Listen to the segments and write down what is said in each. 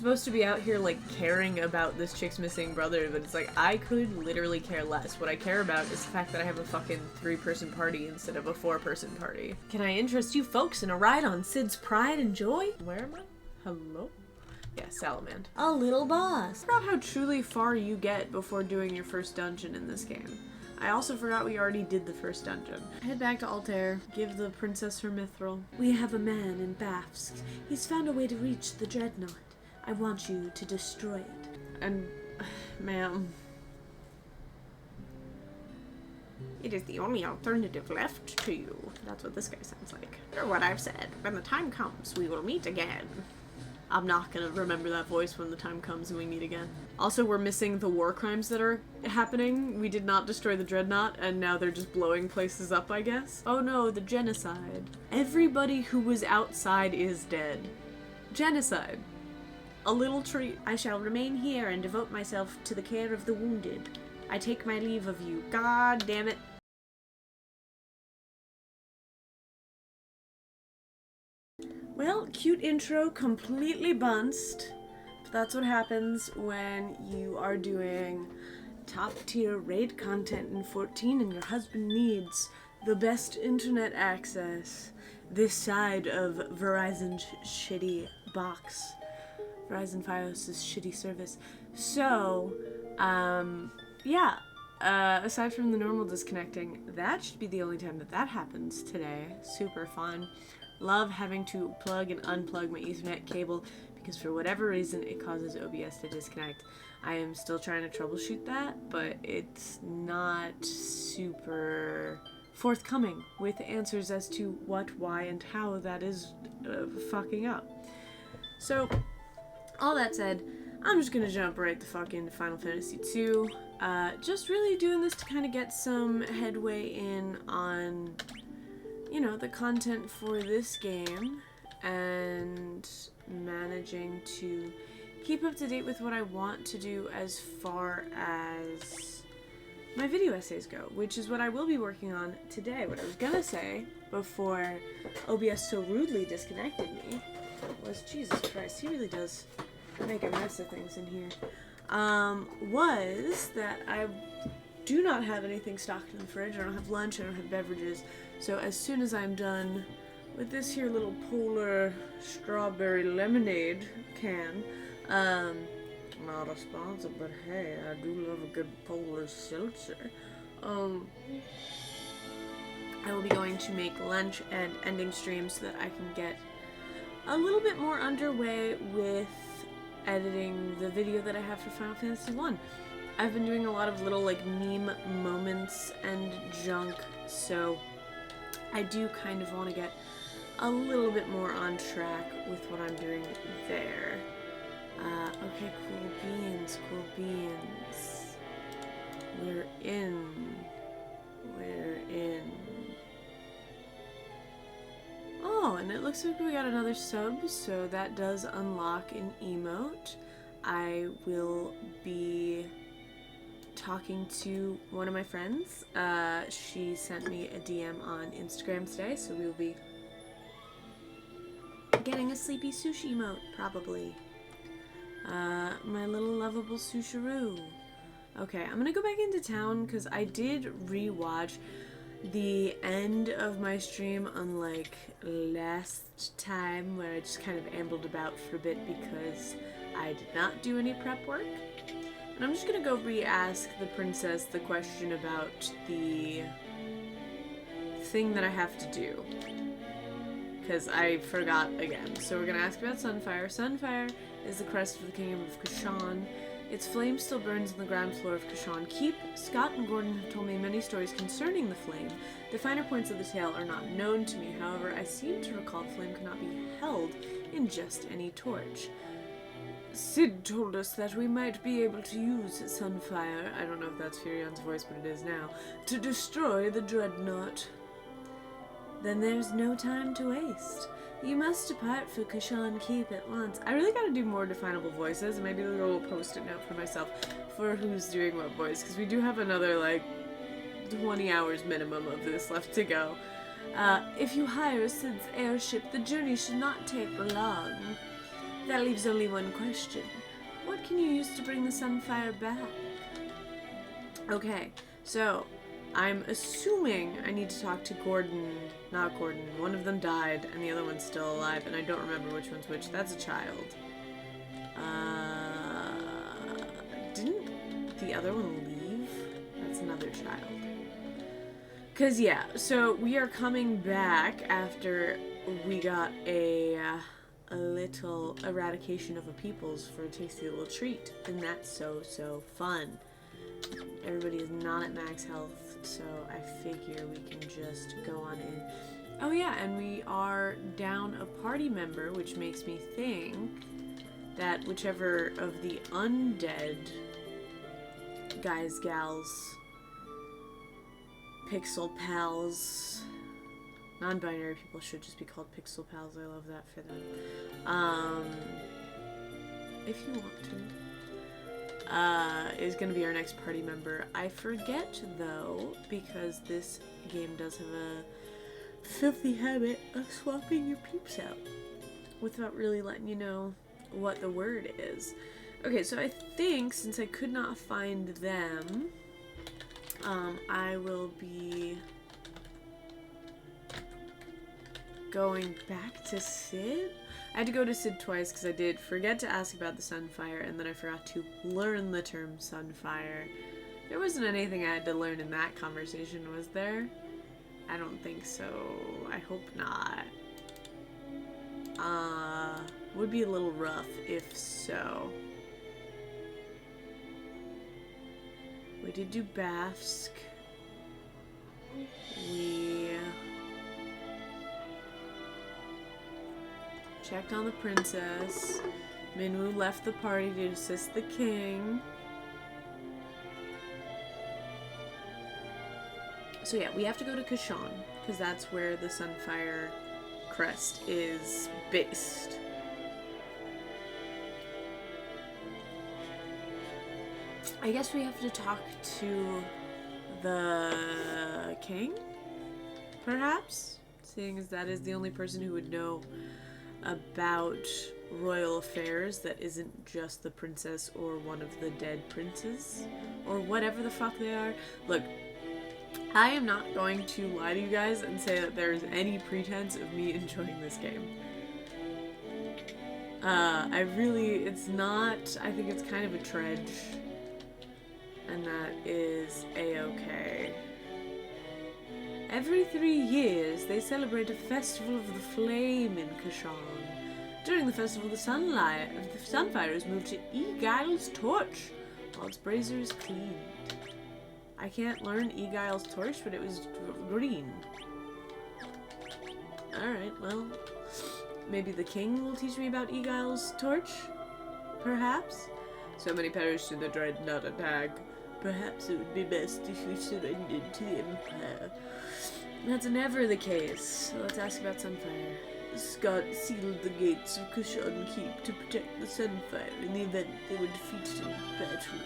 Supposed to be out here like caring about this chick's missing brother, but it's like I could literally care less. What I care about is the fact that I have a fucking 3-person party instead of a 4-person party. Can I interest you folks in a ride on Sid's Pride and Joy? Where am I? Hello? Yeah, Salamand. A little boss. I forgot how truly far you get before doing your first dungeon in this game. I also forgot we already did the first dungeon. Head back to Altair, give the princess her mithril. We have a man in Bafsk. He's found a way to reach the dreadnought. I want you to destroy it. And, ma'am. It is the only alternative left to you. That's what this guy sounds like. Or what I've said. When the time comes, we will meet again. I'm not gonna remember that voice when the time comes and we meet again. Also, we're missing the war crimes that are happening. We did not destroy the dreadnought, and now they're just blowing places up, I guess. Oh no, the genocide. Everybody who was outside is dead. Genocide. A little treat. I shall remain here and devote myself to the care of the wounded. I take my leave of you. God damn it. Well, cute intro, completely bunched. But that's what happens when you are doing top tier raid content in 14 and your husband needs the best internet access this side of Verizon's shitty box. Verizon Fios' shitty service. So, yeah. Aside from the normal disconnecting, that should be the only time that happens today. Super fun. Love having to plug and unplug my Ethernet cable because for whatever reason it causes OBS to disconnect. I am still trying to troubleshoot that, but it's not super forthcoming with answers as to what, why, and how that is fucking up. So, all that said, I'm just gonna jump right the fuck into Final Fantasy II. Just really doing this to kind of get some headway in on, you know, the content for this game and managing to keep up to date with what I want to do as far as my video essays go, which is what I will be working on today. What I was gonna say before OBS so rudely disconnected me was, Jesus Christ, he really does make a mess of things in here, was that I do not have anything stocked in the fridge. I don't have lunch, I don't have beverages, so as soon as I'm done with this here little polar strawberry lemonade can, not a sponsor, but hey, I do love a good polar seltzer, I will be going to make lunch and ending stream so that I can get a little bit more underway with editing the video that I have for Final Fantasy I. I've been doing a lot of little like meme moments and junk, so I do kind of want to get a little bit more on track with what I'm doing there. Okay, cool beans, cool beans. We're in. Oh, and it looks like we got another sub, so that does unlock an emote. I will be talking to one of my friends. She sent me a DM on Instagram today, so we will be getting a sleepy sushi emote, probably. My little lovable susharoo. Okay, I'm gonna go back into town because I did rewatch the end of my stream unlike last time where I just kind of ambled about for a bit because I did not do any prep work. And I'm just gonna go re-ask the princess the question about the thing that I have to do, because I forgot again. So we're gonna ask about Sunfire. Sunfire is the crest of the kingdom of Kashan. Its flame still burns on the ground floor of Kashan Keep. Scott and Gordon have told me many stories concerning the flame. The finer points of the tale are not known to me. However, I seem to recall the flame cannot be held in just any torch. Sid told us that we might be able to use Sunfire, I don't know if that's Furion's voice, but it is now, to destroy the dreadnought. Then there's no time to waste. You must depart for Kashan Keep at once. I really gotta do more definable voices, and maybe a little post-it note for myself for who's doing what voice, because we do have another, like, 20 hours minimum of this left to go. If you hire Sid's airship, the journey should not take long. That leaves only one question. What can you use to bring the Sunfire back? Okay, so I'm assuming I need to talk to Gordon, not Gordon. One of them died and the other one's still alive, and I don't remember which one's which. That's a child. Didn't the other one leave? That's another child. Cause yeah, so we are coming back after we got a little eradication of a peoples for a tasty little treat, and that's so fun. Everybody is not at max health, so I figure we can just go on in. Oh yeah, and we are down a party member, which makes me think that whichever of the undead guys, gals, pixel pals, non-binary people should just be called pixel pals. I love that for them. If you want to. Is going to be our next party member. I forget, though, because this game does have a filthy habit of swapping your peeps out without really letting you know what the word is. Okay, so I think since I could not find them, I will be going back to Sid. I had to go to Sid twice because I did forget to ask about the Sunfire, and then I forgot to learn the term Sunfire. There wasn't anything I had to learn in that conversation, was there? I don't think so. I hope not. Would be a little rough if so. We did do Bafsk. We checked on the princess. Minwoo left the party to assist the king. So yeah, we have to go to Kashan, because that's where the Sunfire crest is based. I guess we have to talk to the king, perhaps? Seeing as that is the only person who would know about royal affairs that isn't just the princess or one of the dead princes, or whatever the fuck they are. Look, I am not going to lie to you guys and say that there's any pretense of me enjoying this game. It's not, I think it's kind of a trudge, and that is a-okay. Every 3 years, they celebrate a festival of the flame in Kashan. During the festival, the Sunfire is moved to Egile's torch, while its brazier is cleaned. I can't learn Egile's torch, but it was green. Alright, well, maybe the king will teach me about Egile's torch? Perhaps? So many perished in the dreadnought attack. Perhaps it would be best if we surrendered to the Empire. That's never the case. So let's ask about Sunfire. Scott sealed the gates of Kashan Keep to protect the Sunfire in the event they were defeated in battle.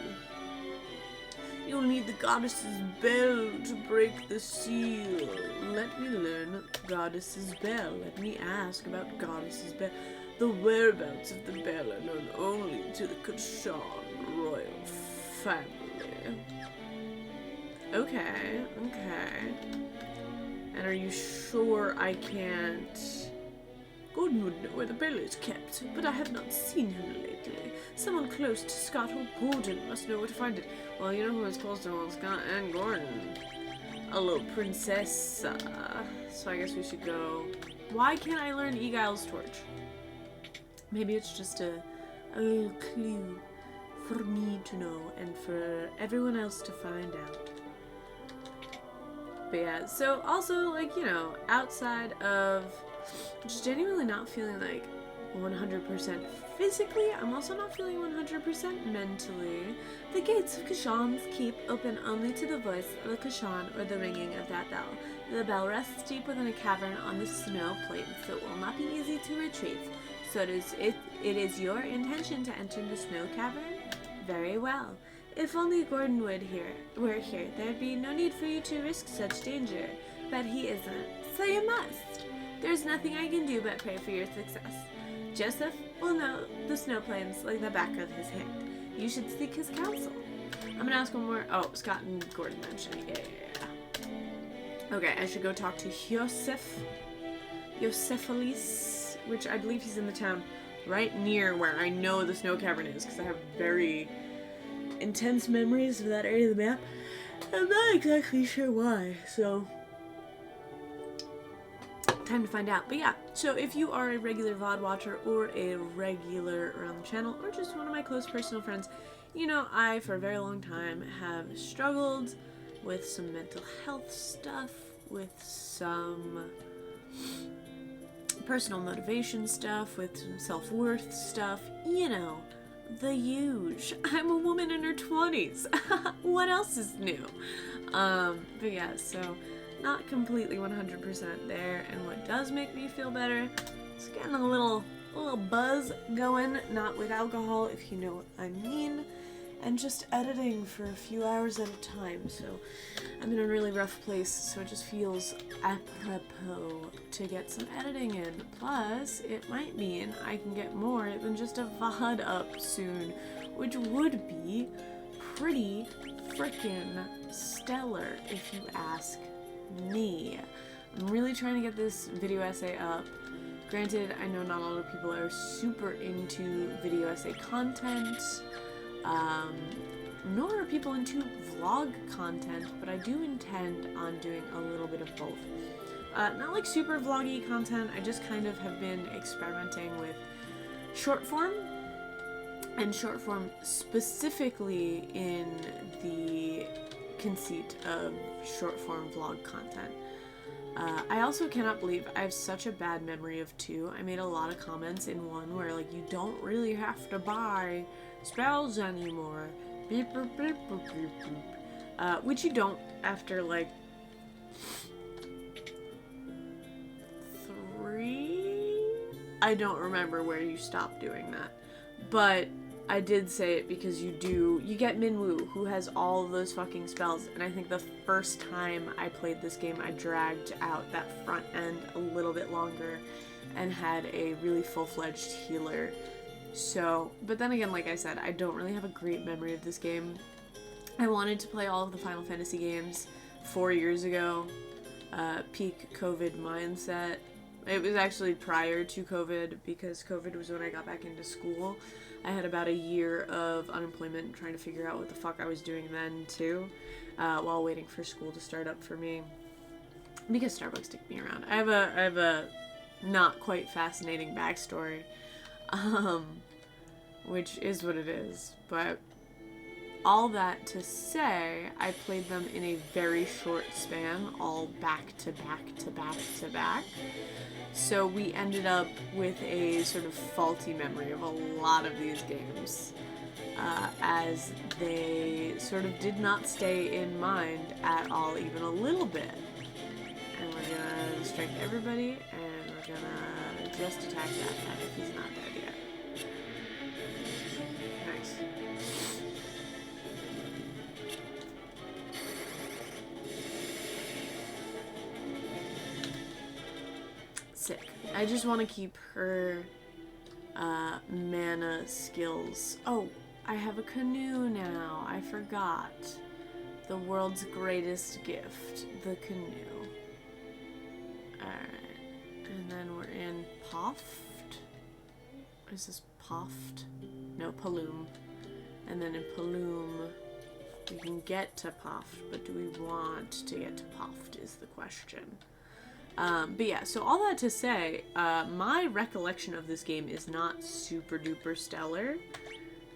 You'll need the goddess's bell to break the seal. Let me learn goddess's bell. Let me ask about goddess's bell. The whereabouts of the bell are known only to the Kashan royal family. Okay. And are you sure I can't? Gordon would know where the bell is kept, but I have not seen him lately. Someone close to Scott or Gordon must know where to find it. Well, you know who is close to both Scott and Gordon? A little princess. So I guess we should go. Why can't I learn Egile's torch? Maybe it's just a little clue for me to know and for everyone else to find out. But yeah, so also, like, you know, outside of just genuinely not feeling like 100% physically, I'm also not feeling 100% mentally. The gates of Kashan's Keep open only to the voice of the Kashan or the ringing of that bell. The bell rests deep within a cavern on the snow plains, so it will not be easy to retrieve. So it is your intention to enter the snow cavern? Very well. If only Gordon were here, there'd be no need for you to risk such danger. But he isn't, so you must. There's nothing I can do but pray for your success. Joseph, Well, no, the snow plane's like the back of his hand. You should seek his counsel. I'm gonna ask one more. Oh, Scott and Gordon mentioned. Yeah. Okay, I should go talk to Yosephalis, which I believe he's in the town right near where I know the snow cavern is, because I have very intense memories of that area of the map. I'm not exactly sure why, so time to find out. But yeah, so if you are a regular VOD watcher or a regular around the channel or just one of my close personal friends, you know I, for a very long time, have struggled with some mental health stuff, with some personal motivation stuff, with some self-worth stuff, you know, the huge. I'm a woman in her 20s. What else is new? But yeah, so not completely 100% there, and what does make me feel better is getting a little buzz going, not with alcohol, if you know what I mean, and just editing for a few hours at a time. So I'm in a really rough place, so it just feels apropos to get some editing in. Plus, it might mean I can get more than just a VOD up soon, which would be pretty frickin' stellar if you ask me. I'm really trying to get this video essay up. Granted, I know not a lot of people are super into video essay content, nor are people into vlog content, but I do intend on doing a little bit of both. Not like super vloggy content, I just kind of have been experimenting with short form, and short form specifically in the conceit of short form vlog content. I also cannot believe I have such a bad memory of 2. I made a lot of comments in one where like, you don't really have to buy spells anymore, beep, boop, beep, boop, beep, boop. Which you don't after like 3? I don't remember where you stop doing that, but I did say it because you get Minwoo, who has all of those fucking spells, and I think the first time I played this game, I dragged out that front end a little bit longer and had a really full-fledged healer. So, but then again, like I said, I don't really have a great memory of this game. I wanted to play all of the Final Fantasy games 4 years ago, peak COVID mindset. It was actually prior to COVID, because COVID was when I got back into school. I had about a year of unemployment trying to figure out what the fuck I was doing then too, while waiting for school to start up for me, because Starbucks took me around. I have a not quite fascinating backstory, which is what it is, but all that to say, I played them in a very short span, all back to back to back to back. So we ended up with a sort of faulty memory of a lot of these games, as they sort of did not stay in mind at all, even a little bit. And we're gonna strike everybody, and we're gonna just attack that guy if he's not dead yet. Nice. Sick. I just want to keep her mana skills. Oh, I have a canoe now. I forgot. The world's greatest gift, the canoe. Alright. And then we're in Poft. Is this Poft? No, Paloom. And then in Paloom, we can get to Poft, but do we want to get to Poft is the question. But yeah, so all that to say, my recollection of this game is not super duper stellar.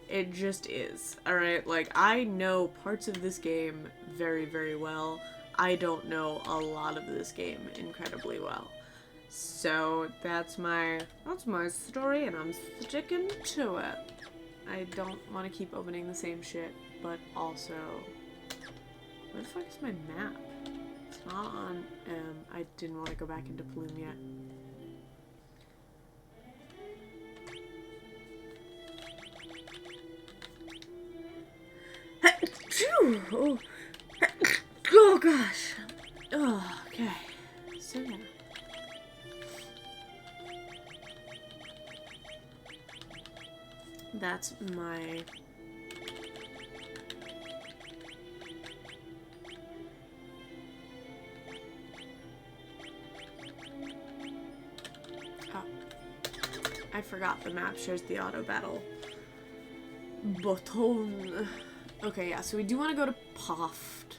It just is, alright? Like, I know parts of this game very, very well. I don't know a lot of this game incredibly well. So, that's my story, and I'm sticking to it. I don't want to keep opening the same shit, but also... Where the fuck is my map? It's not on I didn't want to go back into Paloom yet. Oh gosh. Oh, okay. So yeah. That's my... Oh. I forgot the map shows the auto battle button. Okay, yeah, so we do want to go to Poft,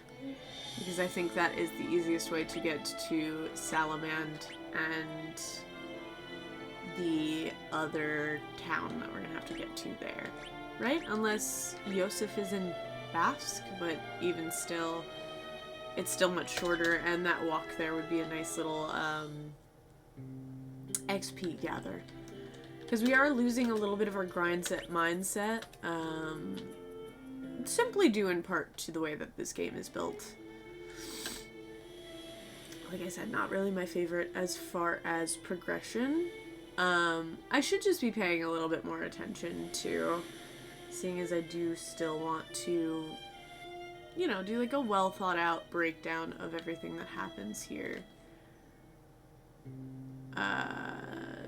because I think that is the easiest way to get to Salamand and the other town that we're gonna have to get to there, right? Unless Yosef is in Basque, but even still, it's still much shorter, and that walk there would be a nice little XP gather. Because we are losing a little bit of our grind set mindset, simply due in part to the way that this game is built. Like I said, not really my favorite as far as progression. I should just be paying a little bit more attention to, seeing as I do still want to, you know, do like a well thought out breakdown of everything that happens here.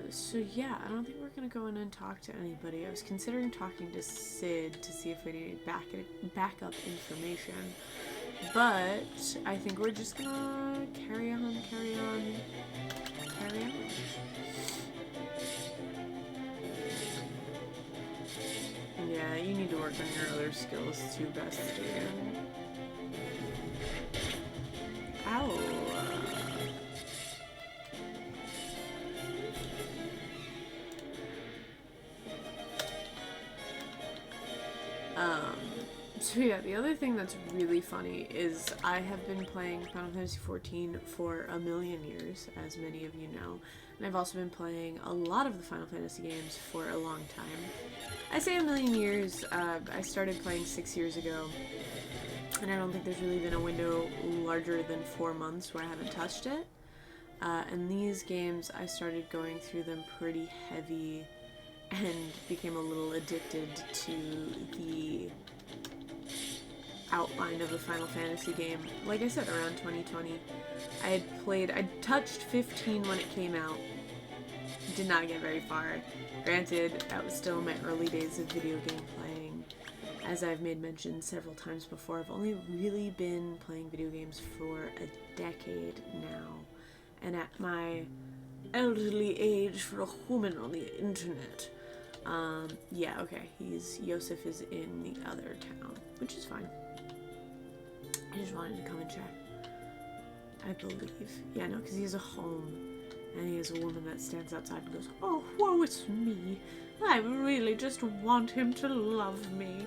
So yeah, I don't think we're gonna go in and talk to anybody. I was considering talking to Sid to see if we need backup information, but I think we're just gonna carry on. Yeah, you need to work on your other skills too, bestie. Ow. So yeah, the other thing that's really funny is I have been playing Final Fantasy XIV for a million years, as many of you know, and I've also been playing a lot of the Final Fantasy games for a long time. I say a million years, I started playing 6 years ago, and I don't think there's really been a window larger than 4 months where I haven't touched it. And these games, I started going through them pretty heavy and became a little addicted to the outline of a Final Fantasy game. Like I said, around 2020. I touched 15 when it came out. Did not get very far. Granted, that was still my early days of video game playing. As I've made mention several times before, I've only really been playing video games for a decade now. And at my elderly age for a woman on the internet. Yeah, okay, Yosef is in the other town, which is fine. I just wanted to come and check. I believe. Yeah, no, because he has a home, and he has a woman that stands outside and goes, "Oh, woe, it's me. I really just want him to love me."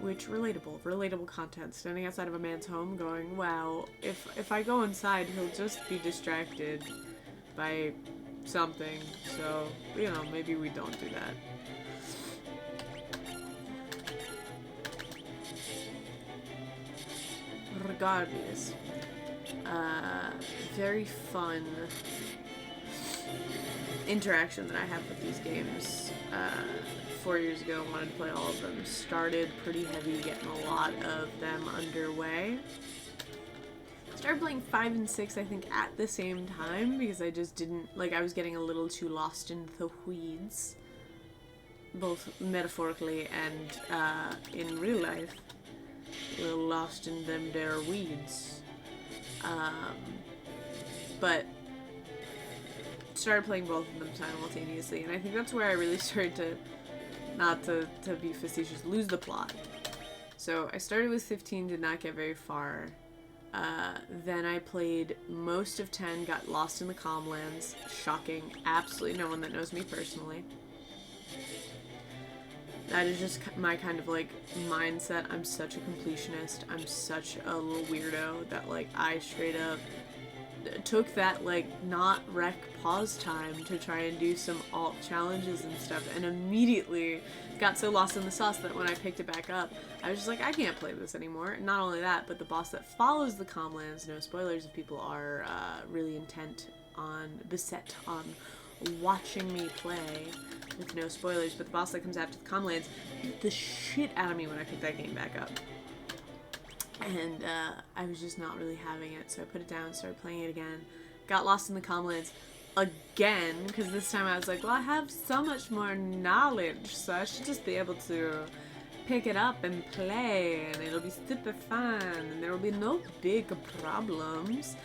Which, relatable content. Standing outside of a man's home going, wow, if I go inside, he'll just be distracted by something, so, you know, maybe we don't do that. Regardless, very fun interaction that I have with these games. 4 years ago, wanted to play all of them. Started pretty heavy, getting a lot of them underway. Started playing 5 and 6, I think, at the same time, because I just didn't, like, I was getting a little too lost in the weeds, both metaphorically and in real life. A little lost in them there weeds. But started playing both of them simultaneously, and I think that's where I really started to, not to be facetious, lose the plot. So I started with 15, did not get very far. Then I played most of 10, got lost in the Comlands. Shocking. Absolutely no one that knows me personally. That is just my kind of, like, mindset. I'm such a completionist. I'm such a little weirdo that, like, I straight up took that, like, not wreck pause time to try and do some alt challenges and stuff, and immediately got so lost in the sauce that when I picked it back up, I was just like, I can't play this anymore. And not only that, but the boss that follows the Comlands, no spoilers if people are really beset on watching me play with no spoilers, but the boss that comes after the Comlands beat the shit out of me when I picked that game back up. And I was just not really having it, so I put it down, started playing it again, got lost in the Comlands, again, because this time I was like, well, I have so much more knowledge, so I should just be able to pick it up and play, and it'll be super fun, and there will be no big problems.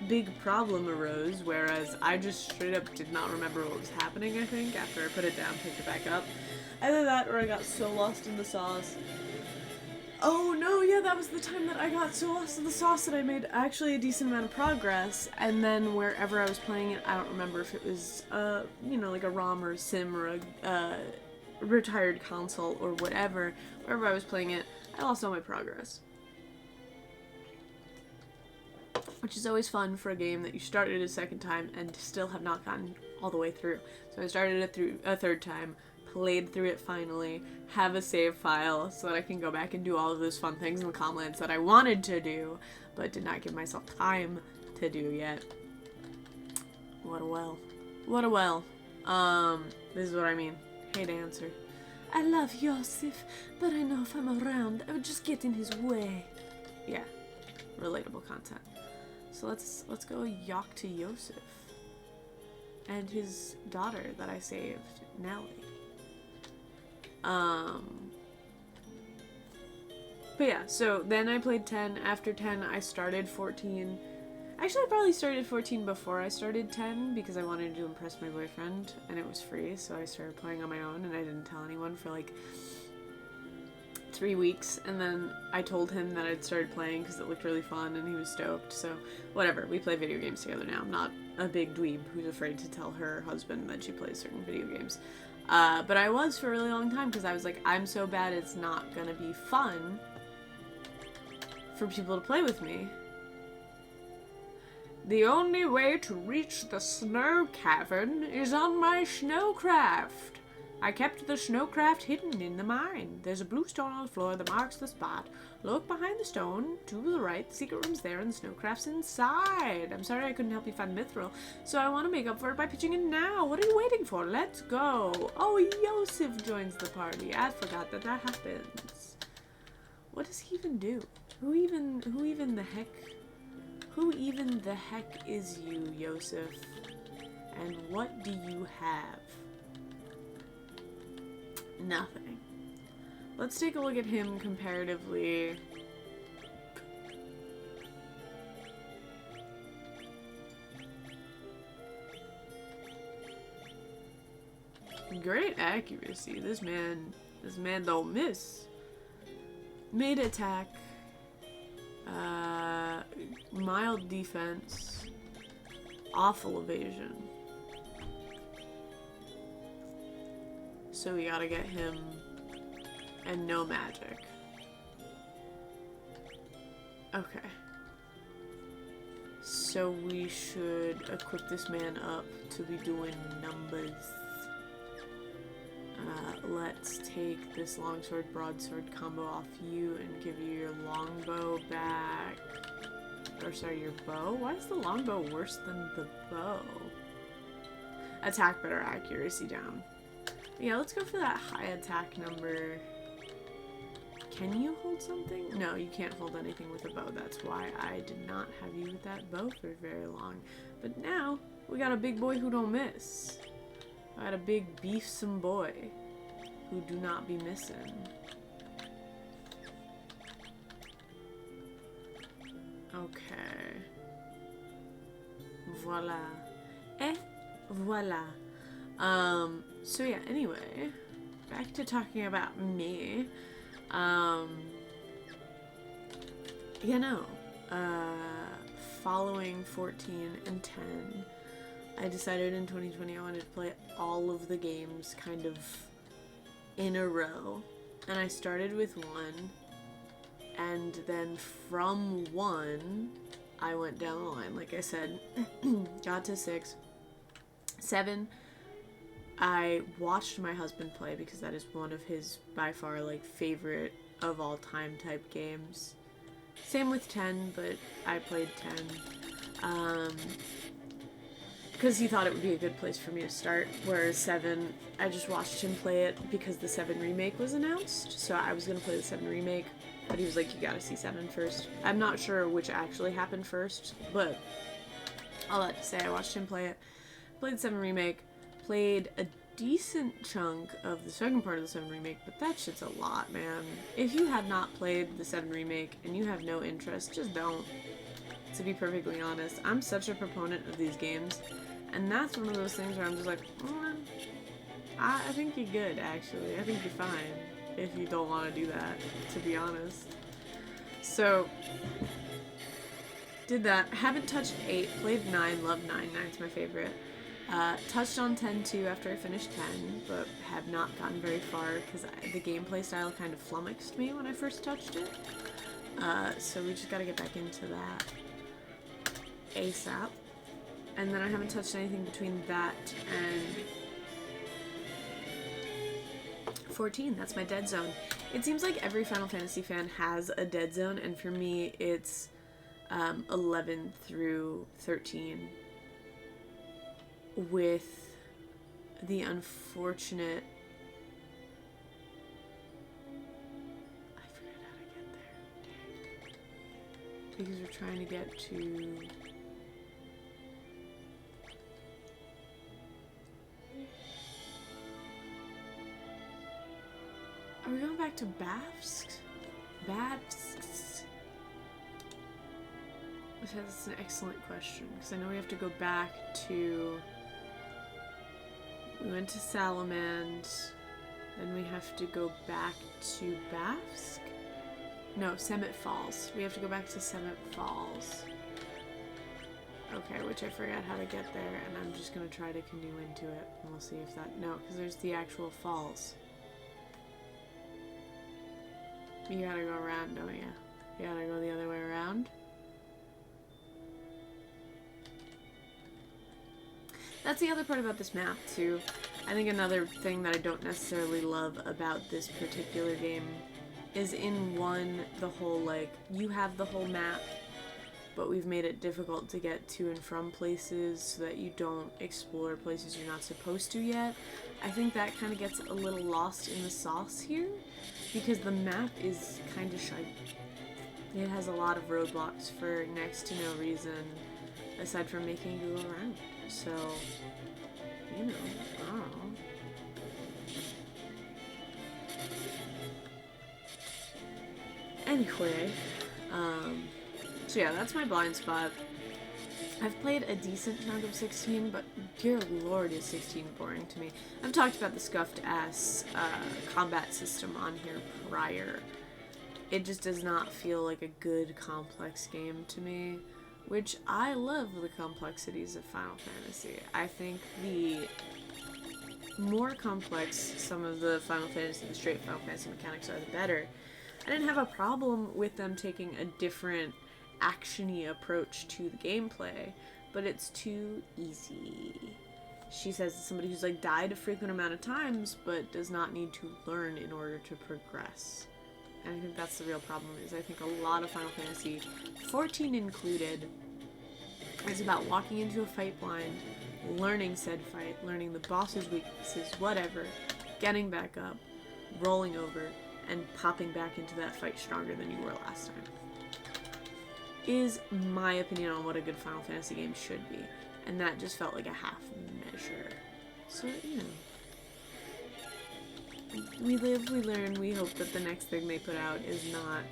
Big problem arose, whereas I just straight up did not remember what was happening, I think, after I put it down, picked it back up. Either that, or I got so lost in the sauce. Oh no, yeah, that was the time that I got so lost in the sauce that I made actually a decent amount of progress, and then wherever I was playing it, I don't remember if it was, you know, like a ROM or a sim or a, retired console or whatever, wherever I was playing it, I lost all my progress. Which is always fun for a game that you started a second time and still have not gotten all the way through. So I started it through a third time, played through it finally, have a save file so that I can go back and do all of those fun things in the Comlands that I wanted to do, but did not give myself time to do yet. What a well. What a well. This is what I mean. Hey, Dancer. I love Yosef, but I know if I'm around, I would just get in his way. Yeah. Relatable content. So let's go Yak to Yosef. And his daughter that I saved, Nellie. But yeah, so then I played 10. After 10, I started 14. Actually, I probably started 14 before I started 10 because I wanted to impress my boyfriend and it was free, so I started playing on my own and I didn't tell anyone for like 3 weeks, and then I told him that I'd started playing because it looked really fun and he was stoked, so whatever, we play video games together now. I'm not a big dweeb who's afraid to tell her husband that she plays certain video games. But I was for a really long time because I was like, I'm so bad it's not gonna be fun for people to play with me. The only way to reach the snow cavern is on my snowcraft. I kept the snowcraft hidden in the mine. There's a blue stone on the floor that marks the spot. Look behind the stone, to the right, the secret room's there and the snowcraft's inside. I'm sorry I couldn't help you find Mithril, so I want to make up for it by pitching in now. What are you waiting for? Let's go. Oh, Yosef joins the party. I forgot that happens. What does he even do? Who even the heck is you, Yosef? And what do you have? Nothing. Let's take a look at him comparatively. Great accuracy. This man don't miss. Mid attack. Mild defense. Awful evasion. So we gotta get him, and no magic. Okay. So we should equip this man up to be doing numbers. Let's take this longsword broadsword combo off you and give you your longbow back. Or sorry, your bow? Why is the longbow worse than the bow? Attack better, accuracy down. Yeah, let's go for that high attack number. Can you hold something? No, you can't hold anything with a bow. That's why I did not have you with that bow for very long. But now, we got a big boy who don't miss. I got a big beefsome boy who do not be missing. Okay. Voila. Et voila. So yeah, anyway, back to talking about me. You know, following 14 and 10, I decided in 2020 I wanted to play all of the games kind of in a row. And I started with 1, and then from 1, I went down the line, like I said, got to 6, 7, I watched my husband play because that is one of his, by far, like, favorite of all time type games. Same with 10, but I played 10. Because he thought it would be a good place for me to start, whereas 7, I just watched him play it because the 7 remake was announced, so I was going to play the 7 remake, but he was like, you gotta see 7 first. I'm not sure which actually happened first, but all that to say, I watched him play it. played 7 Remake, played a decent chunk of the second part of the 7 Remake, but that shit's a lot, man. If you have not played the 7 Remake and you have no interest, just don't. To be perfectly honest, I'm such a proponent of these games, and that's one of those things where I'm just like, I think you're good, actually. I think you're fine if you don't want to do that, to be honest. So, did that. Haven't touched 8, played 9, love 9. 9's my favorite. Touched on 10 too after I finished 10, but have not gotten very far because the gameplay style kind of flummoxed me when I first touched it. So we just gotta get back into that ASAP. And then I haven't touched anything between that and 14. That's my dead zone. It seems like every Final Fantasy fan has a dead zone, and for me it's 11 through 13. With the unfortunate... I forgot how to get there. Because we're trying to get to... Are we going back to Bavsk? Bavsk? That's an excellent question, because I know we have to go back to... We went to Salamand, then we have to go back to Bavsk? No, Semet Falls. We have to go back to Semet Falls. Okay, which I forgot how to get there, and I'm just gonna try to canoe into it, and we'll see if that... No, because there's the actual falls. You gotta go around, don't you? You gotta go the other way around? That's the other part about this map, too. I think another thing that I don't necessarily love about this particular game is in one, the whole, like, you have the whole map, but we've made it difficult to get to and from places so that you don't explore places you're not supposed to yet. I think that kind of gets a little lost in the sauce here, because the map is kind of shy. It has a lot of roadblocks for next to no reason, aside from making you go around. So, you know, I don't know. Anyway, so yeah, that's my blind spot. I've played a decent chunk of 16, but dear lord is 16 boring to me. I've talked about the scuffed ass combat system on here prior. It just does not feel like a good complex game to me, which I love the complexities of Final Fantasy. I think the more complex some of the Final Fantasy, the straight Final Fantasy mechanics are, the better. I didn't have a problem with them taking a different action-y approach to the gameplay, but it's too easy. She says it's somebody who's like died a frequent amount of times, but does not need to learn in order to progress. And I think that's the real problem, is I think a lot of Final Fantasy, 14 included, is about walking into a fight blind, learning said fight, learning the boss's weaknesses, whatever, getting back up, rolling over, and popping back into that fight stronger than you were last time. Is my opinion on what a good Final Fantasy game should be. And that just felt like a half measure. So, you know. We live, we learn, we hope that the next thing they put out is not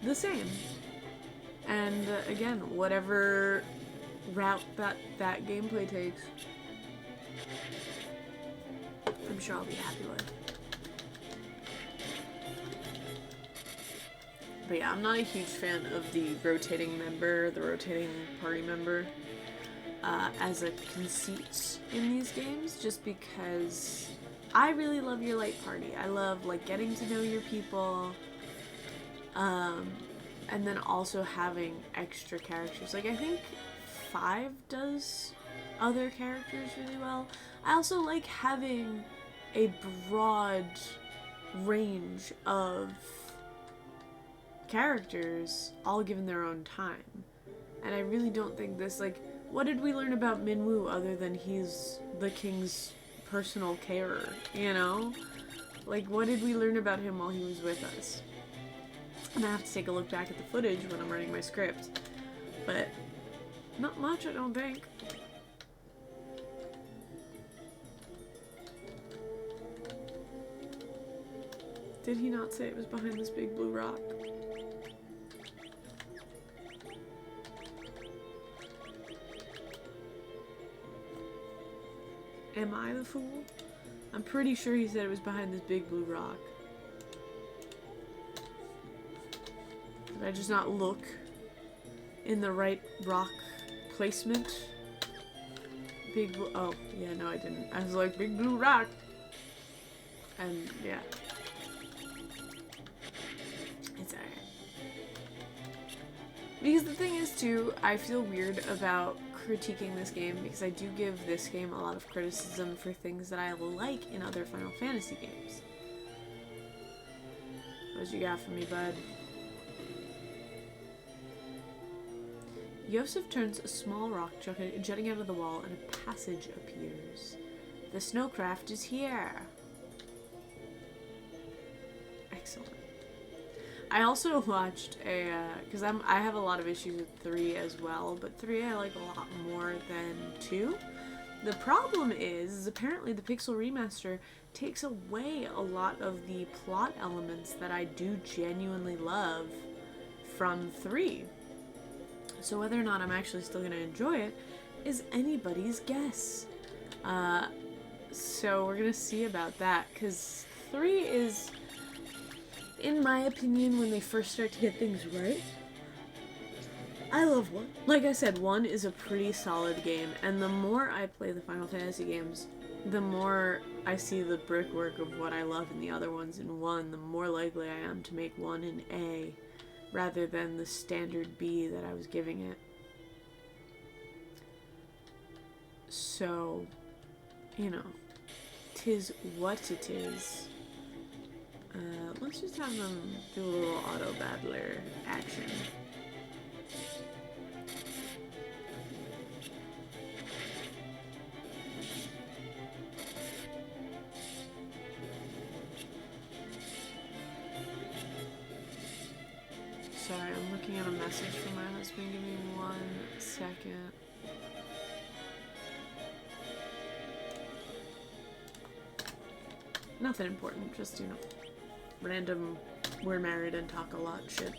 the same. And again, whatever route that gameplay takes, I'm sure I'll be happy with. But yeah, I'm not a huge fan of the rotating party member, as a conceit in these games, just because I really love your light party. I love, like, getting to know your people, and then also having extra characters. Like, I think 5 does other characters really well. I also like having a broad range of characters all given their own time. And I really don't think this, like, what did we learn about Minwoo other than he's the king's personal carer, you know? Like, what did we learn about him while he was with us? And I have to take a look back at the footage when I'm writing my script. But not much, I don't think. Did he not say it was behind this big blue rock? Am I the fool? I'm pretty sure he said it was behind this big blue rock. Did I just not look in the right rock placement? Big blue, oh, yeah, no I didn't. I was like, big blue rock. And, yeah. It's alright. Because the thing is, too, I feel weird about critiquing this game because I do give this game a lot of criticism for things that I like in other Final Fantasy games. What you got for me, bud? Yosef turns a small rock jutting out of the wall and a passage appears. The snowcraft is here. Excellent. I also watched a, because I have a lot of issues with 3 as well, but 3 I like a lot more than 2. The problem is apparently the Pixel Remaster takes away a lot of the plot elements that I do genuinely love from 3. So whether or not I'm actually still going to enjoy it is anybody's guess. So we're going to see about that, because 3 is, in my opinion, when they first start to get things right, I love 1. Like I said, 1 is a pretty solid game, and the more I play the Final Fantasy games, the more I see the brickwork of what I love in the other ones in 1, the more likely I am to make 1 an A, rather than the standard B that I was giving it. So, you know, 'tis what it is. Let's just have them do a little auto battler action. Sorry, I'm looking at a message from my husband. Give me 1 second. Nothing important, just, you know, random, we're married and talk a lot shit.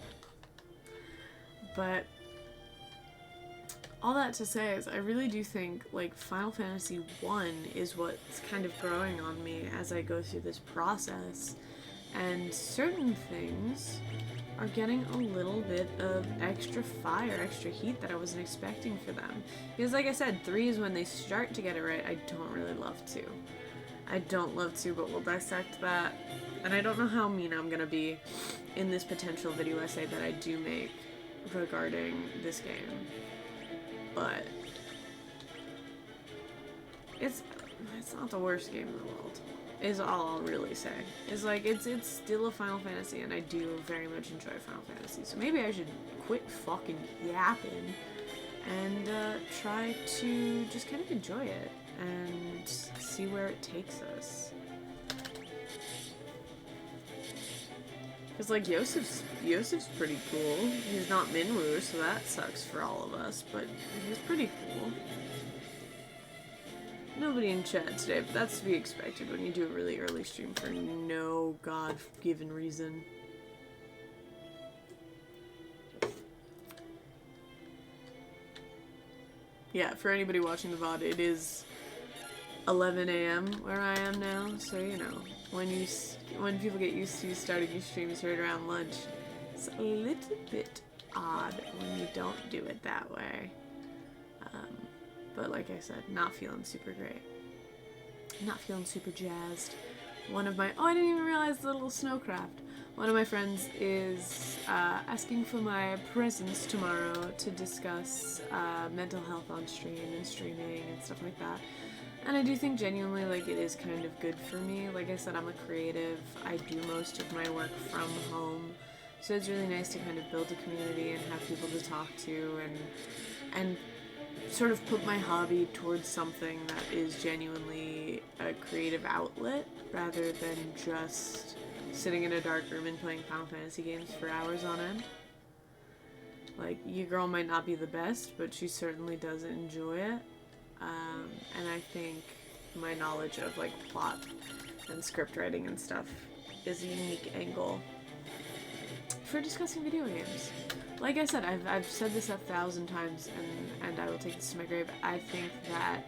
But all that to say is I really do think, like, Final Fantasy 1 is what's kind of growing on me as I go through this process. And certain things are getting a little bit of extra fire, extra heat that I wasn't expecting for them. Because like I said, 3 is when they start to get it right. I don't really love 2. I don't love 2, but we'll dissect that. And I don't know how mean I'm gonna be in this potential video essay that I do make regarding this game. But it's not the worst game in the world, is all I'll really say. It's like, it's still a Final Fantasy, and I do very much enjoy Final Fantasy. So maybe I should quit fucking yapping and try to just kind of enjoy it and see where it takes us. Because, like, Yosef's pretty cool. He's not Minwoo, so that sucks for all of us, but he's pretty cool. Nobody in chat today, but that's to be expected when you do a really early stream for no God-given reason. Yeah, for anybody watching the VOD, it is 11 a.m. where I am now, so you know, when people get used to starting your streams right around lunch, it's a little bit odd when you don't do it that way. But like I said, not feeling super great. Not feeling super jazzed. One of my, oh, I didn't even realize the little snowcraft. One of my friends is asking for my presence tomorrow to discuss mental health on stream and streaming and stuff like that. And I do think genuinely, like, it is kind of good for me. Like I said, I'm a creative. I do most of my work from home. So it's really nice to kind of build a community and have people to talk to and sort of put my hobby towards something that is genuinely a creative outlet rather than just sitting in a dark room and playing Final Fantasy games for hours on end. Like, your girl might not be the best, but she certainly does enjoy it. And I think my knowledge of, like, plot and script writing and stuff is a unique angle for discussing video games. Like I said, I've said this 1,000 times, and I will take this to my grave. I think that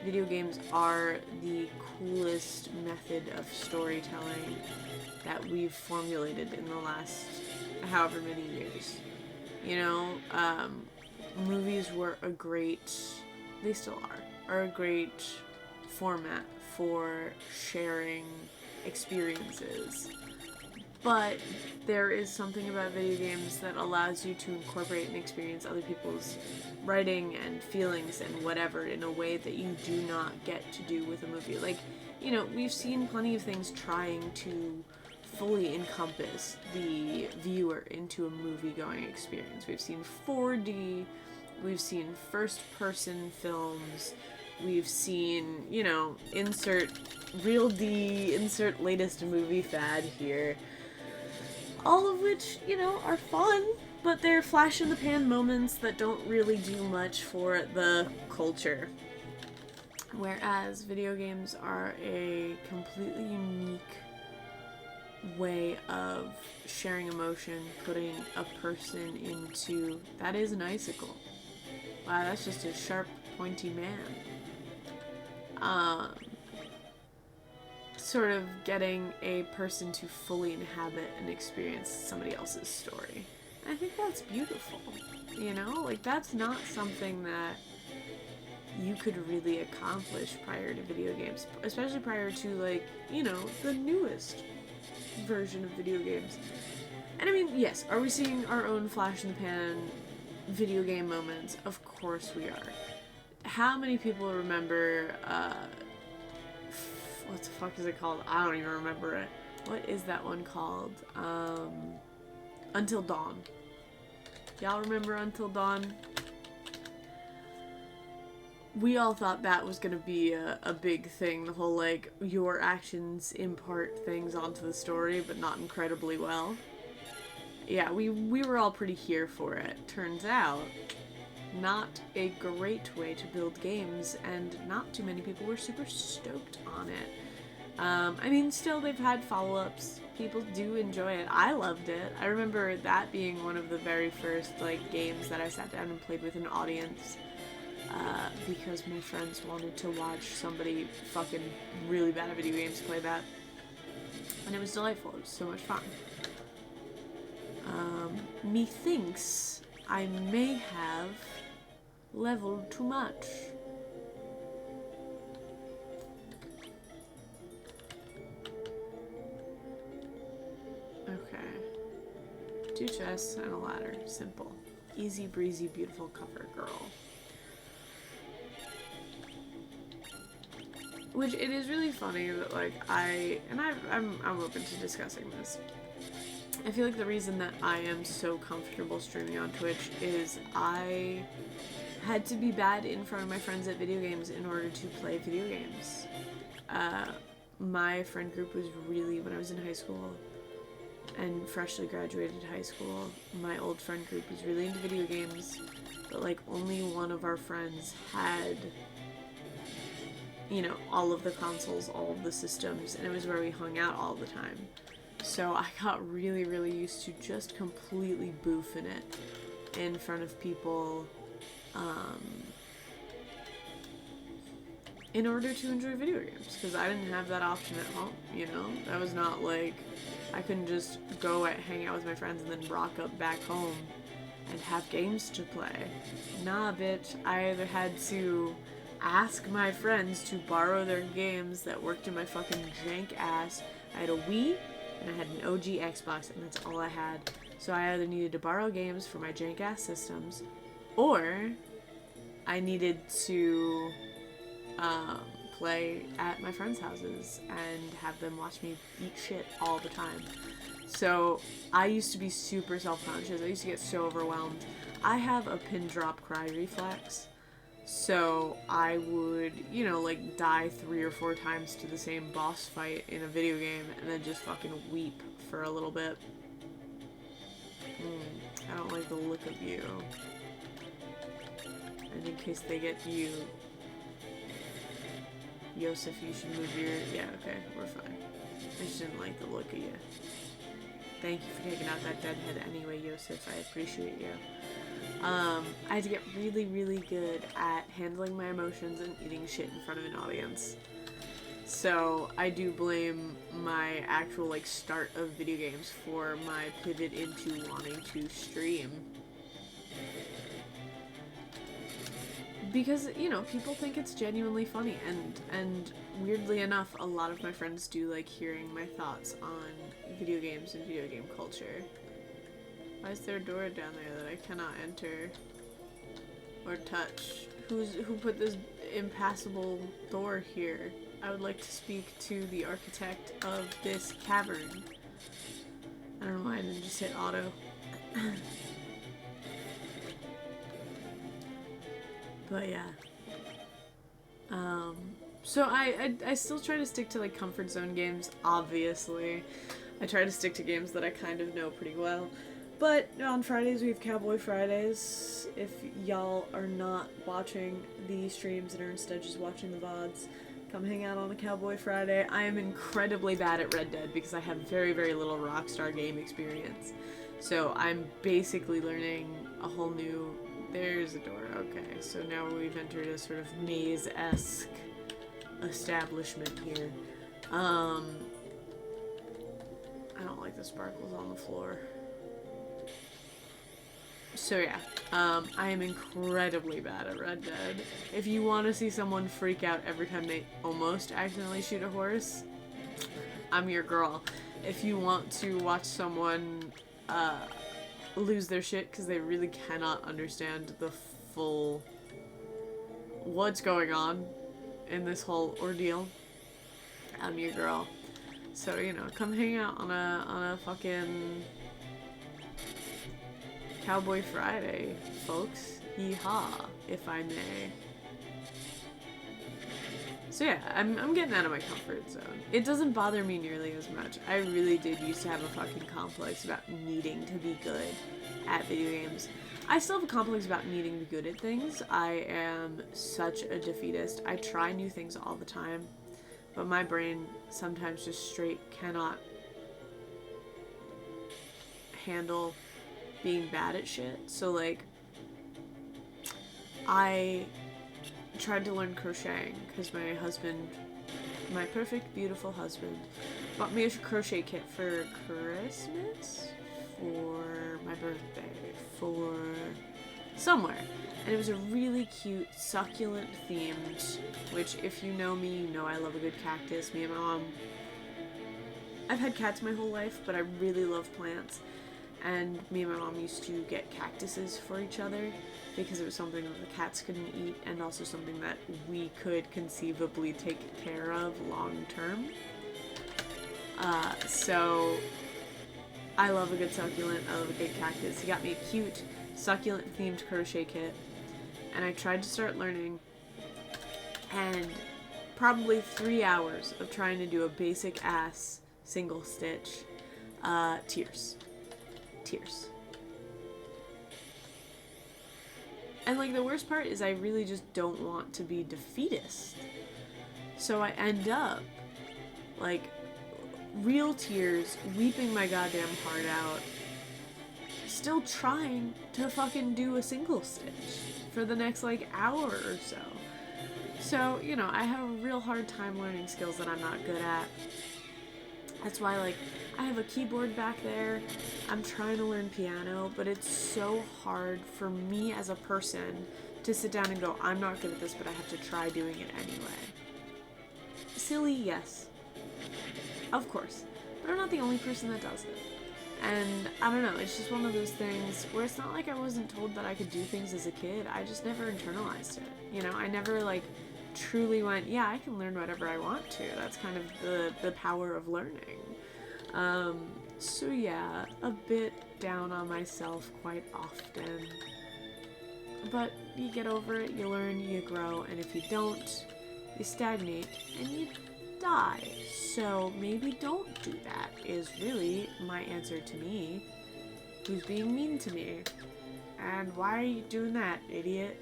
video games are the coolest method of storytelling that we've formulated in the last however many years. You know, movies were a great, they still are a great format for sharing experiences. But there is something about video games that allows you to incorporate and experience other people's writing and feelings and whatever in a way that you do not get to do with a movie. Like, you know, we've seen plenty of things trying to fully encompass the viewer into a movie-going experience. We've seen 4D, we've seen first-person films, we've seen, you know, insert real D, insert latest movie fad here. All of which, you know, are fun, but they're flash-in-the-pan moments that don't really do much for the culture. Whereas video games are a completely unique way of sharing emotion, putting a person into, that is an icicle. Wow, that's just a sharp, pointy man. Sort of getting a person to fully inhabit and experience somebody else's story. And I think that's beautiful, you know? Like, that's not something that you could really accomplish prior to video games, especially prior to, like, you know, the newest version of video games. And I mean, yes, are we seeing our own flash-in-the-pan video game moments? Of course we are. How many people remember, what the fuck is it called? I don't even remember it. What is that one called? Until Dawn. Y'all remember Until Dawn? We all thought that was gonna be a big thing, the whole, like, your actions impart things onto the story, but not incredibly well. Yeah, we were all pretty here for it. Turns out, not a great way to build games, and not too many people were super stoked on it. I mean, still, they've had follow-ups. People do enjoy it. I loved it. I remember that being one of the very first, like, games that I sat down and played with an audience, because my friends wanted to watch somebody fucking really bad at video games play that. And it was delightful. It was so much fun. Methinks I may have leveled too much. Okay. 2 chests and a ladder. Simple. Easy breezy, beautiful cover girl. Which, it is really funny that, like, I'm open to discussing this. I feel like the reason that I am so comfortable streaming on Twitch is I had to be bad in front of my friends at video games in order to play video games. My friend group was really, when I was in high school and freshly graduated high school, my old friend group was really into video games, but, like, only one of our friends had, you know, all of the consoles, all of the systems, and it was where we hung out all the time. So I got really, really used to just completely boofing it in front of people, in order to enjoy video games, because I didn't have that option at home, you know? That was not like, I couldn't just go hang out with my friends and then rock up back home and have games to play. Nah, bitch, I either had to ask my friends to borrow their games that worked in my fucking jank ass. I had a Wii, and I had an OG Xbox, and that's all I had. So I either needed to borrow games for my jank ass systems, or I needed to play at my friends' houses and have them watch me eat shit all the time. So I used to be super self-conscious. I used to get so overwhelmed. I have a pin drop cry reflex. So I would, you know, like, die 3 or 4 times to the same boss fight in a video game and then just fucking weep for a little bit. I don't like the look of you. And in case they get you, Yosef, you should move your... Yeah, okay, we're fine. I just didn't like the look of you. Thank you for taking out that dead head anyway, Yosef. I appreciate you. I had to get really, really good at handling my emotions and eating shit in front of an audience. So I do blame my actual, like, start of video games for my pivot into wanting to stream. Because, you know, people think it's genuinely funny, and weirdly enough, a lot of my friends do like hearing my thoughts on video games and video game culture. Why is there a door down there that I cannot enter or touch? Who put this impassable door here? I would like to speak to the architect of this cavern. I don't know why I didn't just hit auto. But yeah. So I still try to stick to like comfort zone games, obviously. I try to stick to games that I kind of know pretty well. But on Fridays we have Cowboy Fridays. If y'all are not watching the streams and are instead just watching the VODs, come hang out on a Cowboy Friday. I am incredibly bad at Red Dead because I have very, very little Rockstar game experience. So I'm basically learning a whole new... There's a door, okay. So now we've entered a sort of maze-esque establishment here. I don't like the sparkles on the floor. So yeah, I am incredibly bad at Red Dead. If you want to see someone freak out every time they almost accidentally shoot a horse, I'm your girl. If you want to watch someone lose their shit because they really cannot understand the full what's going on in this whole ordeal, I'm your girl. So, you know, come hang out on a fucking Cowboy Friday, folks. Yeehaw, if I may. So yeah, I'm getting out of my comfort zone. It doesn't bother me nearly as much. I really did used to have a fucking complex about needing to be good at video games. I still have a complex about needing to be good at things. I am such a defeatist. I try new things all the time, but my brain sometimes just straight cannot handle being bad at shit. So like, I tried to learn crocheting because my husband, my perfect beautiful husband, bought me a crochet kit for Christmas, for my birthday, for somewhere, and it was a really cute succulent themed, which if you know me, you know I love a good cactus. Me and my mom, I've had cats my whole life, but I really love plants, and me and my mom used to get cactuses for each other because it was something that the cats couldn't eat and also something that we could conceivably take care of long term. So I love a good succulent, I love a good cactus. He got me a cute succulent themed crochet kit, and I tried to start learning, and probably 3 hours of trying to do a basic ass single stitch, tears. And like the worst part is I really just don't want to be defeatist. So I end up like real tears, weeping my goddamn heart out, still trying to fucking do a single stitch for the next like hour or so. So, you know, I have a real hard time learning skills that I'm not good at. That's why, like, I have a keyboard back there. I'm trying to learn piano, but it's so hard for me as a person to sit down and go, I'm not good at this, but I have to try doing it anyway. Silly, yes. Of course. But I'm not the only person that does it. And I don't know, it's just one of those things where it's not like I wasn't told that I could do things as a kid. I just never internalized it. You know, I never, like, truly went, yeah, I can learn whatever I want to. That's kind of the power of learning. So yeah, a bit down on myself quite often. But you get over it, you learn, you grow, and if you don't, you stagnate and you die. So maybe don't do that is really my answer to me, who's being mean to me. And why are you doing that, idiot?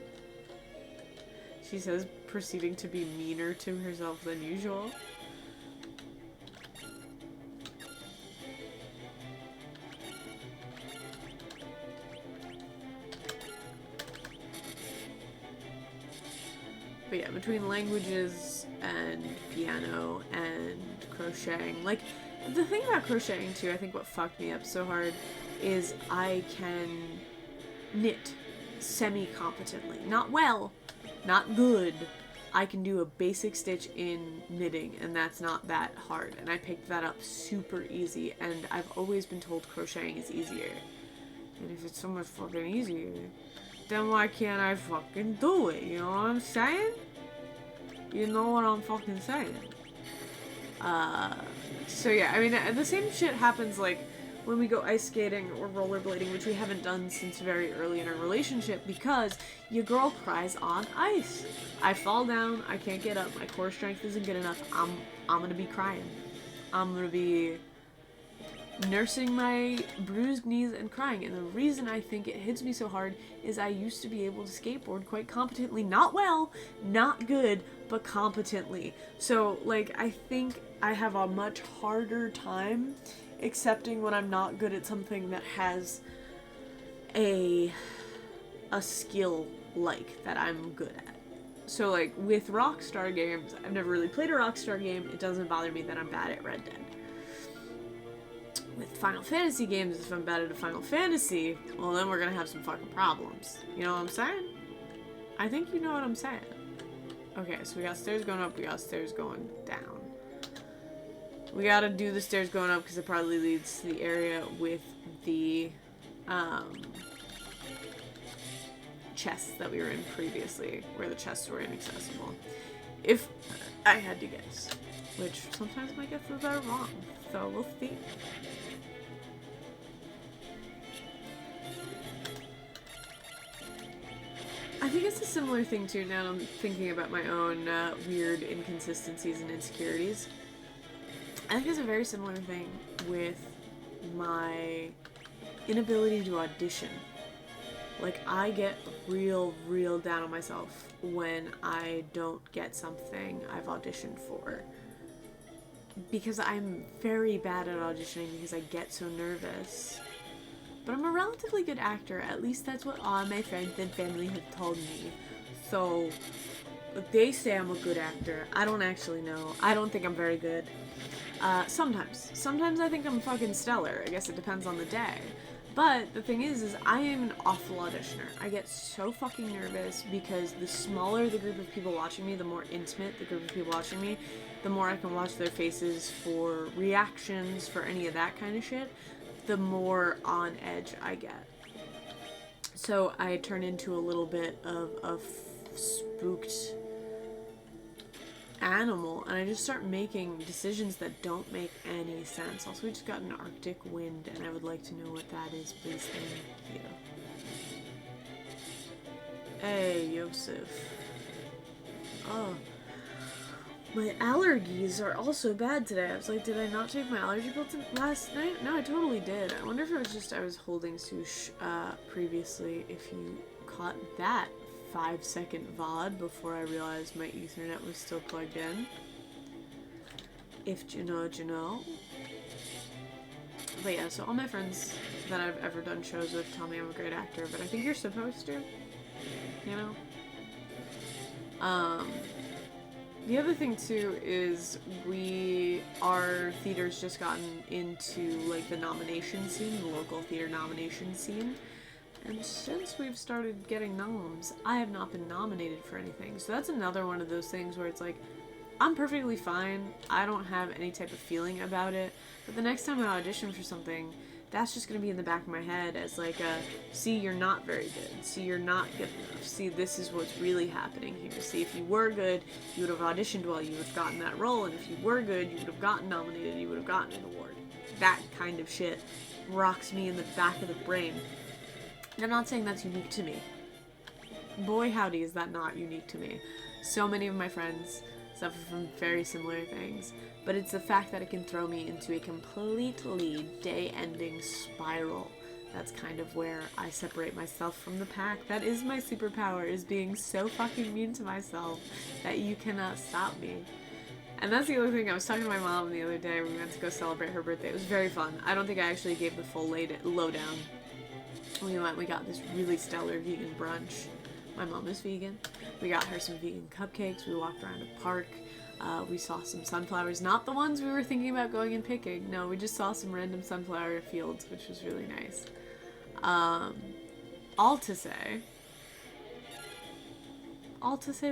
She says, proceeding to be meaner to herself than usual. But yeah, between languages and piano and crocheting, like, the thing about crocheting too, I think what fucked me up so hard is I can knit semi-competently. Not well, not good. I can do a basic stitch in knitting, and that's not that hard. And I picked that up super easy, and I've always been told crocheting is easier. And if it's so much fucking easier, then why can't I fucking do it? You know what I'm saying? You know what I'm fucking saying? So yeah, I mean, the same shit happens, like, when we go ice skating or rollerblading, which we haven't done since very early in our relationship, because your girl cries on ice. I fall down, I can't get up, my core strength isn't good enough, I'm gonna be crying. I'm gonna be nursing my bruised knees and crying. And the reason I think it hits me so hard is I used to be able to skateboard quite competently. Not well, not good, but competently. So, like, I think I have a much harder time accepting when I'm not good at something that has a skill like that I'm good at. So, like, with Rockstar games, I've never really played a Rockstar game. It doesn't bother me that I'm bad at Red Dead. With Final Fantasy games, if I'm bad at a Final Fantasy, well, then we're gonna have some fucking problems. You know what I'm saying? I think you know what I'm saying. Okay, so we got stairs going up, we got stairs going down. We gotta do the stairs going up because it probably leads to the area with the chests that we were in previously, where the chests were inaccessible. If I had to guess, which sometimes my guesses are wrong, so we'll see. I think it's a similar thing too, now I'm thinking about my own weird inconsistencies and insecurities. I think it's a very similar thing with my inability to audition. Like, I get real down on myself when I don't get something I've auditioned for. Because I'm very bad at auditioning because I get so nervous. But I'm a relatively good actor, at least that's what all my friends and family have told me. So, they say I'm a good actor. I don't actually know. I don't think I'm very good. Sometimes. Sometimes I think I'm fucking stellar. I guess it depends on the day. But the thing is I am an awful auditioner. I get so fucking nervous because the smaller the group of people watching me, the more intimate the group of people watching me, the more I can watch their faces for reactions, for any of that kind of shit, the more on edge I get. So I turn into a little bit of a spooked animal, and I just start making decisions that don't make any sense. Also, we just got an Arctic wind, and I would like to know what that is, please. Thank you. Hey, Yosef. Oh. My allergies are also bad today. I was like, did I not take my allergy pill last night? No, I totally did. I wonder if it was just I was holding Sush previously, if you caught that 5-second VOD before I realized my Ethernet was still plugged in. If you know, you know. But yeah, so all my friends that I've ever done shows with tell me I'm a great actor, but I think you're supposed to, you know? The other thing too is our theater's just gotten into like the nomination scene, the local theater nomination scene. And since we've started getting noms, I have not been nominated for anything. So that's another one of those things where it's like, I'm perfectly fine. I don't have any type of feeling about it. But the next time I audition for something, that's just going to be in the back of my head as like see, you're not very good. See, you're not good enough. See, this is what's really happening here. See, if you were good, you would have auditioned well. You would have gotten that role. And if you were good, you would have gotten nominated. You would have gotten an award. That kind of shit rocks me in the back of the brain. And I'm not saying that's unique to me. Boy, howdy, is that not unique to me. So many of my friends suffer from very similar things. But it's the fact that it can throw me into a completely day-ending spiral. That's kind of where I separate myself from the pack. That is my superpower, is being so fucking mean to myself that you cannot stop me. And that's the other thing. I was talking to my mom the other day. We went to go celebrate her birthday. It was very fun. I don't think I actually gave the full lowdown. We got this really stellar vegan brunch My mom is vegan. We got her some vegan cupcakes. We walked around a park. We saw some sunflowers. Not the ones we were thinking about going and picking. No, we just saw some random sunflower fields, which was really nice. All to say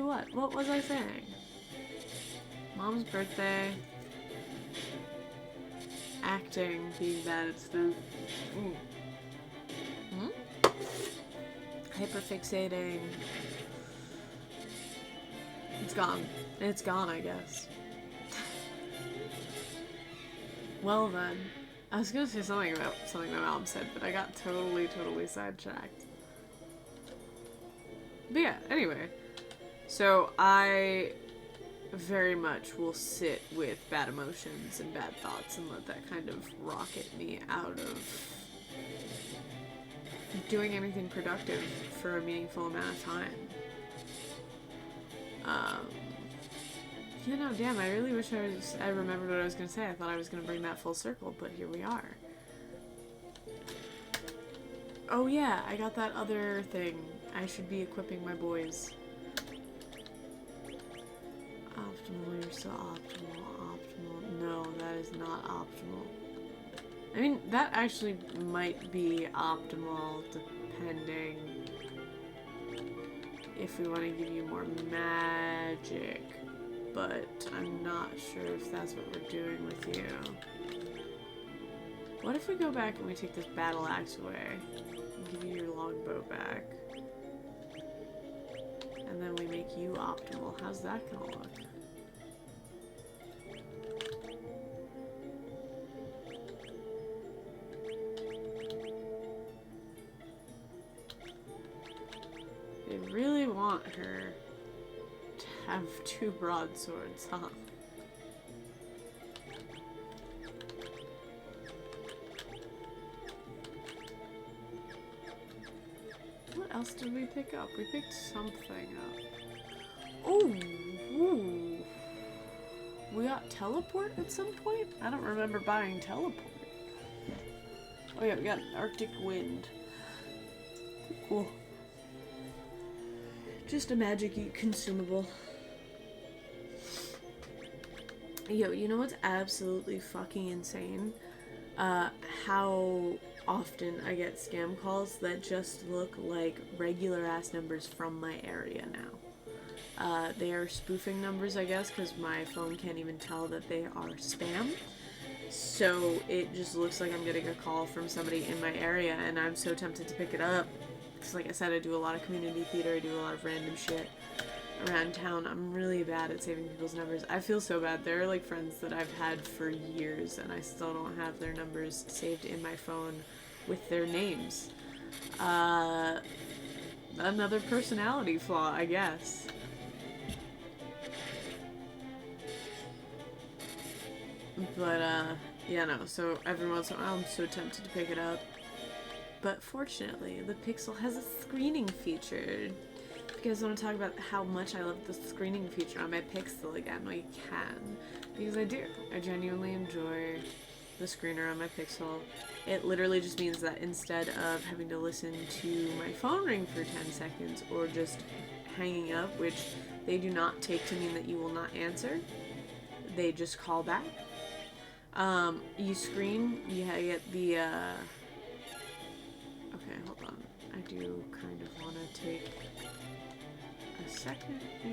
what? What was I saying? Mom's birthday. Acting, being bad at stuff. Hyperfixating. It's gone. It's gone, I guess. Well then. I was gonna say something about something my mom said, but I got totally sidetracked. But yeah, anyway. So I very much will sit with bad emotions and bad thoughts and let that kind of rocket me out of doing anything productive for a meaningful amount of time. You know, damn, I really wish I remembered what I was gonna say. I thought I was gonna bring that full circle, but here we are. Oh yeah, I got that other thing. I should be equipping my boys. Optimal, you're so optimal. No, that is not optimal. I mean, that actually might be optimal depending if we want to give you more magic, but I'm not sure if that's what we're doing with you. What if we go back and we take this battle axe away and give you your longbow back? And then we make you optimal. How's that gonna look? They really want her to have 2 broadswords, huh? What else did we pick up? We picked something up. Ooh. We got teleport at some point? I don't remember buying teleport. Oh yeah, we got an Arctic wind. Cool. Just a magic consumable. Yo, you know what's absolutely fucking insane? How often I get scam calls that just look like regular ass numbers from my area now. They are spoofing numbers, I guess, because my phone can't even tell that they are spam. So it just looks like I'm getting a call from somebody in my area, and I'm so tempted to pick it up. Because like I said, I do a lot of community theater, I do a lot of random shit around town. I'm really bad at saving people's numbers. I feel so bad. There are like friends that I've had for years and I still don't have their numbers saved in my phone with their names. Another personality flaw, I guess. But yeah, no, so every once in a while I'm so tempted to pick it up. But fortunately, the Pixel has a screening feature. If you guys want to talk about how much I love the screening feature on my Pixel again, well, you can. Because I do. I genuinely enjoy the screener on my Pixel. It literally just means that instead of having to listen to my phone ring for 10 seconds or just hanging up, which they do not take to mean that you will not answer, they just call back. You screen, you get the, okay, hold on. I do kind of want to take a second here.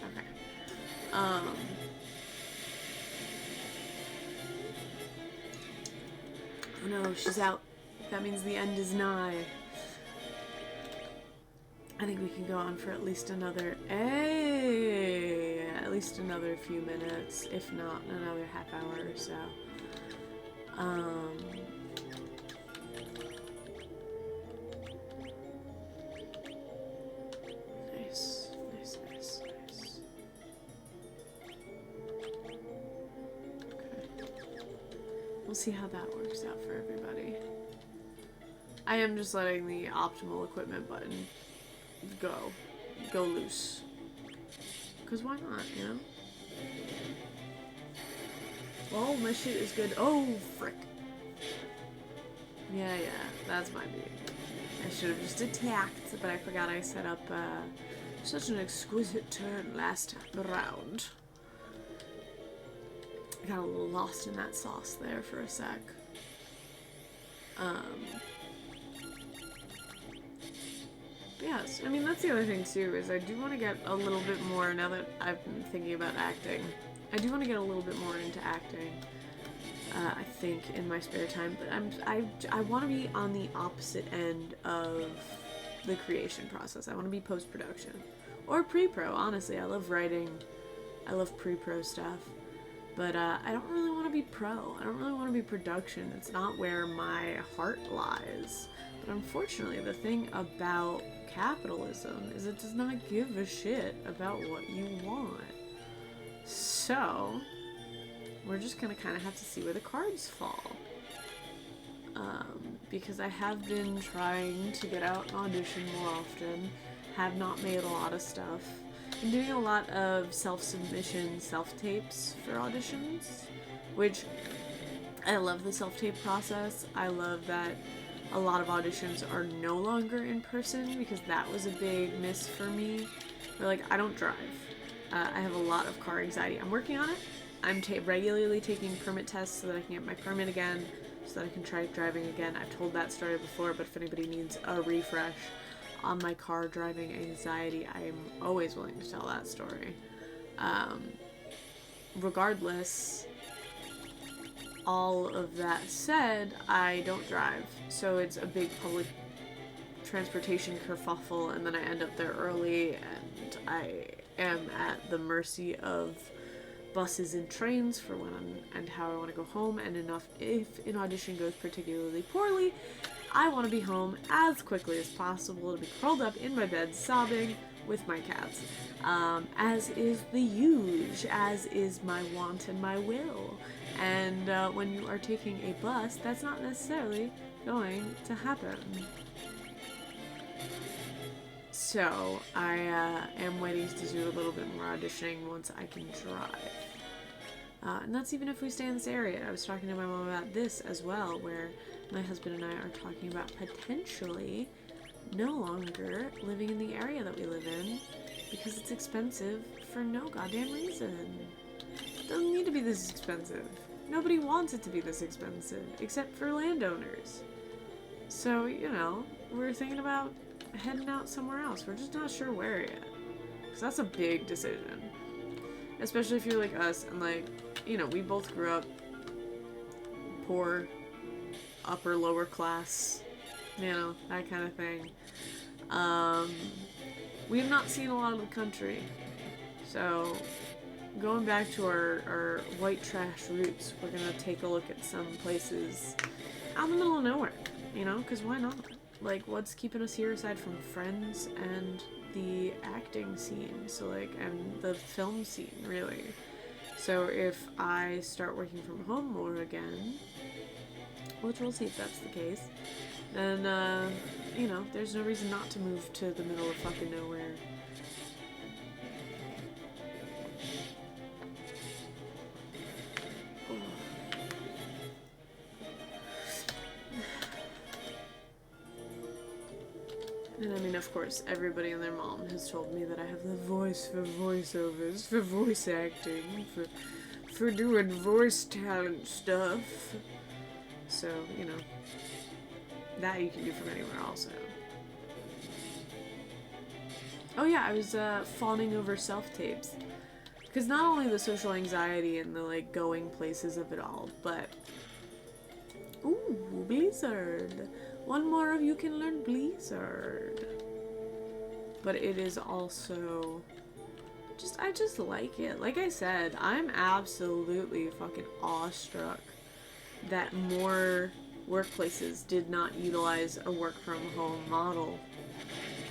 Okay. Oh no, she's out. That means the end is nigh. I think we can go on for at least another, at least another few minutes, if not another half hour or so. Nice. Okay. We'll see how that works out for everybody. I am just letting the optimal equipment button go loose. Because why not, you know? Oh, my shit is good. Oh, frick. Yeah, that's my dude. I should have just attacked, but I forgot I set up such an exquisite turn last round. I got a little lost in that sauce there for a sec. Yes, I mean, that's the other thing too, is I do want to get a little bit more, now that I've been thinking about acting, I do want to get a little bit more into acting, I think, in my spare time, but I want to be on the opposite end of the creation process. I want to be post-production. Or pre-pro, honestly. I love writing. I love pre-pro stuff. But I don't really want to be pro. I don't really want to be production. It's not where my heart lies. But unfortunately, the thing about capitalism is it does not give a shit about what you want. So, we're just gonna kind of have to see where the cards fall. Because I have been trying to get out and audition more often, have not made a lot of stuff. I'm doing a lot of self-submission, self-tapes for auditions, which I love the self-tape process. I love that a lot of auditions are no longer in person, because that was a big miss for me. But, like, I don't drive. I have a lot of car anxiety. I'm working on it. I'm regularly taking permit tests so that I can get my permit again, so that I can try driving again. I've told that story before, but if anybody needs a refresh on my car driving anxiety, I am always willing to tell that story. Regardless, all of that said, I don't drive, so it's a big public transportation kerfuffle, and then I end up there early, and I am at the mercy of buses and trains for when and how I want to go home, and if an audition goes particularly poorly, I want to be home as quickly as possible to be curled up in my bed sobbing with my cats, as is the huge, as is my want and my will. And when you are taking a bus, that's not necessarily going to happen. So I am waiting to do a little bit more auditioning once I can drive. And that's even if we stay in this area. I was talking to my mom about this as well, where my husband and I are talking about potentially no longer living in the area that we live in because it's expensive for no goddamn reason. It doesn't need to be this expensive. Nobody wants it to be this expensive, except for landowners. So, you know, we're thinking about heading out somewhere else. We're just not sure where yet. Because that's a big decision. Especially if you're like us and, like, you know, we both grew up poor, upper, lower class, you know, that kind of thing. We have not seen a lot of the country. So, going back to our white trash roots, we're gonna take a look at some places out in the middle of nowhere, you know, because why not? Like, what's keeping us here aside from friends and the acting scene, so, like, and the film scene, really. So if I start working from home more again, which we'll see if that's the case, then, you know, there's no reason not to move to the middle of fucking nowhere. And I mean, of course, everybody and their mom has told me that I have the voice for voiceovers, for voice acting, for doing voice talent stuff. So, you know, that you can do from anywhere also. Oh yeah, I was fawning over self-tapes. Because not only the social anxiety and the, like, going places of it all, but... Ooh, Blizzard! One more of you can learn Blizzard. But it is also... I just like it. Like I said, I'm absolutely fucking awestruck that more workplaces did not utilize a work-from-home model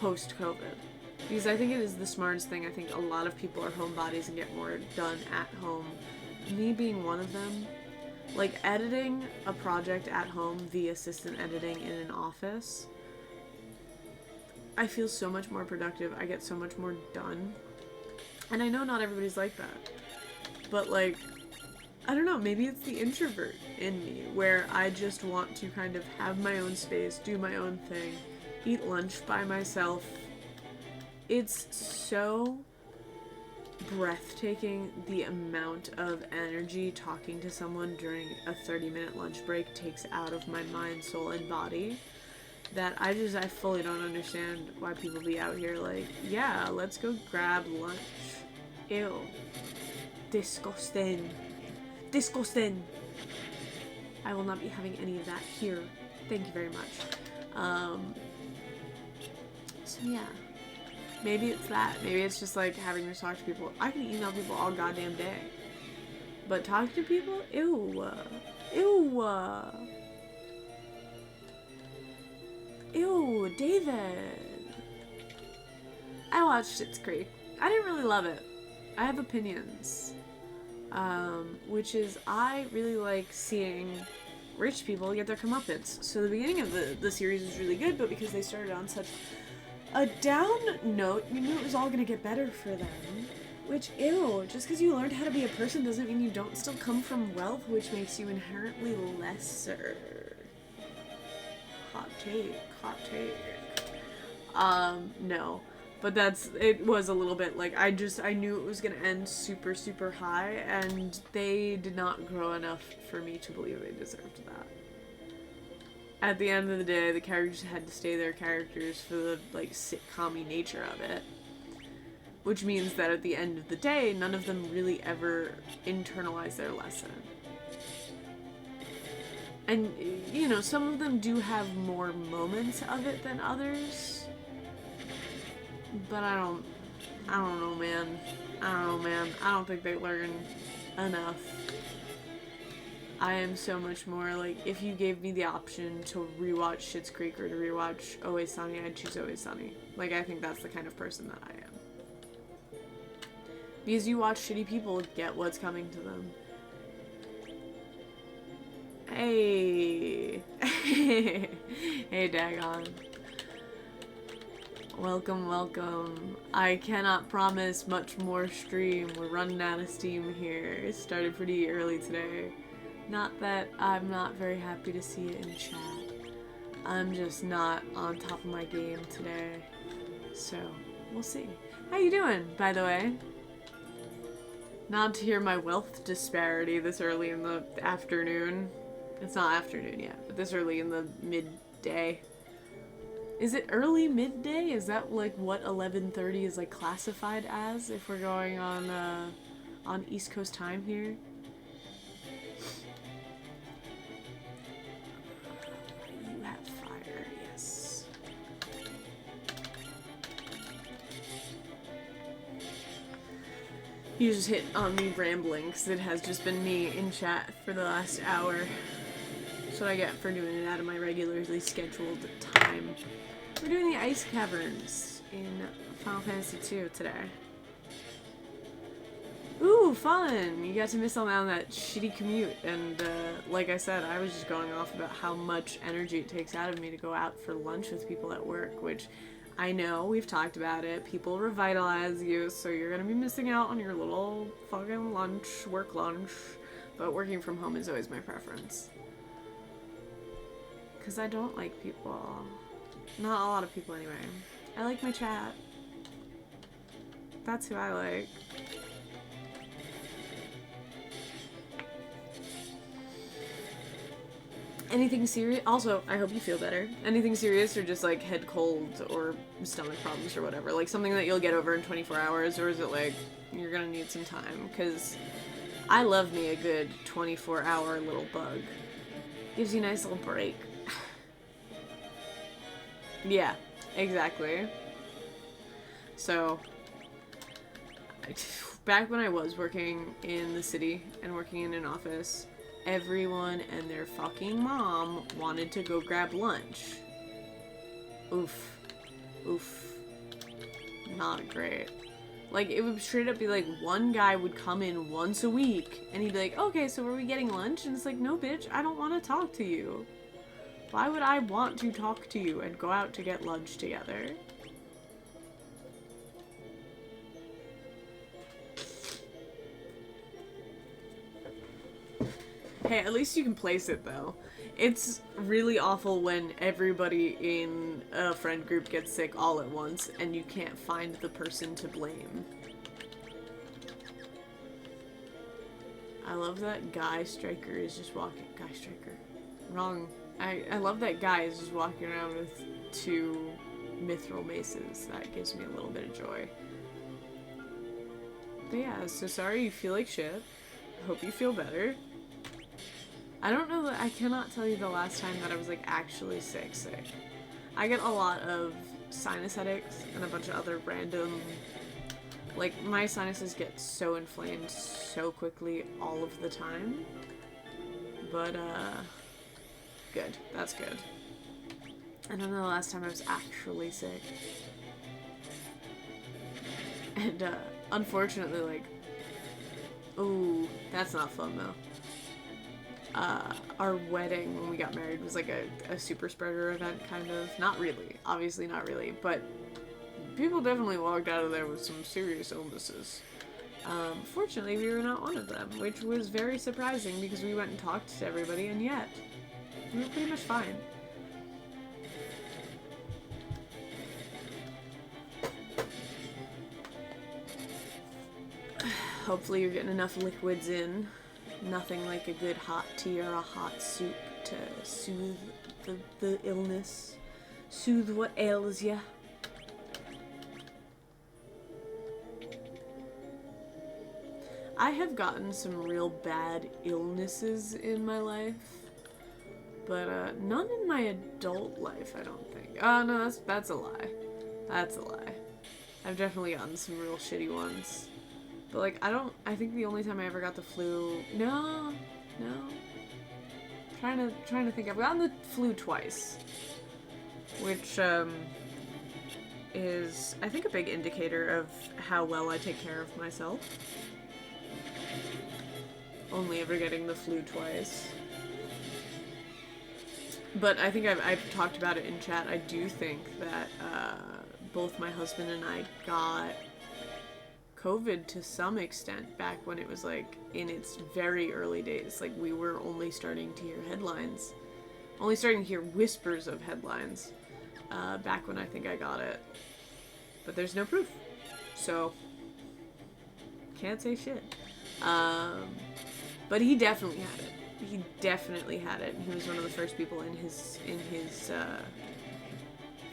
post-COVID. Because I think it is the smartest thing. I think a lot of people are homebodies and get more done at home. Me being one of them. Like, editing a project at home via assistant editing in an office, I feel so much more productive. I get so much more done. And I know not everybody's like that. But, like, I don't know, maybe it's the introvert in me, where I just want to kind of have my own space, do my own thing, eat lunch by myself. It's so breathtaking the amount of energy talking to someone during a 30-minute lunch break takes out of my mind, soul, and body, that I fully don't understand why people be out here like, yeah, let's go grab lunch. Ew. Disgusting. Disgusting. I will not be having any of that here. Thank you very much. So yeah. Maybe it's that. Maybe it's just like having to talk to people. I can email people all goddamn day. But talk to people? Ew. Ew. Ew, David. I watched Schitt's Creek. I didn't really love it. I have opinions. Which is, I really like seeing rich people get their comeuppance. So the beginning of the series was really good, but because they started on such a down note, you knew it was all gonna get better for them. Which, ew, just because you learned how to be a person doesn't mean you don't still come from wealth, which makes you inherently lesser. Hot take, hot take. No. But it was a little bit like, I knew it was gonna end super, super high, and they did not grow enough for me to believe they deserved that. At the end of the day, the characters had to stay their characters for the, like, sitcom-y nature of it. Which means that at the end of the day, none of them really ever internalize their lesson. And, you know, some of them do have more moments of it than others. But I don't know, man. I don't think they learn enough. I am so much more like, if you gave me the option to rewatch Schitt's Creek or to rewatch Always Sunny, I'd choose Always Sunny. Like, I think that's the kind of person that I am. Because you watch shitty people get what's coming to them. Hey. Hey, Dagon. Welcome, welcome. I cannot promise much more stream. We're running out of steam here. It started pretty early today. Not that I'm not very happy to see it in chat. I'm just not on top of my game today. So, we'll see. How you doing, by the way? Not to hear my wealth disparity this early in the afternoon. It's not afternoon yet, but this early in the midday. Is it early midday? Is that like what 11:30 is like classified as if we're going on East Coast time here? You have fire, yes. You just hit on me rambling because it has just been me in chat for the last hour. That's what I get for doing it out of my regularly scheduled time. We're doing the ice caverns in Final Fantasy II today. Ooh, fun! You got to miss out on that shitty commute, and like I said, I was just going off about how much energy it takes out of me to go out for lunch with people at work, which I know, we've talked about it, people revitalize you, so you're gonna be missing out on your little fucking lunch, work lunch, but working from home is always my preference. Because I don't like people. Not a lot of people anyway. I like my chat. That's who I like. Anything serious? Also, I hope you feel better. Anything serious or just like head cold or stomach problems or whatever? Like something that you'll get over in 24 hours, or is it like you're gonna need some time? Because I love me a good 24-hour little bug. Gives you a nice little break. Yeah, exactly. So, back when I was working in the city and working in an office, everyone and their fucking mom wanted to go grab lunch. Oof. Oof. Not great. Like, it would straight up be like, one guy would come in once a week, and he'd be like, okay, so are we getting lunch? And it's like, no, bitch, I don't want to talk to you. Why would I want to talk to you and go out to get lunch together? Hey, at least you can place it, though. It's really awful when everybody in a friend group gets sick all at once and you can't find the person to blame. I love that Guy Striker is just walking... Guy Striker. Wrong. I love that Guy is just walking around with 2 mithril maces. That gives me a little bit of joy. But yeah, so sorry you feel like shit. Hope you feel better. I don't know that I cannot tell you the last time that I was like actually sick. I get a lot of sinus headaches and a bunch of other random, like my sinuses get so inflamed so quickly all of the time. But good. That's good. I don't know the last time I was actually sick. And unfortunately, like, ooh, that's not fun though. Our wedding when we got married was like a super spreader event, kind of. Not really, obviously not really, but people definitely walked out of there with some serious illnesses. Fortunately, we were not one of them, which was very surprising because we went and talked to everybody, and yet we were pretty much fine. Hopefully you're getting enough liquids in. Nothing like a good hot tea or a hot soup to soothe the illness. Soothe what ails ya. I have gotten some real bad illnesses in my life. But none in my adult life, I don't think. Oh no, that's a lie. That's a lie. I've definitely gotten some real shitty ones. But, like, I think the only time I ever got the flu... No. Trying to think. I've gotten the flu twice. Which, is, I think, a big indicator of how well I take care of myself. Only ever getting the flu twice. But I think I've talked about it in chat. I do think that, both my husband and I got COVID to some extent back when it was like in its very early days. Like we were only starting to hear headlines, only starting to hear whispers of headlines back when I think I got it. But there's no proof, so can't say shit. But he definitely had it. He definitely had it. He was one of the first people in his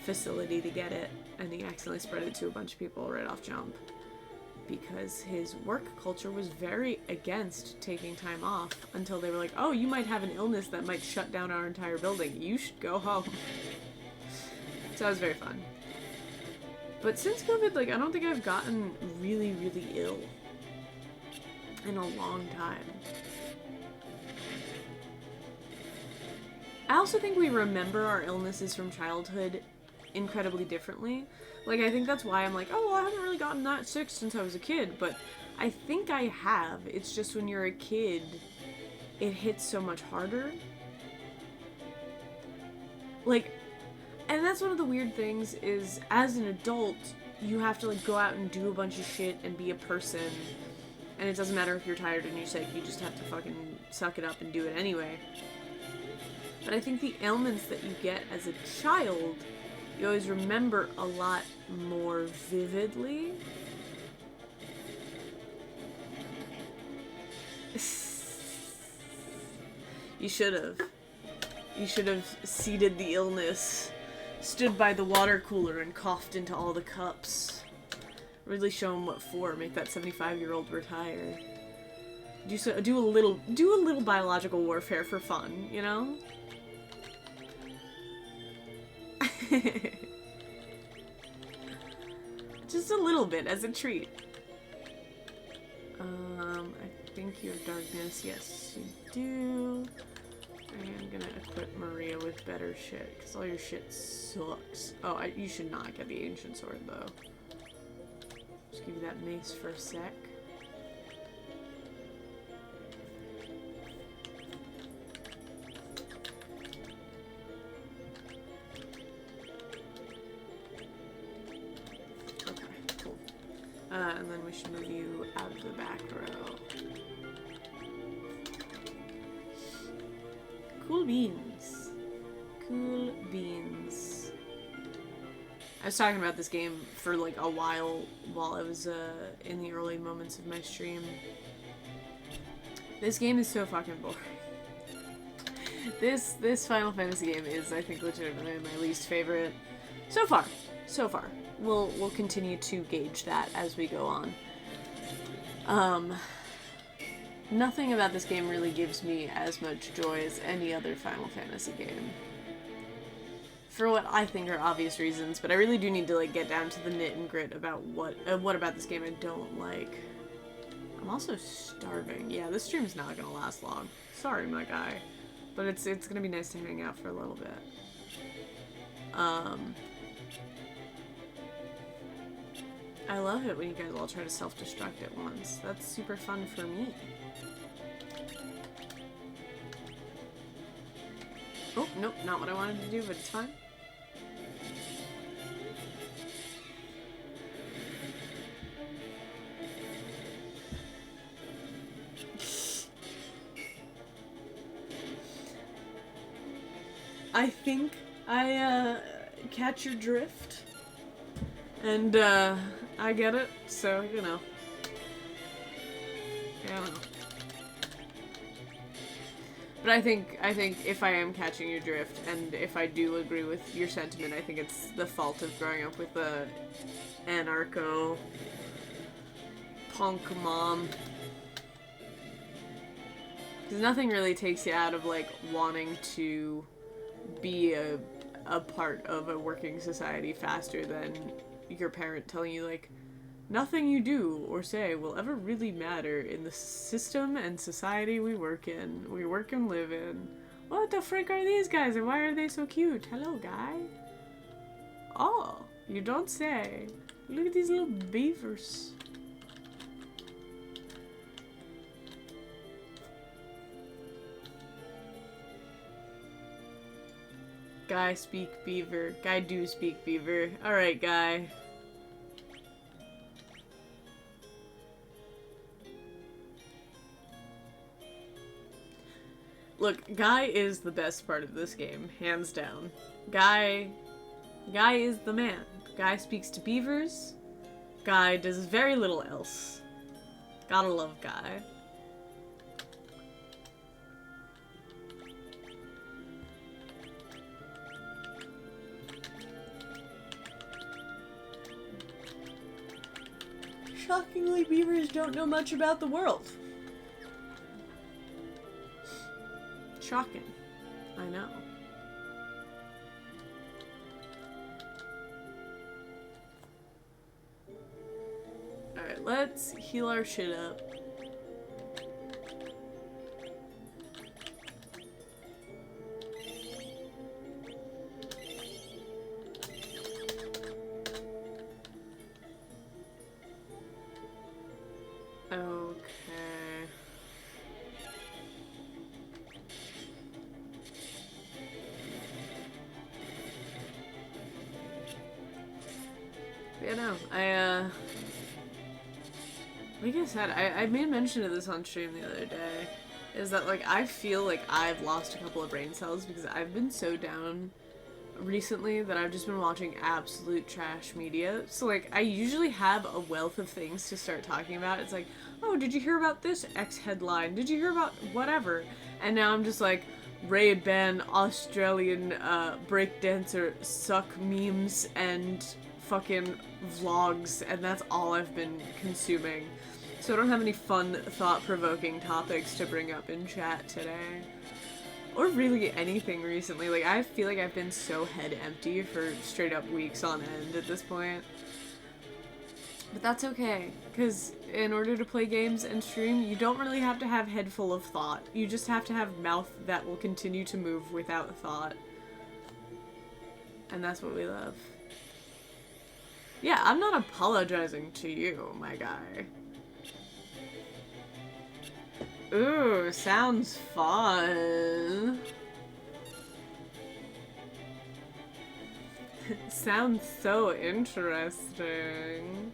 facility to get it, and he accidentally spread it to a bunch of people right off jump. Because his work culture was very against taking time off until they were like, oh, you might have an illness that might shut down our entire building. You should go home. So that was very fun. But since COVID, like, I don't think I've gotten really, really ill in a long time. I also think we remember our illnesses from childhood incredibly differently. Like, I think that's why I'm like, oh, well, I haven't really gotten that sick since I was a kid, but I think I have. It's just when you're a kid, it hits so much harder. Like, and that's one of the weird things is, as an adult, you have to, like, go out and do a bunch of shit and be a person, and it doesn't matter if you're tired and you're sick, you just have to fucking suck it up and do it anyway. But I think the ailments that you get as a child, you always remember a lot more vividly. You should have. You should have seeded the illness, stood by the water cooler and coughed into all the cups. Really show him what for. Make that 75-year-old retire. Do a little biological warfare for fun, you know? Just a little bit as a treat. I think you have darkness. Yes, you do. I'm gonna equip Maria with better shit, because all your shit sucks. Oh, you should not get the ancient sword, though. Just give you that mace for a sec. Okay, cool. And then we should move you out of the back row. Cool beans. Cool beans. I was talking about this game for like a while I was in the early moments of my stream. This game is so fucking boring. This Final Fantasy game is, I think, legitimately my least favorite so far. So far. We'll continue to gauge that as we go on. Nothing about this game really gives me as much joy as any other Final Fantasy game. For what I think are obvious reasons, but I really do need to like get down to the knit and grit about what about this game I don't like. I'm also starving. Yeah, this stream's not gonna last long. Sorry, my guy. But it's gonna be nice to hang out for a little bit. I love it when you guys all try to self-destruct at once. That's super fun for me. Oh, nope, not what I wanted to do, but it's fine. I think I catch your drift, and I get it, so you know. Yeah. But I think if I am catching your drift, and if I do agree with your sentiment, I think it's the fault of growing up with a anarcho punk mom. Because nothing really takes you out of like wanting to be a part of a working society faster than your parent telling you like nothing you do or say will ever really matter in the system and society we work in. We work and live in. What the frick are these guys and why are they so cute? Hello, guy. Oh, you don't say. Look at these little beavers. Guy speak beaver. Guy do speak beaver. Alright, guy. Look, Guy is the best part of this game, hands down. Guy is the man. Guy speaks to beavers. Guy does very little else. Gotta love Guy. Shockingly, beavers don't know much about the world. Shocking. I know. Alright, let's heal our shit up. Yeah, no, like I said, I made mention of this on stream the other day, is that, like, I feel like I've lost a couple of brain cells because I've been so down recently that I've just been watching absolute trash media. So, like, I usually have a wealth of things to start talking about. It's like, oh, did you hear about this X headline? Did you hear about whatever? And now I'm just like, Ray-Ban Australian breakdancer suck memes and fucking vlogs, and that's all I've been consuming. So I don't have any fun, thought-provoking topics to bring up in chat today. Or really anything recently. Like, I feel like I've been so head empty for straight up weeks on end at this point. But that's okay, because in order to play games and stream, you don't really have to have head full of thought. You just have to have mouth that will continue to move without thought. And that's what we love. Yeah, I'm not apologizing to you, my guy. Ooh, sounds fun. Sounds so interesting.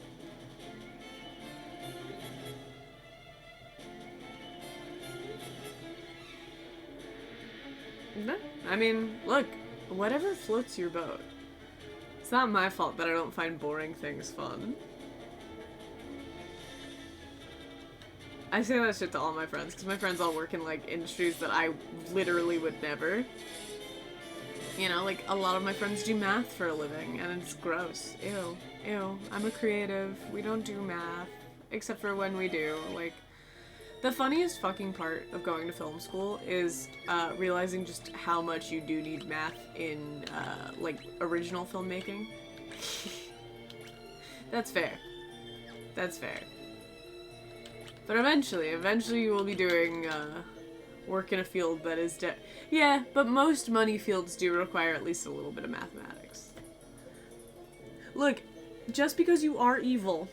No, I mean, look, whatever floats your boat. It's not my fault that I don't find boring things fun. I say that shit to all my friends, because my friends all work in, like, industries that I literally would never. You know, like, a lot of my friends do math for a living, and it's gross. Ew. Ew. I'm a creative. We don't do math. Except for when we do. Like, the funniest fucking part of going to film school is realizing just how much you do need math in, like, original filmmaking. That's fair. That's fair. But eventually you will be doing, work in a field that is yeah, but most money fields do require at least a little bit of mathematics. Look, just because you are evil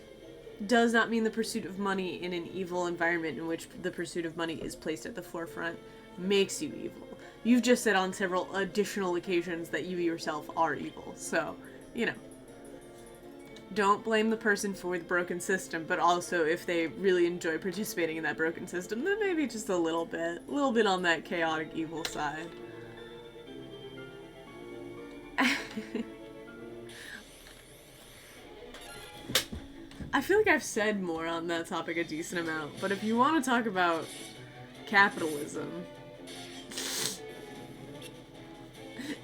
does not mean the pursuit of money in an evil environment in which the pursuit of money is placed at the forefront makes you evil. You've just said on several additional occasions that you yourself are evil, so, you know. Don't blame the person for the broken system, but also if they really enjoy participating in that broken system, then maybe just a little bit on that chaotic evil side. I feel like I've said more on that topic a decent amount, but if you want to talk about capitalism,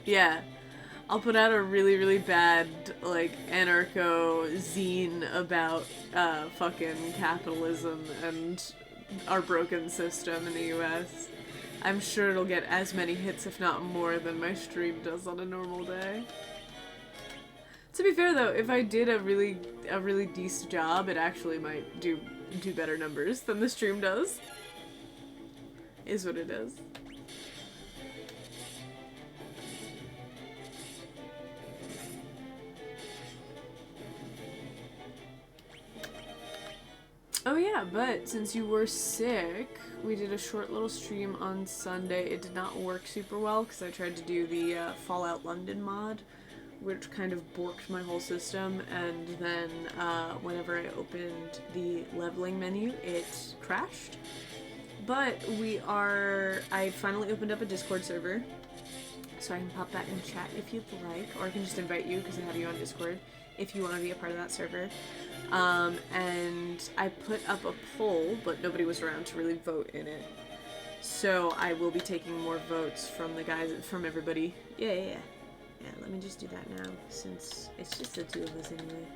yeah. I'll put out a really, really bad, like, anarcho zine about, fucking capitalism and our broken system in the US. I'm sure it'll get as many hits, if not more, than my stream does on a normal day. To be fair, though, if I did a really decent job, it actually might do better numbers than the stream does. Is what it is. Oh yeah, but since you were sick, we did a short little stream on Sunday. It did not work super well because I tried to do the Fallout London mod, which kind of borked my whole system, and then whenever I opened the leveling menu, it crashed. But I finally opened up a Discord server, so I can pop that in chat if you'd like, or I can just invite you because I have you on Discord if you want to be a part of that server. And I put up a poll, but nobody was around to really vote in it. So I will be taking more votes from the guys, from everybody. Yeah, let me just do that now, since it's just the two of us anyway.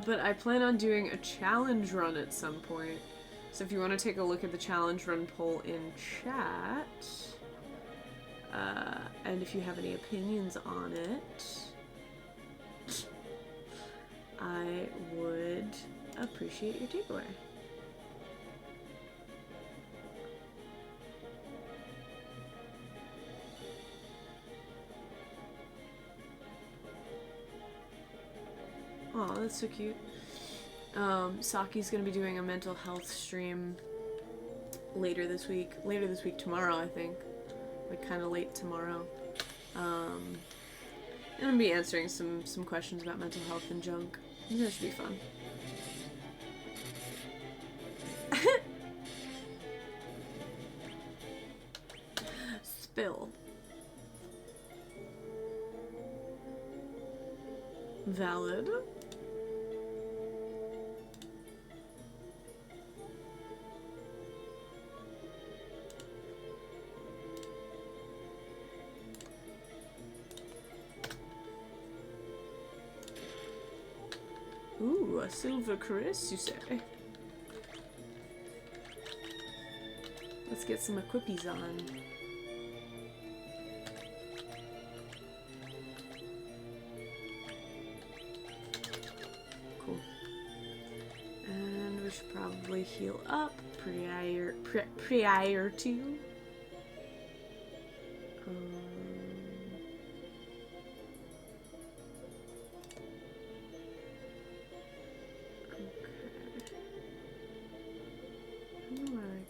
But I plan on doing a challenge run at some point. So if you want to take a look at the challenge run poll in chat, and if you have any opinions on it, I would appreciate your takeaway. Aw, that's so cute. Saki's gonna be doing a mental health stream later this week. Later this week, tomorrow, I think. Like, kind of late tomorrow. I'm gonna be answering some questions about mental health and junk. That should be fun. Spill. Valid. Ooh, a silver Chris, you say? Let's get some equippies on. Cool. And we should probably heal up prior to.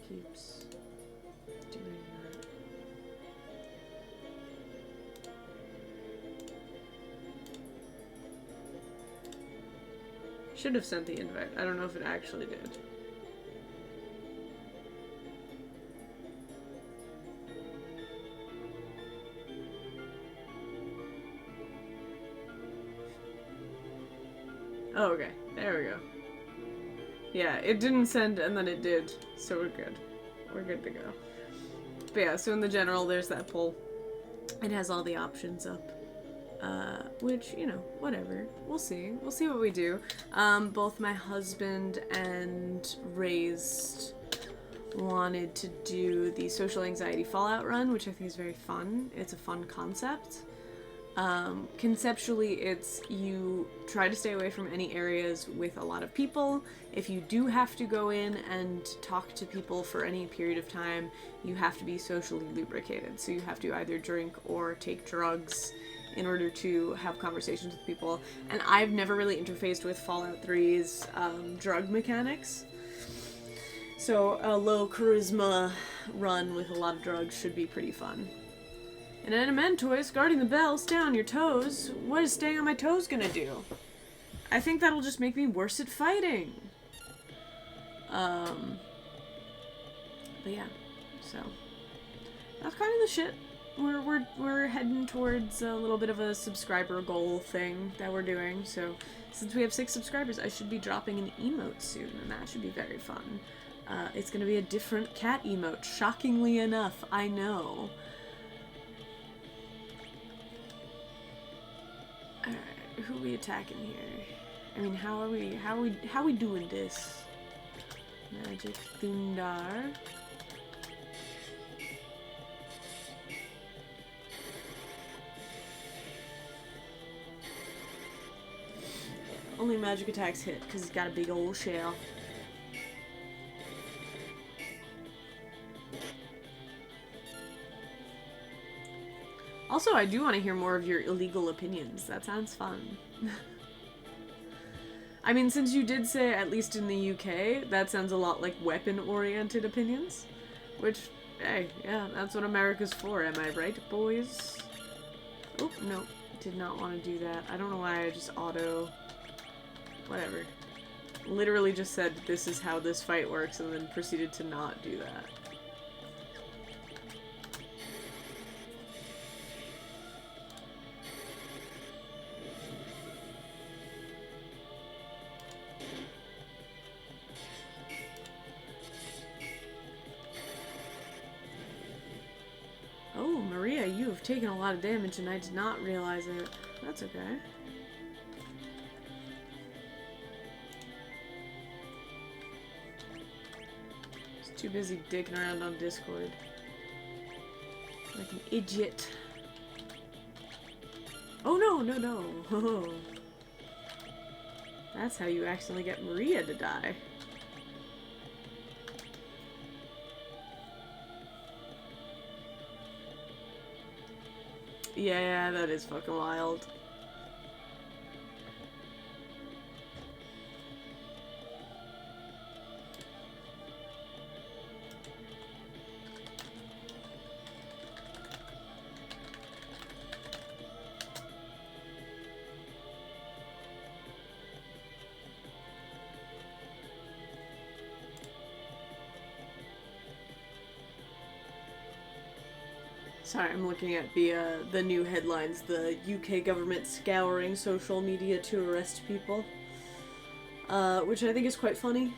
Keeps doing that. Should have sent the invite. I don't know if it actually did. Oh, okay. There we go. Yeah, it didn't send and then it did, so we're good. We're good to go. But yeah, so in the general, there's that poll. It has all the options up. Which, you know, whatever. We'll see. We'll see what we do. Both my husband and Raised wanted to do the social anxiety fallout run, which I think is very fun. It's a fun concept. Conceptually, it's you try to stay away from any areas with a lot of people. If you do have to go in and talk to people for any period of time, you have to be socially lubricated. So you have to either drink or take drugs in order to have conversations with people. And I've never really interfaced with Fallout 3's drug mechanics. So a low charisma run with a lot of drugs should be pretty fun. And Animentoys, guarding the bell, stay on your toes. What is staying on my toes gonna do? I think that'll just make me worse at fighting. But yeah, so that's kind of the shit. We're heading towards a little bit of a subscriber goal thing that we're doing. So since we have 6 subscribers, I should be dropping an emote soon, and that should be very fun. It's gonna be a different cat emote. Shockingly enough, I know. Alright, who are we attacking here? I mean, how are we doing this? Magic Thundar. Only magic attacks hit, because he's got a big old shell. Also, I do want to hear more of your illegal opinions. That sounds fun. I mean, since you did say, at least in the UK, that sounds a lot like weapon-oriented opinions. Which, hey, yeah, that's what America's for, am I right, boys? Oh, no. Did not want to do that. I don't know why I just auto... Whatever. Literally just said, this is how this fight works, and then proceeded to not do that. Oh, Maria, you have taken a lot of damage and I did not realize it. That's okay. Just too busy dicking around on Discord. Like an idiot. Oh no, no, no. Oh. That's how you accidentally get Maria to die. Yeah, that is fucking wild. Sorry, I'm looking at the new headlines. The UK government scouring social media to arrest people. Which I think is quite funny.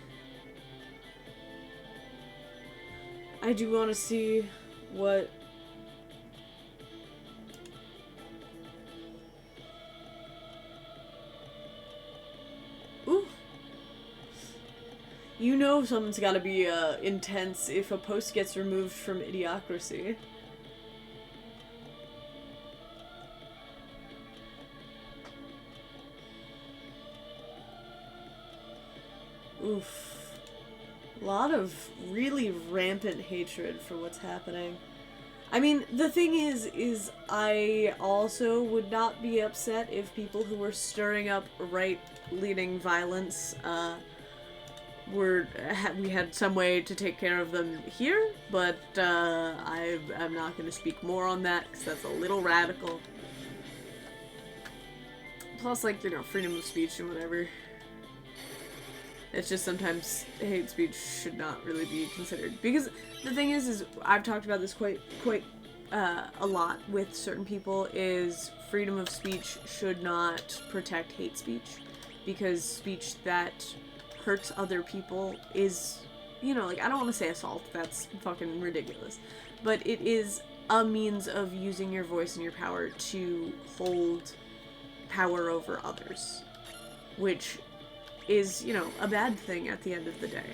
I do want to see what... Ooh! You know something's gotta be, intense if a post gets removed from Idiocracy. Oof. A lot of really rampant hatred for what's happening. I mean, the thing is I also would not be upset if people who were stirring up right-leaning violence, we had some way to take care of them here, but, I'm not gonna speak more on that, because that's a little radical. Plus, like, you know, freedom of speech and whatever. It's just sometimes hate speech should not really be considered. Because the thing is I've talked about this quite a lot with certain people, is freedom of speech should not protect hate speech. Because speech that hurts other people is, you know, like, I don't want to say assault, that's fucking ridiculous. But it is a means of using your voice and your power to hold power over others. Which is, you know, a bad thing at the end of the day.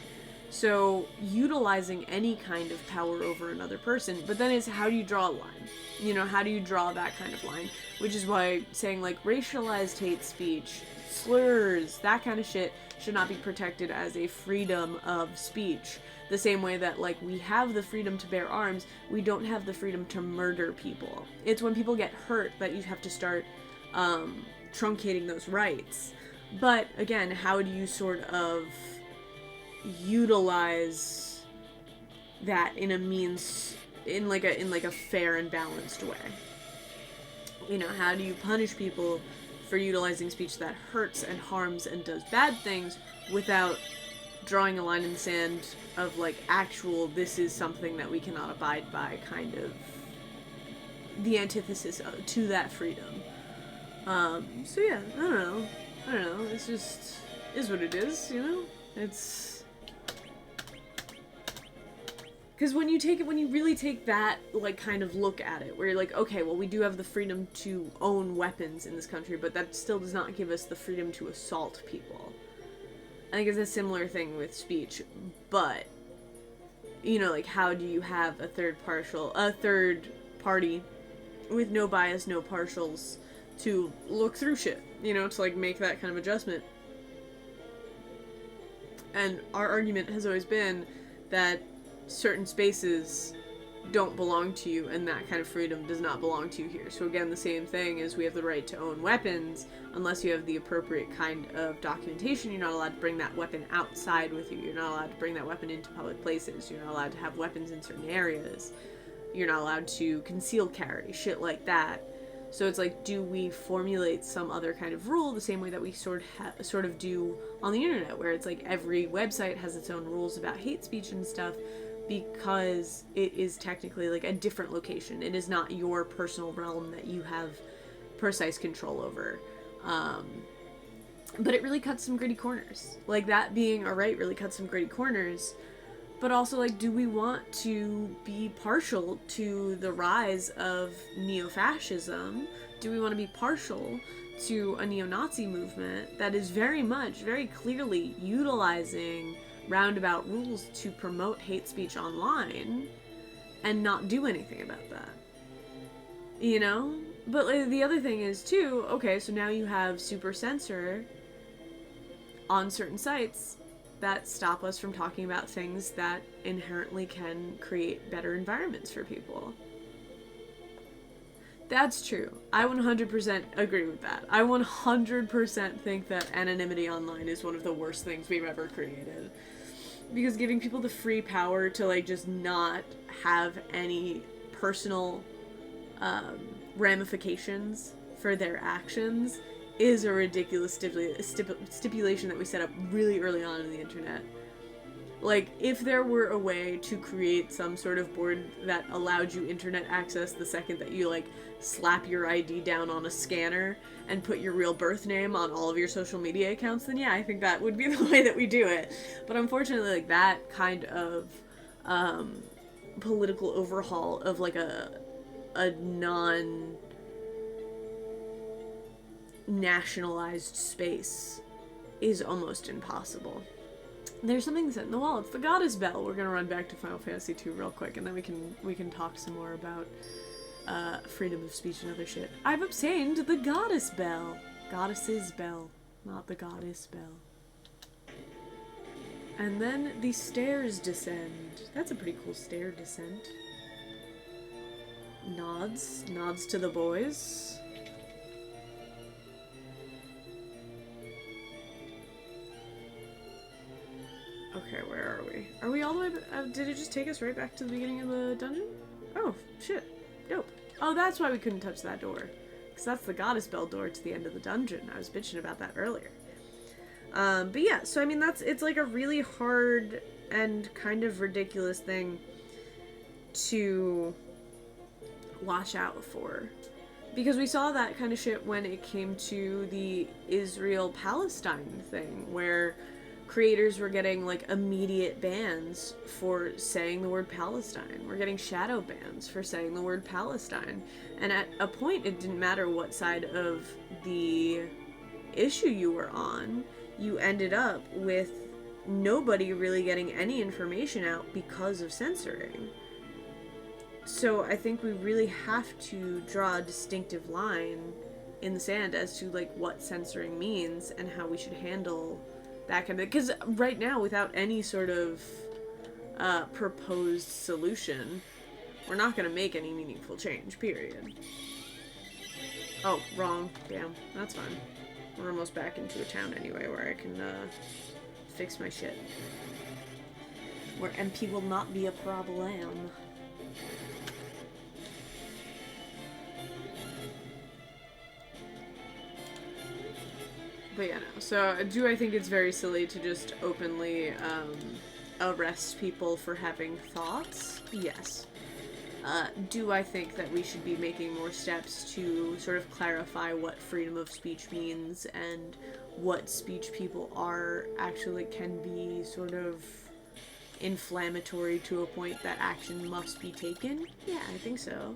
So, utilizing any kind of power over another person, but then is how do you draw a line? You know, how do you draw that kind of line? Which is why saying, like, racialized hate speech, slurs, that kind of shit should not be protected as a freedom of speech. The same way that, like, we have the freedom to bear arms, we don't have the freedom to murder people. It's when people get hurt that you have to start truncating those rights. But, again, how do you sort of utilize that in a means, in like a fair and balanced way? You know, how do you punish people for utilizing speech that hurts and harms and does bad things without drawing a line in the sand of, like, actual, this is something that we cannot abide by, kind of the antithesis to that freedom. So yeah, I don't know, it's just, is what it is, you know? It's, because when you really take that, like, kind of look at it, where you're like, okay, well, we do have the freedom to own weapons in this country, but that still does not give us the freedom to assault people. I think it's a similar thing with speech, but, you know, like, how do you have a third party with no bias, no partials, to look through shit, you know, to, like, make that kind of adjustment? And our argument has always been that certain spaces don't belong to you, and that kind of freedom does not belong to you here. So again, the same thing is, we have the right to own weapons. Unless you have the appropriate kind of documentation, you're not allowed to bring that weapon outside with you. You're not allowed to bring that weapon into public places. You're not allowed to have weapons in certain areas. You're not allowed to conceal carry, shit like that. So it's like, do we formulate some other kind of rule the same way that we sort of do on the internet, where it's like every website has its own rules about hate speech and stuff, because it is technically, like, a different location. It is not your personal realm that you have precise control over. But it really cuts some gritty corners. Like, that being a right really cuts some gritty corners. But also, like, do we want to be partial to the rise of neo-fascism? Do we want to be partial to a neo-Nazi movement that is very clearly utilizing roundabout rules to promote hate speech online and not do anything about that? You know? But, like, the other thing is, too, okay, so now you have super censor on certain sites that stop us from talking about things that inherently can create better environments for people. That's true. I 100% agree with that. I 100% think that anonymity online is one of the worst things we've ever created. Because giving people the free power to, like, just not have any personal ramifications for their actions is a ridiculous stipulation that we set up really early on in the internet. Like, if there were a way to create some sort of board that allowed you internet access the second that you, like, slap your ID down on a scanner and put your real birth name on all of your social media accounts, then yeah, I think that would be the way that we do it. But unfortunately, like, that kind of political overhaul of, like, a non-nationalized space is almost impossible. There's something set in the wall. It's the goddess bell. We're gonna run back to Final Fantasy II real quick, and then we can talk some more about freedom of speech and other shit. I've obtained the goddess bell. Goddess's bell, not the goddess bell. And then the stairs descend. That's a pretty cool stair descent. Nods to the boys. Okay, where are we? Are we all the way did it just take us right back to the beginning of the dungeon? Oh, shit. Dope. Oh, that's why we couldn't touch that door. Because that's the goddess bell door to the end of the dungeon. I was bitching about that earlier. But yeah, so I mean, it's like a really hard and kind of ridiculous thing to watch out for. Because we saw that kind of shit when it came to the Israel-Palestine thing, where creators were getting, like, immediate bans for saying the word Palestine. We're getting shadow bans for saying the word Palestine. And at a point, it didn't matter what side of the issue you were on, you ended up with nobody really getting any information out because of censoring. So I think we really have to draw a distinctive line in the sand as to, like, what censoring means and how we should handle that kind of... Because right now, without any sort of proposed solution, we're not going to make any meaningful change, period. Oh, wrong. Damn. That's fine. We're almost back into a town anyway where I can fix my shit. Where MP will not be a problem. But yeah, no. So, do I think it's very silly to just openly arrest people for having thoughts? Yes. Do I think that we should be making more steps to sort of clarify what freedom of speech means and what speech people are actually can be sort of inflammatory to a point that action must be taken? Yeah, I think so.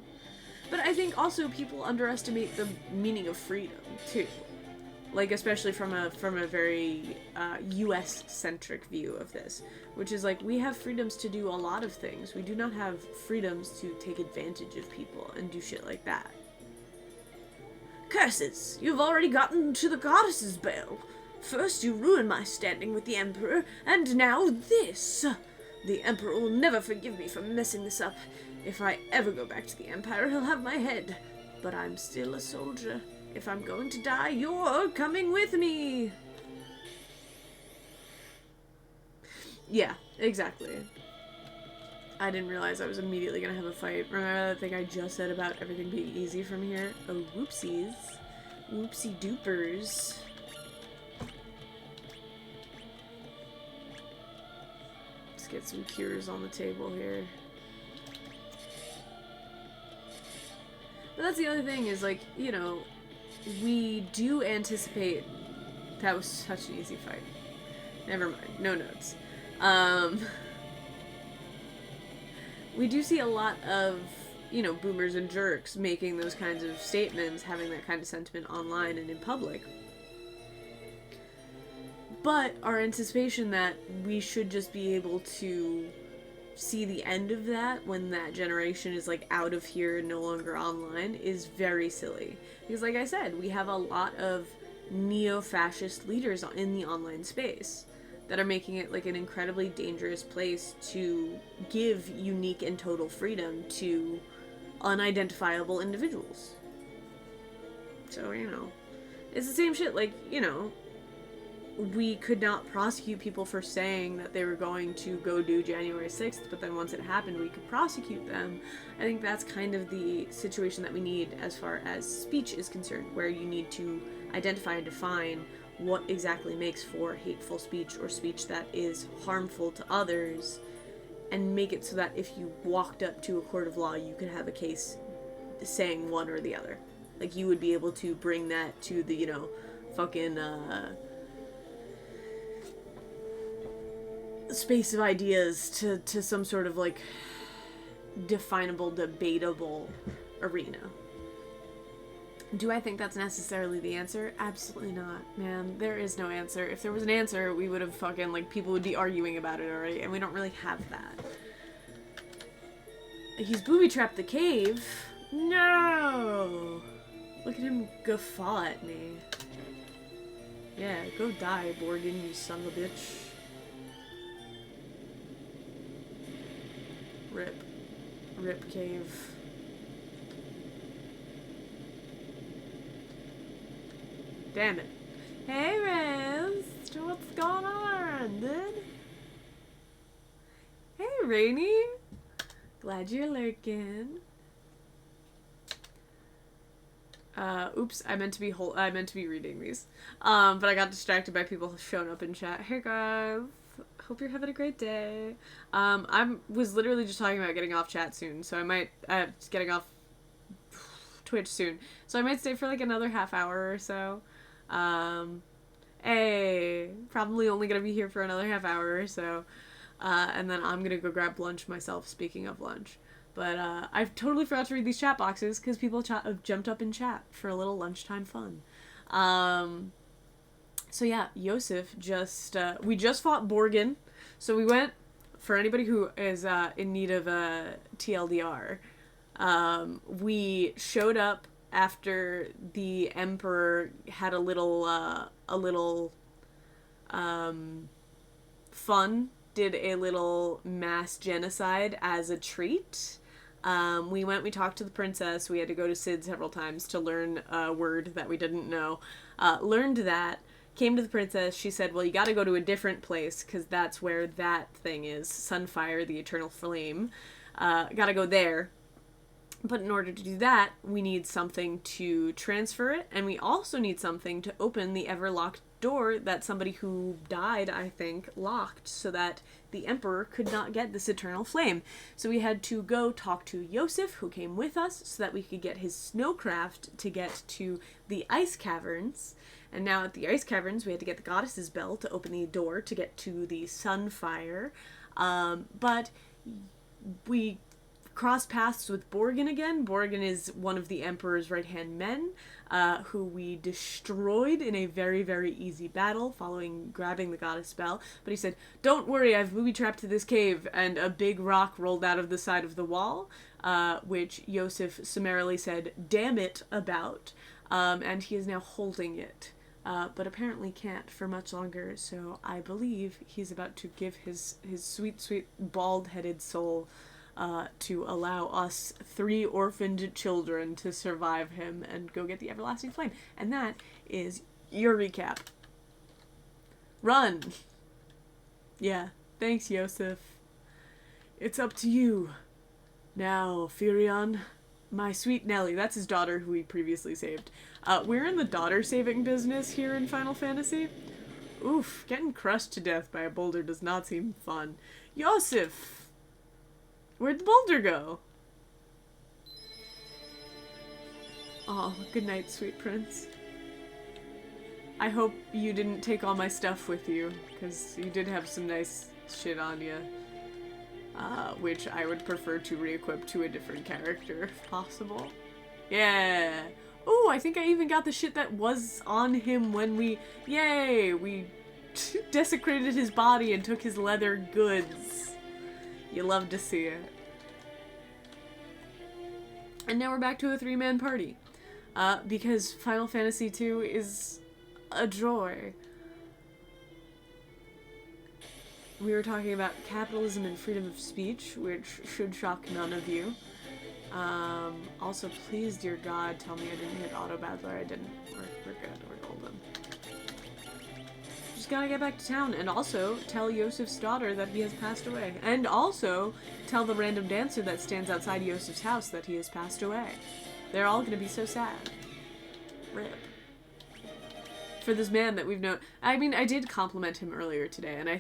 But I think also people underestimate the meaning of freedom, too. Like, especially from a very US-centric view of this, which is like, we have freedoms to do a lot of things. We do not have freedoms to take advantage of people and do shit like that. Curses! You've already gotten to the goddess's bell. First you ruined my standing with the Emperor, and now this! The Emperor will never forgive me for messing this up. If I ever go back to the Empire, he'll have my head. But I'm still a soldier. If I'm going to die, you're coming with me! Yeah, exactly. I didn't realize I was immediately gonna have a fight. Remember that thing I just said about everything being easy from here? Oh, whoopsies. Whoopsie doopers. Let's get some cures on the table here. But that's the other thing is, like, you know, we do anticipate... That was such an easy fight. Never mind. No notes. We do see a lot of, you know, boomers and jerks making those kinds of statements, having that kind of sentiment online and in public. But our anticipation that we should just be able to see the end of that when that generation is, like, out of here and no longer online is very silly. Because, like I said, we have a lot of neo-fascist leaders in the online space that are making it, like, an incredibly dangerous place to give unique and total freedom to unidentifiable individuals. So, you know, it's the same shit, like, you know, we could not prosecute people for saying that they were going to go do January 6th, but then once it happened, we could prosecute them. I think that's kind of the situation that we need as far as speech is concerned, where you need to identify and define what exactly makes for hateful speech or speech that is harmful to others, and make it so that if you walked up to a court of law, you could have a case saying one or the other. Like, you would be able to bring that to the, you know, fucking, space of ideas to some sort of, like, definable, debatable arena. Do I think that's necessarily the answer? Absolutely not, man. There is no answer. If there was an answer, we would have fucking, like, people would be arguing about it already, and we don't really have that. He's booby-trapped the cave. No! Look at him guffaw at me. Yeah, go die, Borgin, you son of a bitch. Rip. Rip cave. Damn it. Hey, Rose! What's going on, dude? Hey, Rainy! Glad you're lurking. Oops, I meant to be reading these. But I got distracted by people showing up in chat. Hey guys, hope you're having a great day. I was literally just talking about getting off chat soon, so I might getting off Twitch soon, so I might stay for like another half hour or so. Hey, probably only gonna be here for another half hour or so, and then I'm gonna go grab lunch myself. Speaking of lunch. But I've totally forgot to read these chat boxes because people have jumped up in chat for a little lunchtime fun. So yeah, Yosef we just fought Borgin. So we went, for anybody who is in need of a TLDR, we showed up after the Emperor had a little fun, did a little mass genocide as a treat. We talked to the princess. We had to go to Sid several times to learn a word that we didn't know. Learned that, came to the princess. She said, well, you gotta go to a different place because that's where that thing is. Sunfire, the eternal flame. Gotta go there. But in order to do that, we need something to transfer it, and we also need something to open the ever-locked door that somebody who died, I think, locked so that the Emperor could not get this eternal flame. So we had to go talk to Yosef, who came with us, so that we could get his snowcraft to get to the ice caverns. And now at the ice caverns, we had to get the goddess's bell to open the door to get to the sunfire. But we cross paths with Borgin again. Borgin is one of the Emperor's right-hand men, who we destroyed in a very, very easy battle following grabbing the goddess bell. But he said, don't worry, I've booby-trapped to this cave, and a big rock rolled out of the side of the wall, which Yosef summarily said, damn it, about, and he is now holding it. But apparently can't for much longer, so I believe he's about to give his sweet, sweet, bald-headed soul to allow us 3 orphaned children to survive him and go get the everlasting flame. And that is your recap. Run! Yeah, thanks, Yosef. It's up to you. Now, Firion, my sweet Nelly, that's his daughter who we previously saved. We're in the daughter-saving business here in Final Fantasy. Oof, getting crushed to death by a boulder does not seem fun. Yosef! Where'd the boulder go? Oh, good night, sweet prince. I hope you didn't take all my stuff with you, because you did have some nice shit on you. Which I would prefer to re-equip to a different character, if possible. Yeah! Oh, I think I even got the shit that was on him when we... Yay! We desecrated his body and took his leather goods. You love to see it. And now we're back to a 3-man party. Because Final Fantasy II is a joy. We were talking about capitalism and freedom of speech, which should shock none of you. Also, please, dear God, tell me I didn't hit Auto Battler. I didn't. We're good. We're golden. Just gotta get back to town, and also tell Yosef's daughter that he has passed away. And also tell the random dancer that stands outside Yosef's house that he has passed away. They're all gonna be so sad. RIP. For this man that we've known. I mean, I did compliment him earlier today, and I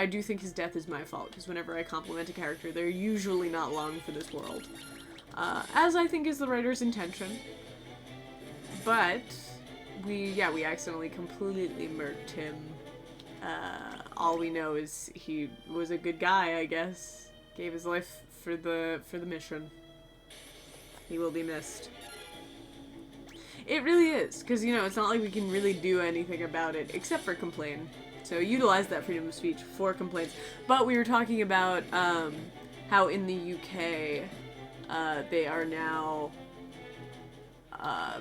do think his death is my fault, because whenever I compliment a character, they're usually not long for this world. As I think is the writer's intention. But we accidentally completely murked him. All we know is he was a good guy, I guess. Gave his life for the mission. He will be missed. It really is, because, it's not like we can really do anything about it, except for complain. So utilize that freedom of speech for complaints. But we were talking about how in the UK, they are now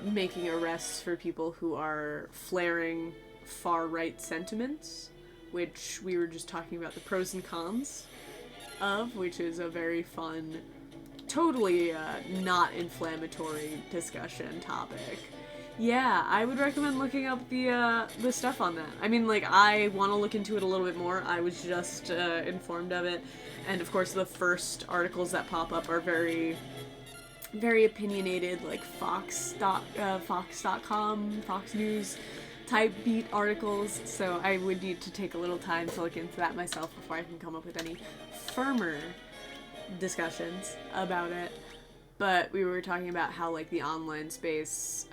making arrests for people who are flaring far-right sentiments, which we were just talking about the pros and cons of, which is a very fun, totally not inflammatory discussion topic. Yeah, I would recommend looking up the stuff on that. I mean, I want to look into it a little bit more. I was just informed of it. And, of course, the first articles that pop up are very very opinionated, like Fox.com, Fox News type beat articles, so I would need to take a little time to look into that myself before I can come up with any firmer discussions about it. But we were talking about how, like, the online space,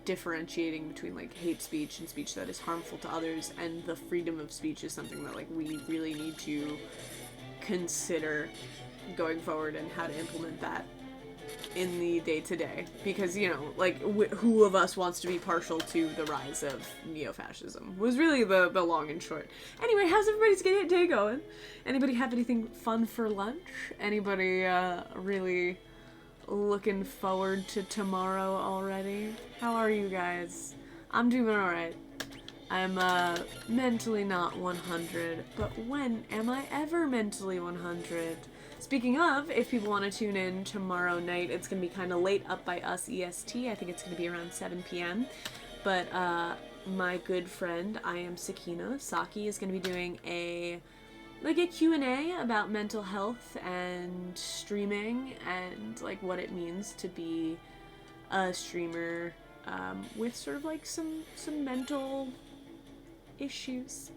differentiating between, like, hate speech and speech that is harmful to others, and the freedom of speech is something that, like, we really need to consider going forward and how to implement that in the day-to-day. Because, you know, like, who of us wants to be partial to the rise of neo-fascism was really the long and short. Anyway, how's everybody's day going? Anybody have anything fun for lunch? Anybody really looking forward to tomorrow already? How are you guys? I'm doing alright. I'm mentally not 100, but when am I ever mentally 100? Speaking of, if people want to tune in tomorrow night, it's going to be kind of late up by us EST. I think it's going to be around 7 p.m. But my good friend, I am Sakina, Saki, is going to be doing a Q&A about mental health and streaming and, like, what it means to be a streamer with sort of, like, some mental issues,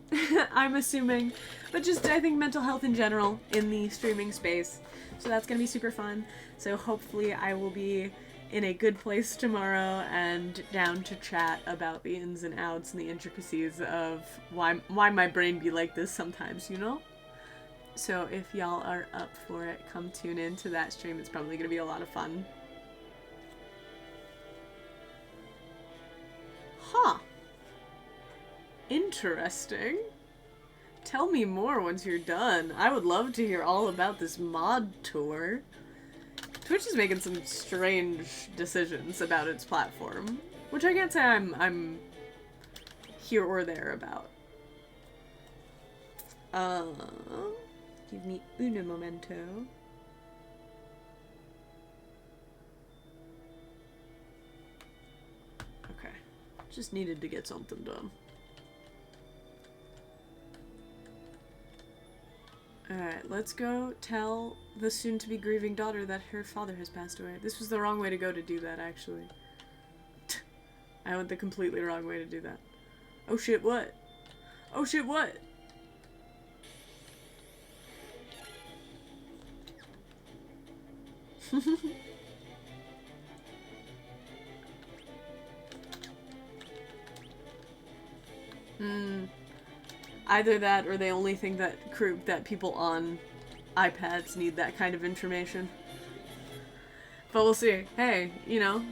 I'm assuming, but just, I think, mental health in general in the streaming space. So that's gonna be super fun. So hopefully I will be in a good place tomorrow and down to chat about the ins and outs and the intricacies of why my brain be like this sometimes, you know? So if y'all are up for it, come tune in to that stream. It's probably gonna be a lot of fun. Huh. Interesting. Tell me more once you're done. I would love to hear all about this mod tour. Twitch is making some strange decisions about its platform, which I can't say I'm here or there about. Give me un momento. Okay. Just needed to get something done. Alright, let's go tell the soon-to-be grieving daughter that her father has passed away. This was the wrong way to go to do that, actually. I went the completely wrong way to do that. Oh shit, what? Oh shit, what? Either that, or they only think that people on iPads need that kind of information. But we'll see. Hey, you know,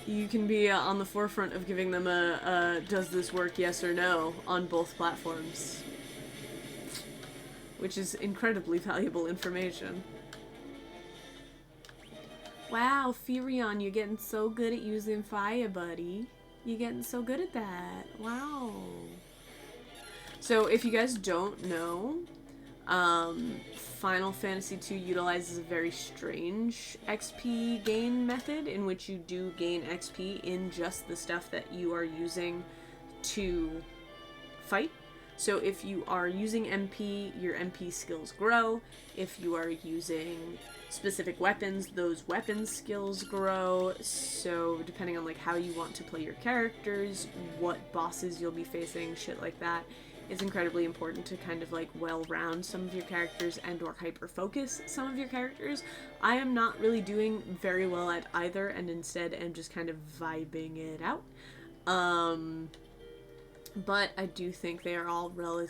you can be on the forefront of giving them a does this work, yes or no, on both platforms. Which is incredibly valuable information. Wow, Furion, you're getting so good at using fire, buddy. You're getting so good at that. Wow. So, if you guys don't know, Final Fantasy II utilizes a very strange XP gain method in which you do gain XP in just the stuff that you are using to fight. So if you are using MP, your MP skills grow. If you are using specific weapons, those weapons skills grow. So depending on, like, how you want to play your characters, what bosses you'll be facing, shit like that, is incredibly important to kind of, like, well-round some of your characters and or hyper-focus some of your characters. I am not really doing very well at either, and instead am just kind of vibing it out. But I do think they are all doing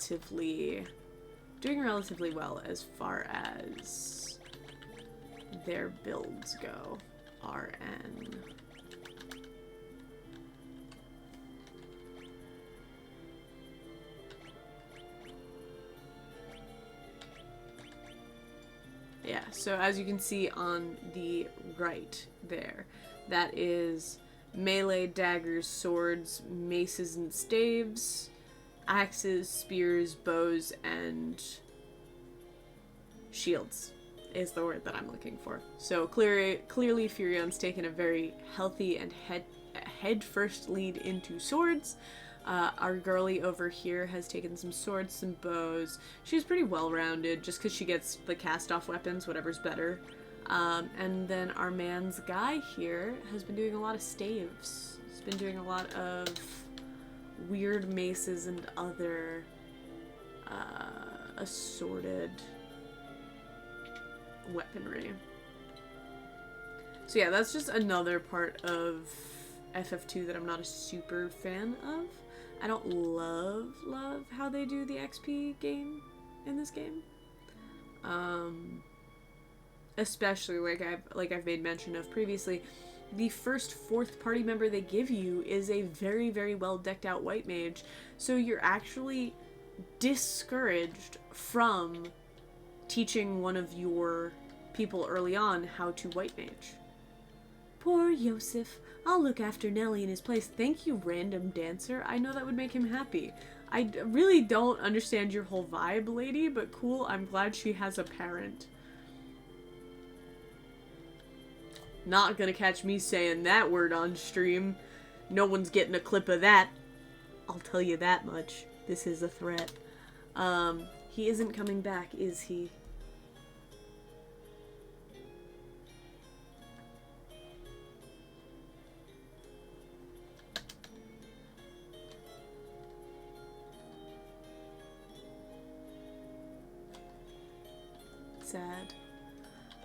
relatively well as far as their builds go. RN. Yeah, so as you can see on the right there, that is melee, daggers, swords, maces and staves, axes, spears, bows, and shields is the word that I'm looking for. So clearly Furion's taken a very healthy and head-first lead into swords. Our girly over here has taken some swords, some bows. She's pretty well-rounded, just because she gets the cast-off weapons, whatever's better. And then our man's guy here has been doing a lot of staves. He's been doing a lot of weird maces and other assorted weaponry. So yeah, that's just another part of FF2 that I'm not a super fan of. I don't love how they do the XP game in this game. Especially like I've made mention of previously, the first fourth party member they give you is a very, very well decked out white mage, so you're actually discouraged from teaching one of your people early on how to white mage. Poor Yosef. I'll look after Nelly in his place. Thank you, random dancer. I know that would make him happy. I really don't understand your whole vibe, lady, but cool. I'm glad she has a parent. Not gonna catch me saying that word on stream. No one's getting a clip of that. I'll tell you that much. This is a threat. He isn't coming back, is he? Sad.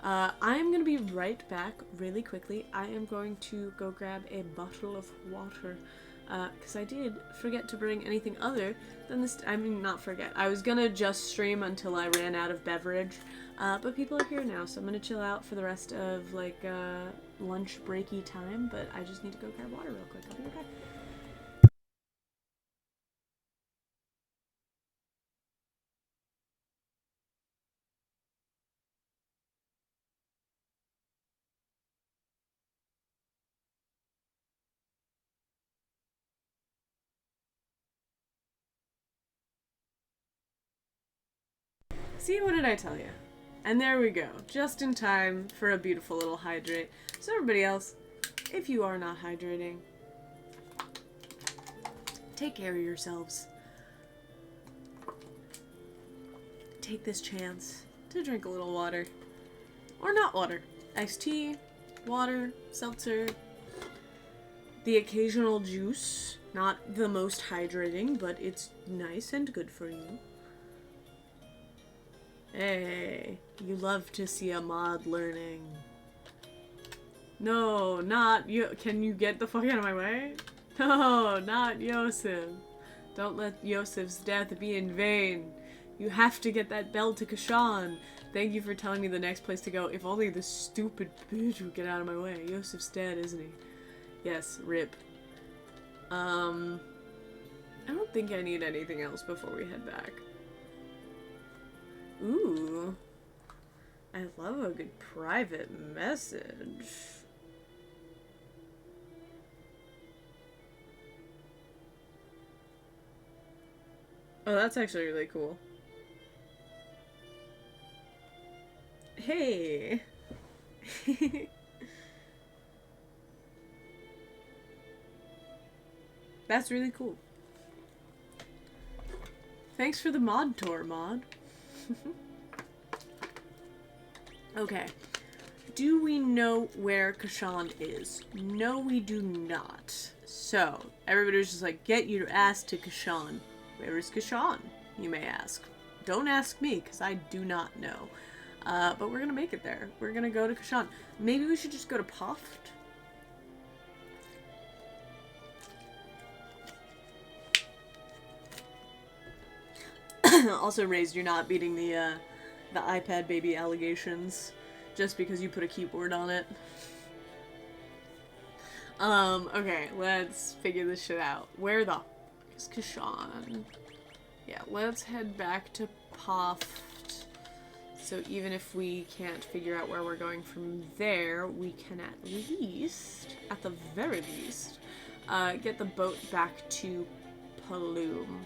I'm gonna be right back really quickly. I am going to go grab a bottle of water, because I did forget to bring anything other than this. I mean, not forget. I was gonna just stream until I ran out of beverage, but people are here now, so I'm gonna chill out for the rest of, like, lunch breaky time, but I just need to go grab water real quick. I'll be right back. See, what did I tell you? And there we go, just in time for a beautiful little hydrate. So everybody else, if you are not hydrating, take care of yourselves. Take this chance to drink a little water. Or not water. Iced tea, water, seltzer, the occasional juice. Not the most hydrating, but it's nice and good for you. Hey, you love to see a mod learning. No, not you. Can you get the fuck out of my way? No, not Yosef. Don't let Yosef's death be in vain. You have to get that bell to Kashan. Thank you for telling me the next place to go. If only this stupid bitch would get out of my way. Yosef's dead, isn't he? Yes, rip. I don't think I need anything else before we head back. Ooh. I love a good private message. Oh, that's actually really cool. Hey. That's really cool. Thanks for the mod tour, mod. Okay. Do we know where Kashan is? No, we do not. So, everybody was just like, get your ass to Kashan. Where is Kashan? You may ask. Don't ask me, because I do not know. But we're gonna make it there. We're gonna go to Kashan. Maybe we should just go to Puffed? Also, Raised, you're not beating the iPad baby allegations just because you put a keyboard on it. Okay, let's figure this shit out. Where the is Kashan? Yeah, let's head back to Puffed. So even if we can't figure out where we're going from there, we can at the very least, get the boat back to Paloom.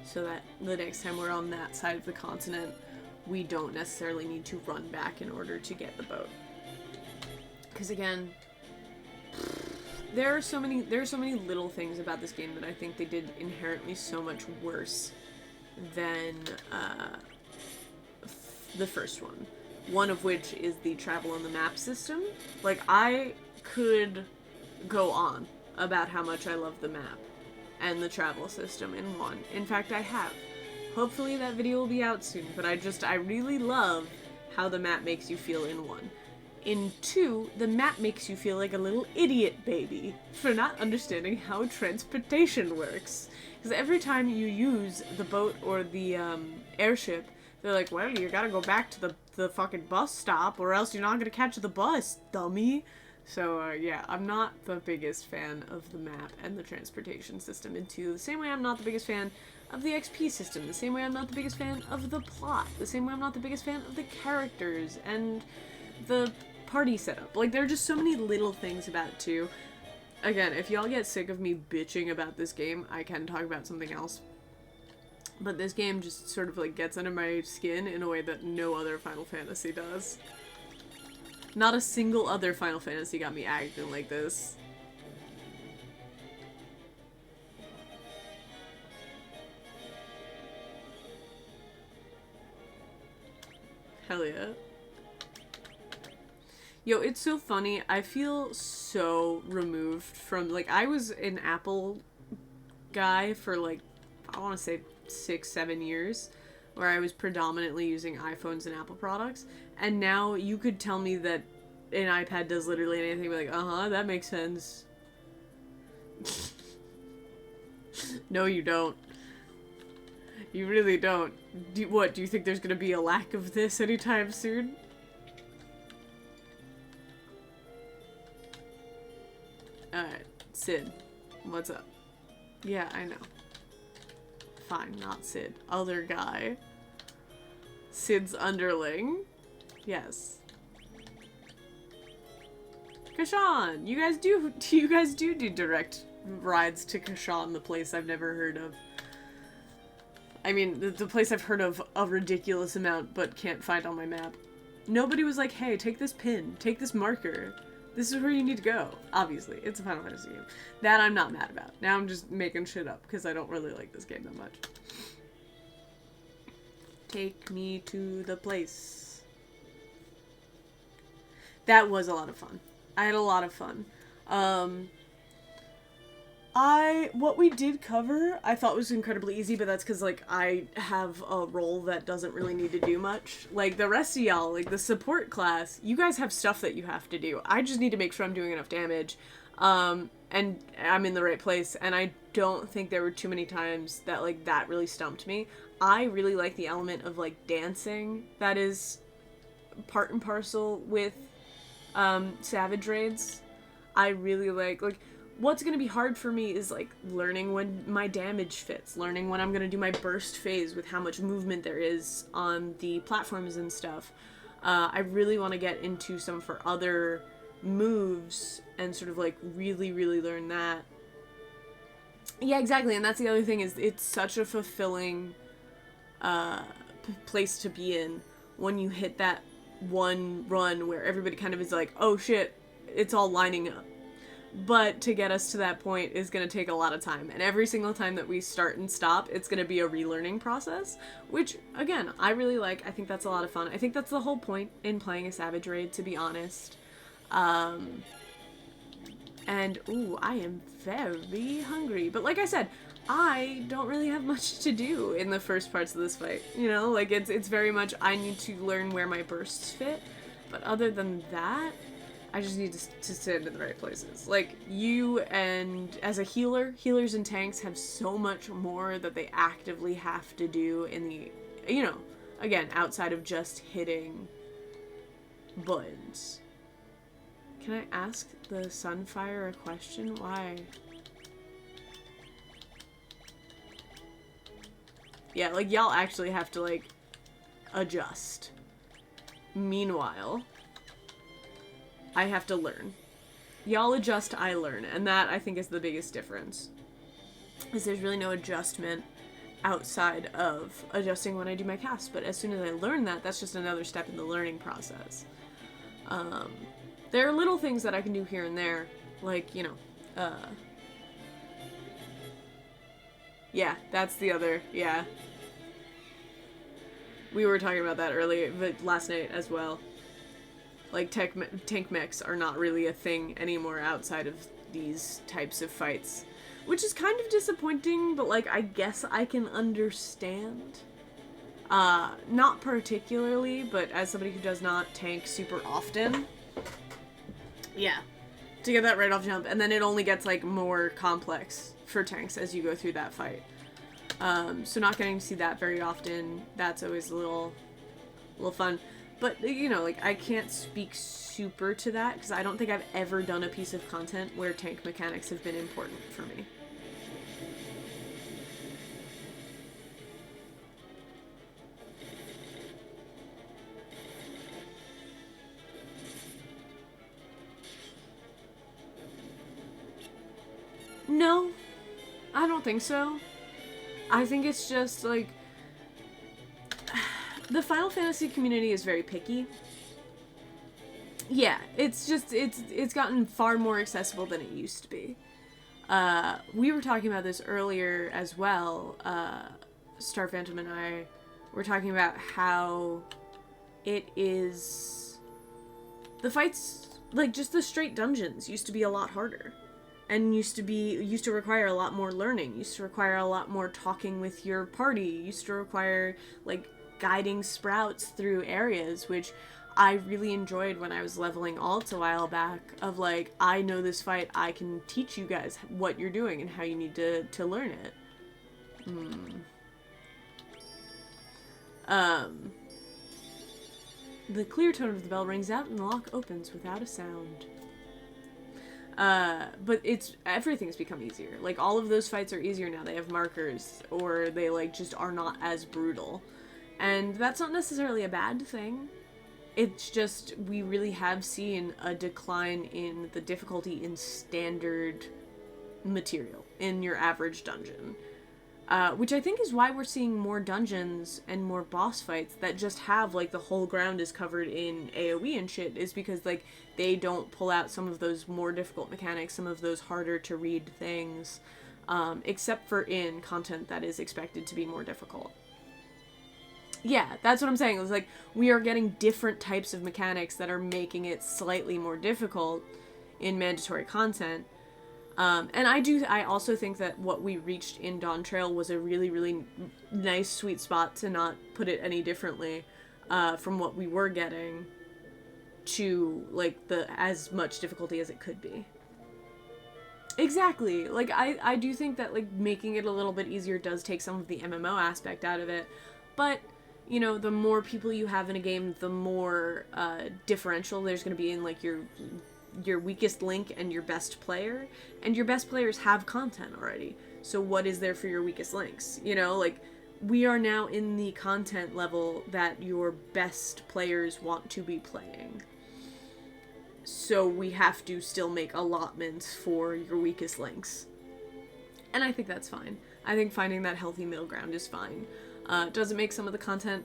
So that the next time we're on that side of the continent, we don't necessarily need to run back in order to get the boat. Because again, there are so many little things about this game that I think they did inherently so much worse than the first one. one of which is the travel on the map system. Like, I could go on about how much I love the map and the travel system in 1. In fact, I have. Hopefully that video will be out soon, but I really love how the map makes you feel in 1. In 2, the map makes you feel like a little idiot baby for not understanding how transportation works. Because every time you use the boat or the airship, they're like, well, you gotta go back to the fucking bus stop or else you're not gonna catch the bus, dummy. So, yeah, I'm not the biggest fan of the map and the transportation system in 2. The same way I'm not the biggest fan of the XP system. The same way I'm not the biggest fan of the plot. The same way I'm not the biggest fan of the characters and the party setup. Like, there are just so many little things about it, too. Again, if y'all get sick of me bitching about this game, I can talk about something else. But this game just sort of, like, gets under my skin in a way that no other Final Fantasy does. Not a single other Final Fantasy got me acting like this. Hell yeah. Yo, it's so funny. I feel so removed from, like, I was an Apple guy for, like, I want to say 6-7 years, where I was predominantly using iPhones and Apple products, and now you could tell me that an iPad does literally anything, be like, uh-huh, that makes sense. No, you don't. You really don't. Do you think there's gonna be a lack of this anytime soon? Alright, Sid, what's up? Yeah, I know. Fine, not Sid. Other guy. Sid's underling. Yes. Kashan! You guys do direct rides to Kashan, the place I've never heard of. I mean, the place I've heard of a ridiculous amount, but can't find on my map. Nobody was like, hey, take this pin, take this marker. This is where you need to go. Obviously, it's a Final Fantasy game. That I'm not mad about. Now I'm just making shit up, because I don't really like this game that much. Take me to the place. That was a lot of fun. I had a lot of fun. What we did cover, I thought was incredibly easy, but that's because, like, I have a role that doesn't really need to do much. Like, the rest of y'all, like, the support class, you guys have stuff that you have to do. I just need to make sure I'm doing enough damage, and I'm in the right place, and I don't think there were too many times that, like, that really stumped me. I really like the element of, like, dancing that is part and parcel with, Savage Raids. I really like, what's gonna be hard for me is, like, learning when my damage fits, learning when I'm gonna do my burst phase with how much movement there is on the platforms and stuff. I really want to get into some for other moves and sort of, like, really, really learn that. Yeah, exactly, and that's the other thing, is it's such a fulfilling, place to be in when you hit that one run where everybody kind of is like, oh shit, it's all lining up. But to get us to that point is going to take a lot of time. And every single time that we start and stop, it's going to be a relearning process. Which, again, I really like. I think that's a lot of fun. I think that's the whole point in playing a Savage Raid, to be honest. And, ooh, I am very hungry. But like I said, I don't really have much to do in the first parts of this fight. You know, like, it's very much I need to learn where my bursts fit. But other than that, I just need to stand in the right places. Like, you and, as a healer, healers and tanks have so much more that they actively have to do in the, you know, again, outside of just hitting buttons. Can I ask the Sunfire a question? Why? Yeah, like, y'all actually have to, like, adjust. Meanwhile, I have to learn. Y'all adjust, I learn. And that, I think, is the biggest difference. Is there's really no adjustment outside of adjusting when I do my casts. But as soon as I learn that, that's just another step in the learning process. There are little things that I can do here and there. Like, you know, yeah, that's the other, yeah. We were talking about that earlier, but last night as well. Like, tank mechs are not really a thing anymore outside of these types of fights. Which is kind of disappointing, but, like, I guess I can understand. Not particularly, but as somebody who does not tank super often. Yeah. To get that right off jump, and then it only gets, like, more complex for tanks as you go through that fight. So not getting to see that very often, that's always a little fun. But, you know, like, I can't speak super to that, because I don't think I've ever done a piece of content where tank mechanics have been important for me. No, I don't think so. I think it's just, like, the Final Fantasy community is very picky. Yeah, it's just, it's gotten far more accessible than it used to be. We were talking about this earlier as well. Star Phantom and I were talking about how it is... The fights, like, just the straight dungeons used to be a lot harder. And used to require a lot more learning, used to require a lot more talking with your party, used to require, like, guiding sprouts through areas, which I really enjoyed when I was leveling alts a while back, of, like, I know this fight, I can teach you guys what you're doing and how you need to learn it. The clear tone of the bell rings out and the lock opens without a sound. But everything's become easier. Like, all of those fights are easier now. They have markers, or they, like, just are not as brutal. And that's not necessarily a bad thing. It's just, we really have seen a decline in the difficulty in standard material, in your average dungeon. Which I think is why we're seeing more dungeons and more boss fights that just have, like, the whole ground is covered in AoE and shit, is because, like, they don't pull out some of those more difficult mechanics, some of those harder to read things, except for in content that is expected to be more difficult. Yeah, that's what I'm saying. It's like, we are getting different types of mechanics that are making it slightly more difficult in mandatory content. And I also think that what we reached in Dawn Trail was a really, really nice sweet spot, to not put it any differently, from what we were getting to, like, as much difficulty as it could be. Exactly. Like, I do think that, like, making it a little bit easier does take some of the MMO aspect out of it, but, you know, the more people you have in a game, the more, differential there's gonna be in, like, your weakest link and your best player, and your best players have content already, so what is there for your weakest links? You know, like, we are now in the content level that your best players want to be playing, so we have to still make allotments for your weakest links, and I think that's fine. I think finding that healthy middle ground is fine. Does it make some of the content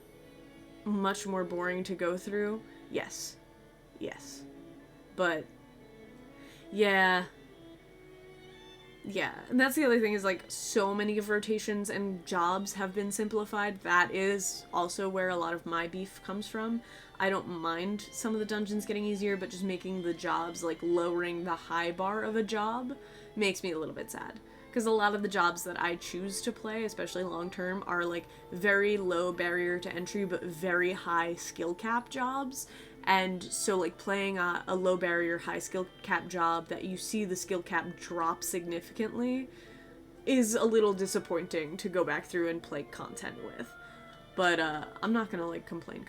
much more boring to go through? Yes, but yeah, and that's the other thing, is, like, so many of rotations and jobs have been simplified. That is also where a lot of my beef comes from. I don't mind some of the dungeons getting easier, but just making the jobs, like, lowering the high bar of a job makes me a little bit sad. Because a lot of the jobs that I choose to play, especially long-term, are, like, very low barrier to entry, but very high skill cap jobs. And so, like, playing a low barrier, high skill cap job that you see the skill cap drop significantly is a little disappointing to go back through and play content with. But, I'm not gonna, like, complain.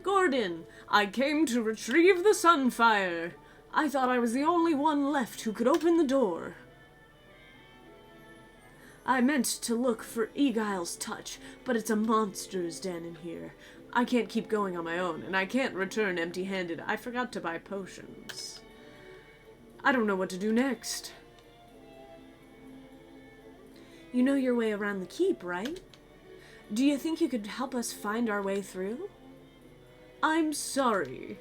Gordon, I came to retrieve the Sunfire. I thought I was the only one left who could open the door. I meant to look for Egile's touch, but it's a monster's den in here. I can't keep going on my own, and I can't return empty-handed. I forgot to buy potions. I don't know what to do next. You know your way around the keep, right? Do you think you could help us find our way through? I'm sorry.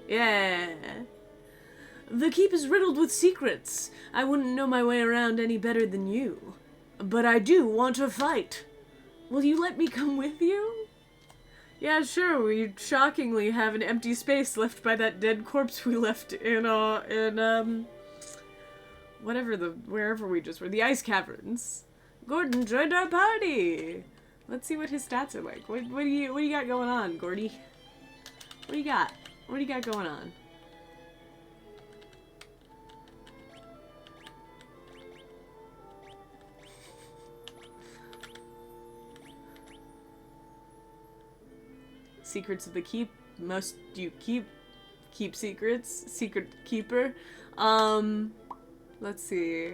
Yeah. The keep is riddled with secrets. I wouldn't know my way around any better than you. But I do want to fight. Will you let me come with you? Yeah, sure, we shockingly have an empty space left by that dead corpse we left wherever we just were, the ice caverns. Gordon joined our party! Let's see what his stats are like. What do you got going on, Gordy? What do you got? What do you got going on? Secrets of the keep. Most you keep secrets. Secret keeper. Let's see.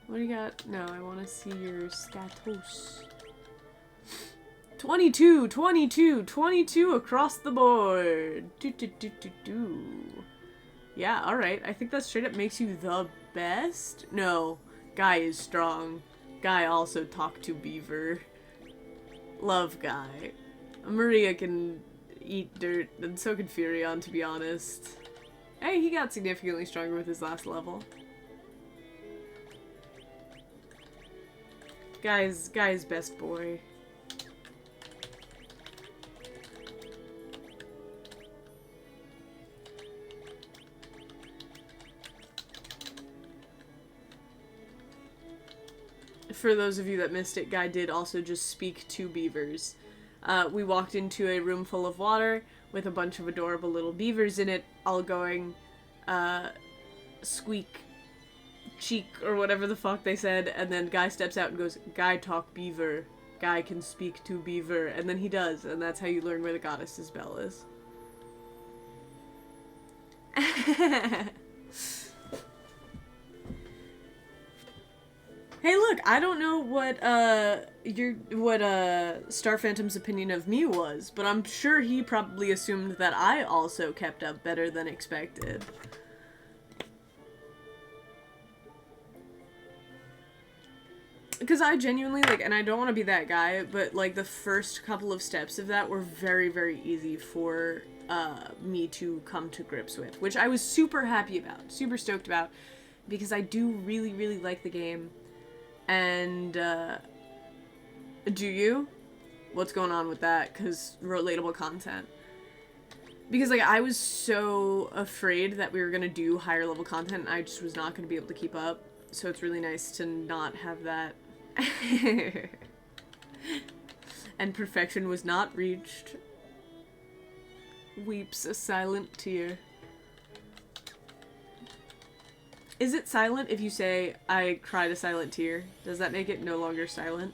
What do you got? No, I want to see your status. 22, 22, 22 across the board. Yeah, alright. I think that straight up makes you the best. No, Guy is strong. Guy also talked to Beaver. Love Guy. Maria can eat dirt, and so can Furion, to be honest. Hey, he got significantly stronger with his last level. Guy's best boy. For those of you that missed it, Guy did also just speak to beavers. We walked into a room full of water with a bunch of adorable little beavers in it, all going, squeak, cheek, or whatever the fuck they said, and then Guy steps out and goes, Guy talk beaver. Guy can speak to beaver, and then he does, and that's how you learn where the goddess's bell is. Hey, look, I don't know what Star Phantom's opinion of me was, but I'm sure he probably assumed that I also kept up better than expected. Because I genuinely, like, and I don't want to be that guy, but, like, the first couple of steps of that were very, very easy for, me to come to grips with, which I was super happy about, super stoked about, because I do really, really like the game. And, do you? What's going on with that? Because relatable content. Because, like, I was so afraid that we were gonna do higher level content, and I just was not gonna be able to keep up. So it's really nice to not have that. And perfection was not reached. Weeps a silent tear. Is it silent if you say, I cried a silent tear? Does that make it no longer silent?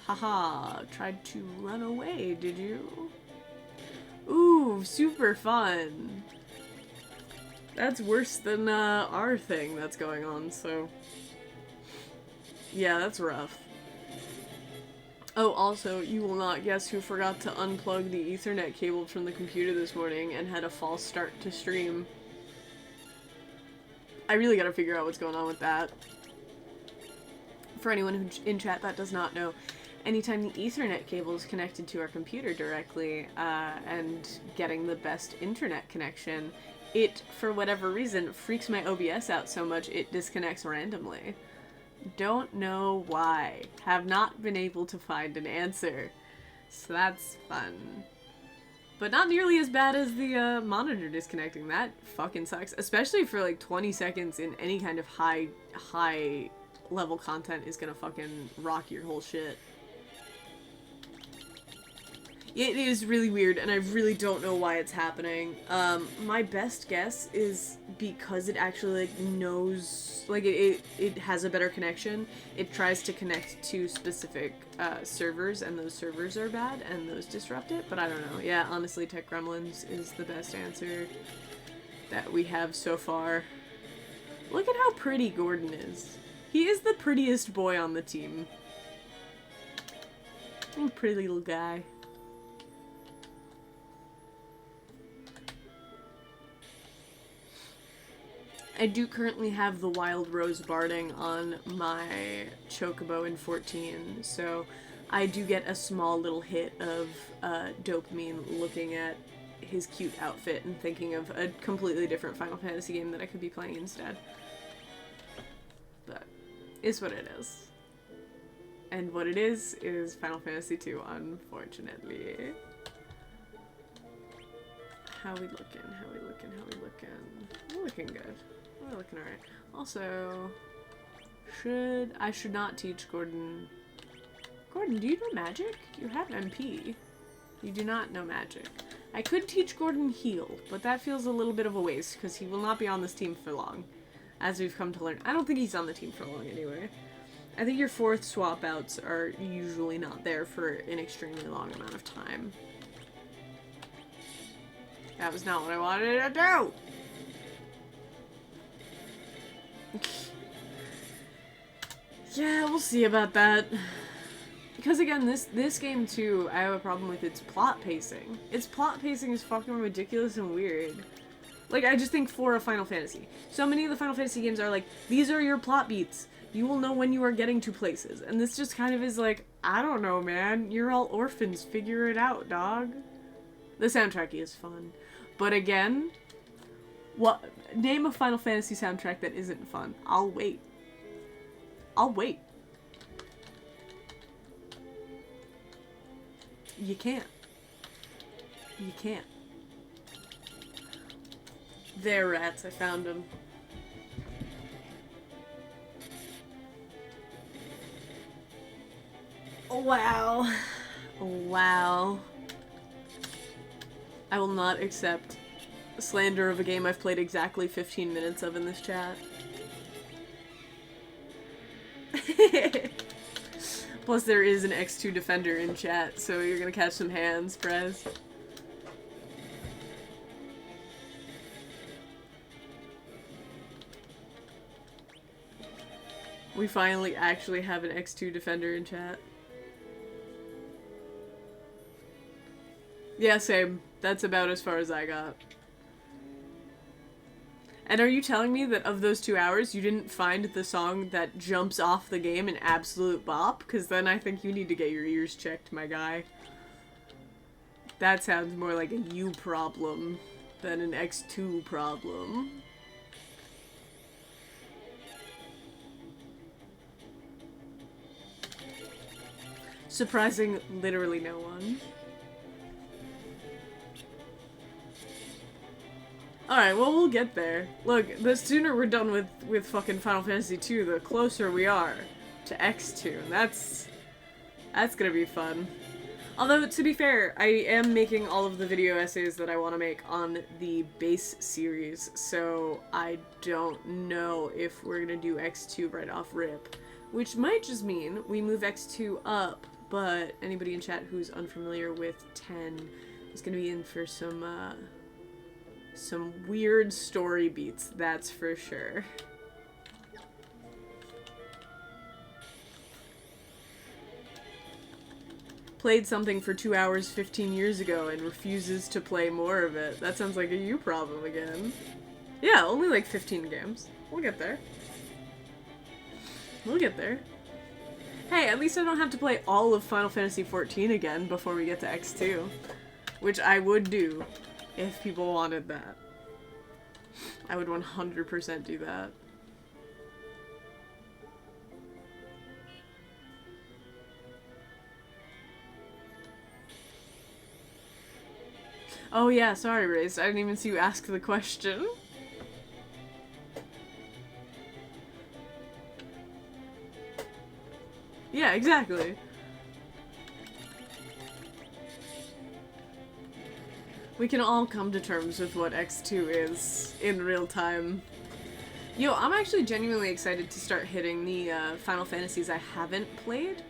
Haha, tried to run away, did you? Ooh, super fun. That's worse than, our thing that's going on, so... Yeah, that's rough. Oh, also, you will not guess who forgot to unplug the Ethernet cable from the computer this morning and had a false start to stream. I really gotta figure out what's going on with that. For anyone who in chat that does not know, anytime the Ethernet cable is connected to our computer directly, and getting the best internet connection, it, for whatever reason, freaks my OBS out so much it disconnects randomly. Don't know why. Have not been able to find an answer. So that's fun. But not nearly as bad as the monitor disconnecting. That fucking sucks. Especially for like 20 seconds in any kind of high level content is gonna fucking rock your whole shit. It is really weird, and I really don't know why it's happening. My best guess is because it actually, like, knows, like, it has a better connection. It tries to connect to specific, servers, and those servers are bad, and those disrupt it, but I don't know. Yeah, honestly, Tech Gremlins is the best answer that we have so far. Look at how pretty Gordon is. He is the prettiest boy on the team. Oh, pretty little guy. I do currently have the Wild Rose Barding on my Chocobo in 14, so I do get a small little hit of dopamine looking at his cute outfit and thinking of a completely different Final Fantasy game that I could be playing instead. But, it's what it is. And what it is Final Fantasy II, unfortunately. How we looking? How we looking? How we looking? We're looking good. We're looking alright. Also, I should not teach Gordon. Gordon, do you know magic? You have MP. You do not know magic. I could teach Gordon heal, but that feels a little bit of a waste because he will not be on this team for long, as we've come to learn. I don't think he's on the team for long anyway. I think your 4th swap outs are usually not there for an extremely long amount of time. That was not what I wanted to do! Yeah, we'll see about that. Because again, this game too, I have a problem with its plot pacing. Its plot pacing is fucking ridiculous and weird. Like, I just think for a Final Fantasy. So many of the Final Fantasy games are like, these are your plot beats. You will know when you are getting to places. And this just kind of is like, I don't know, man. You're all orphans. Figure it out, dog. The soundtrack is fun. But again, what? Name a Final Fantasy soundtrack that isn't fun. I'll wait. I'll wait. You can't. You can't. There, rats. I found them. Oh, wow. Oh, wow. I will not accept slander of a game I've played exactly 15 minutes of in this chat. Plus there is an X2 defender in chat, so you're gonna catch some hands, Prez. We finally actually have an X2 defender in chat. Yeah, same. That's about as far as I got. And are you telling me that of those 2 hours, you didn't find the song that jumps off the game an absolute bop? Because then I think you need to get your ears checked, my guy. That sounds more like a you problem than an X2 problem. Surprising literally no one. Alright, well, we'll get there. Look, the sooner we're done with fucking Final Fantasy II, the closer we are to X2. That's gonna be fun. Although, to be fair, I am making all of the video essays that I want to make on the base series, so I don't know if we're gonna do X2 right off rip. Which might just mean we move X2 up, but anybody in chat who's unfamiliar with 10 is gonna be in for some weird story beats, that's for sure. Played something for 2 hours 15 years ago and refuses to play more of it. That sounds like a you problem again. Yeah, only like 15 games. We'll get there. We'll get there. Hey, at least I don't have to play all of Final Fantasy XIV again before we get to X2. Which I would do. If people wanted that. I would 100% do that. Oh yeah, sorry, Race. I didn't even see you ask the question. Yeah, exactly. We can all come to terms with what X2 is in real time. Yo, I'm actually genuinely excited to start hitting the Final Fantasies I haven't played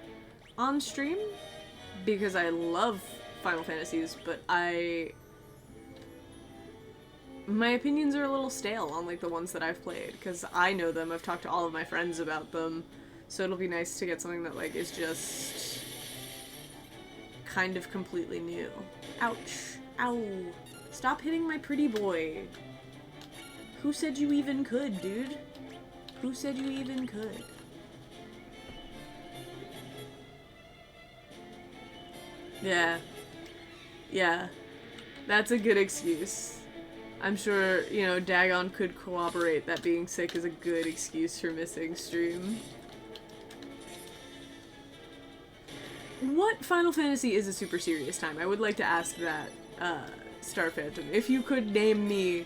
on stream, because I love Final Fantasies, but my opinions are a little stale on like the ones that I've played, because I know them, I've talked to all of my friends about them, so it'll be nice to get something that like is just kind of completely new. Ouch. Ow. Stop hitting my pretty boy. Who said you even could, dude? Who said you even could? Yeah. Yeah. That's a good excuse. I'm sure, you know, Dagon could corroborate that being sick is a good excuse for missing stream. what Final Fantasy is a super serious time? I would like to ask that, Star Phantom. If you could name me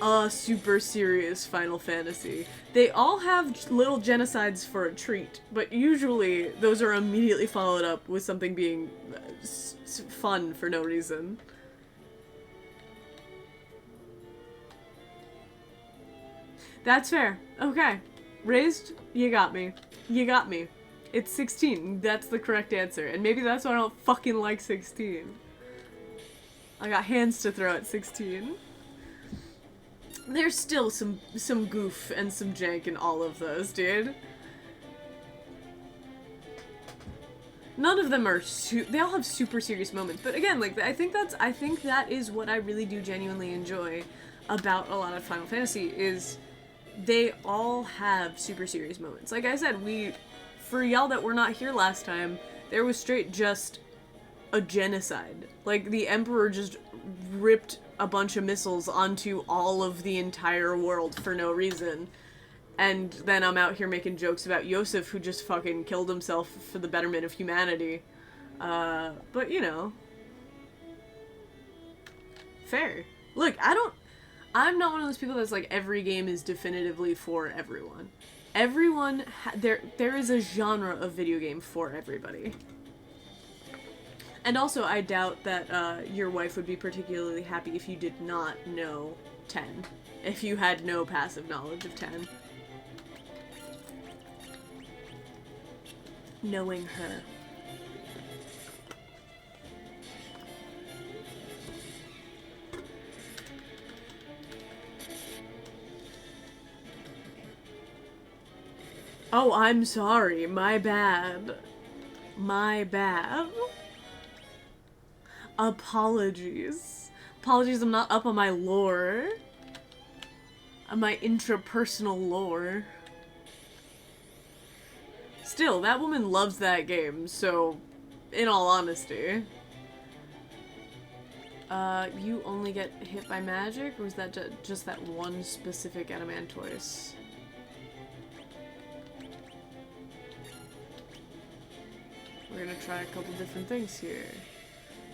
a super serious Final Fantasy. They all have little genocides for a treat, but usually those are immediately followed up with something being fun for no reason. That's fair. Okay. Raised, you got me. You got me. It's 16. That's the correct answer. And maybe that's why I don't fucking like 16. I got hands to throw at 16. There's still some goof and some jank in all of those, dude. None of them are they all have super serious moments, but again, like, I think that is what I really do genuinely enjoy about a lot of Final Fantasy is they all have super serious moments. Like I said, for y'all that were not here last time, there was straight just a genocide. Like, the Emperor just ripped a bunch of missiles onto all of the entire world for no reason. And then I'm out here making jokes about Yosef, who just fucking killed himself for the betterment of humanity. But, you know. Fair. Look, I'm not one of those people that's like, every game is definitively for everyone. Everyone, there is a genre of video game for everybody. And also, I doubt that your wife would be particularly happy if you did not know 10. If you had no passive knowledge of 10. Knowing her. Oh, I'm sorry. My bad. My bad. Apologies. Apologies, I'm not up on my lore. On my intrapersonal lore. Still, that woman loves that game, so, in all honesty. You only get hit by magic, or is that just that one specific Adamantoise? We're gonna try a couple different things here.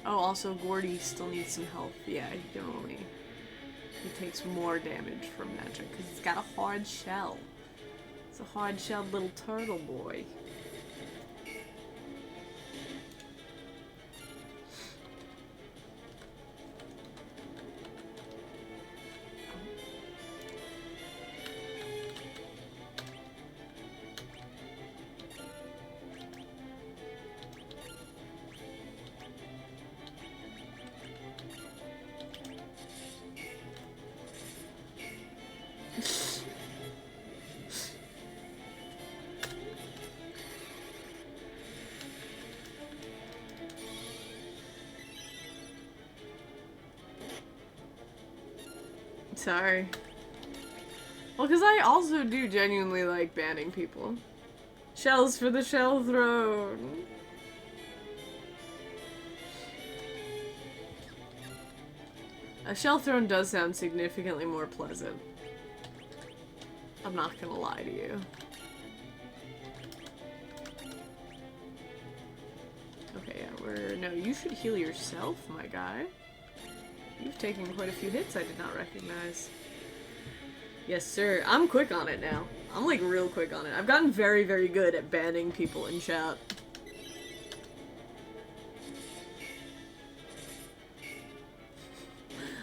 Oh, also, Gordy still needs some health. Yeah, he takes more damage from magic, because he's got a hard shell. It's a hard-shelled little turtle boy. Sorry. Well, because I also do genuinely like banning people. Shells for the Shell Throne! A Shell Throne does sound significantly more pleasant. I'm not gonna lie to you. Okay, yeah, no, you should heal yourself, my guy. You've taken quite a few hits I did not recognize. Yes, sir. I'm quick on it now. I'm, like, real quick on it. I've gotten very, very good at banning people in chat.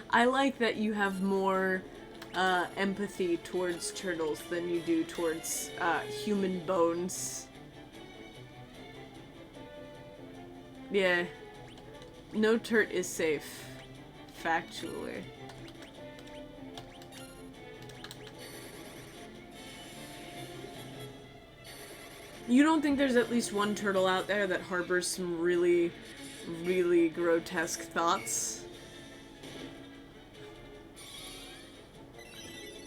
I like that you have more empathy towards turtles than you do towards human bones. Yeah. No turt is safe. Factually. You don't think there's at least one turtle out there that harbors some really, really grotesque thoughts?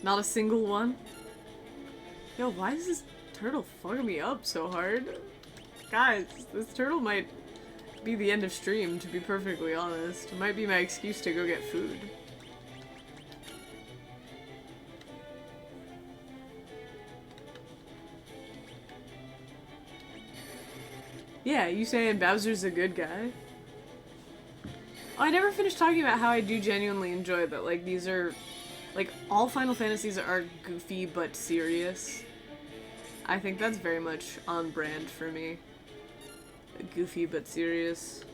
Not a single one? Yo, why is this turtle fucking me up so hard? Guys, this turtle might be the end of stream, to be perfectly honest. It might be my excuse to go get food. Yeah, you saying Bowser's a good guy? Oh, I never finished talking about how I do genuinely enjoy that, like, these are, like, all Final Fantasies are goofy but serious. I think that's very much on brand for me. Goofy but serious.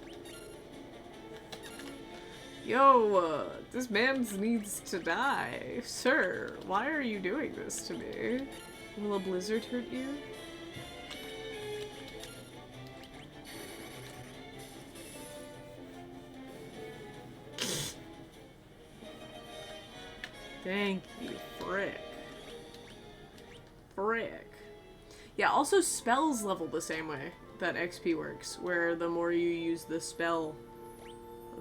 Yo, this man needs to die. Sir, why are you doing this to me? Will a blizzard hurt you? Thank you, frick. Frick. Yeah, also spells level the same way that XP works, where the more you use the spell,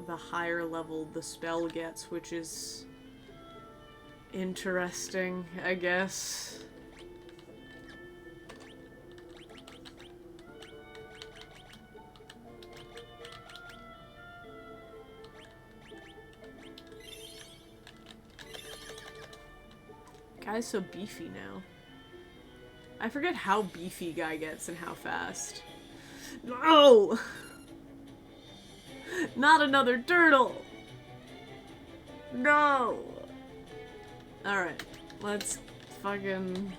the higher level the spell gets, which is interesting, I guess. Guy's so beefy now. I forget how beefy Guy gets and how fast. No! Not another turtle! No! Alright, let's fucking...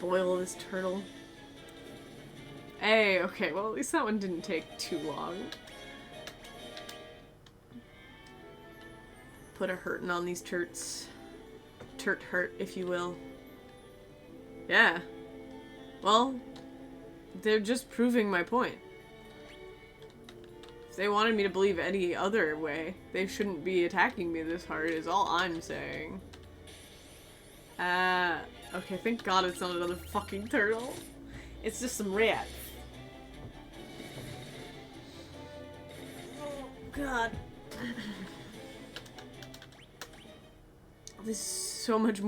boil this turtle. Hey, okay, well at least that one didn't take too long. Put a hurtin' on these turts. Turt hurt, if you will. Yeah. Well, they're just proving my point. If they wanted me to believe any other way, they shouldn't be attacking me this hard, is all I'm saying. Okay, thank God it's not another fucking turtle. It's just some rats. Oh, God. This is so much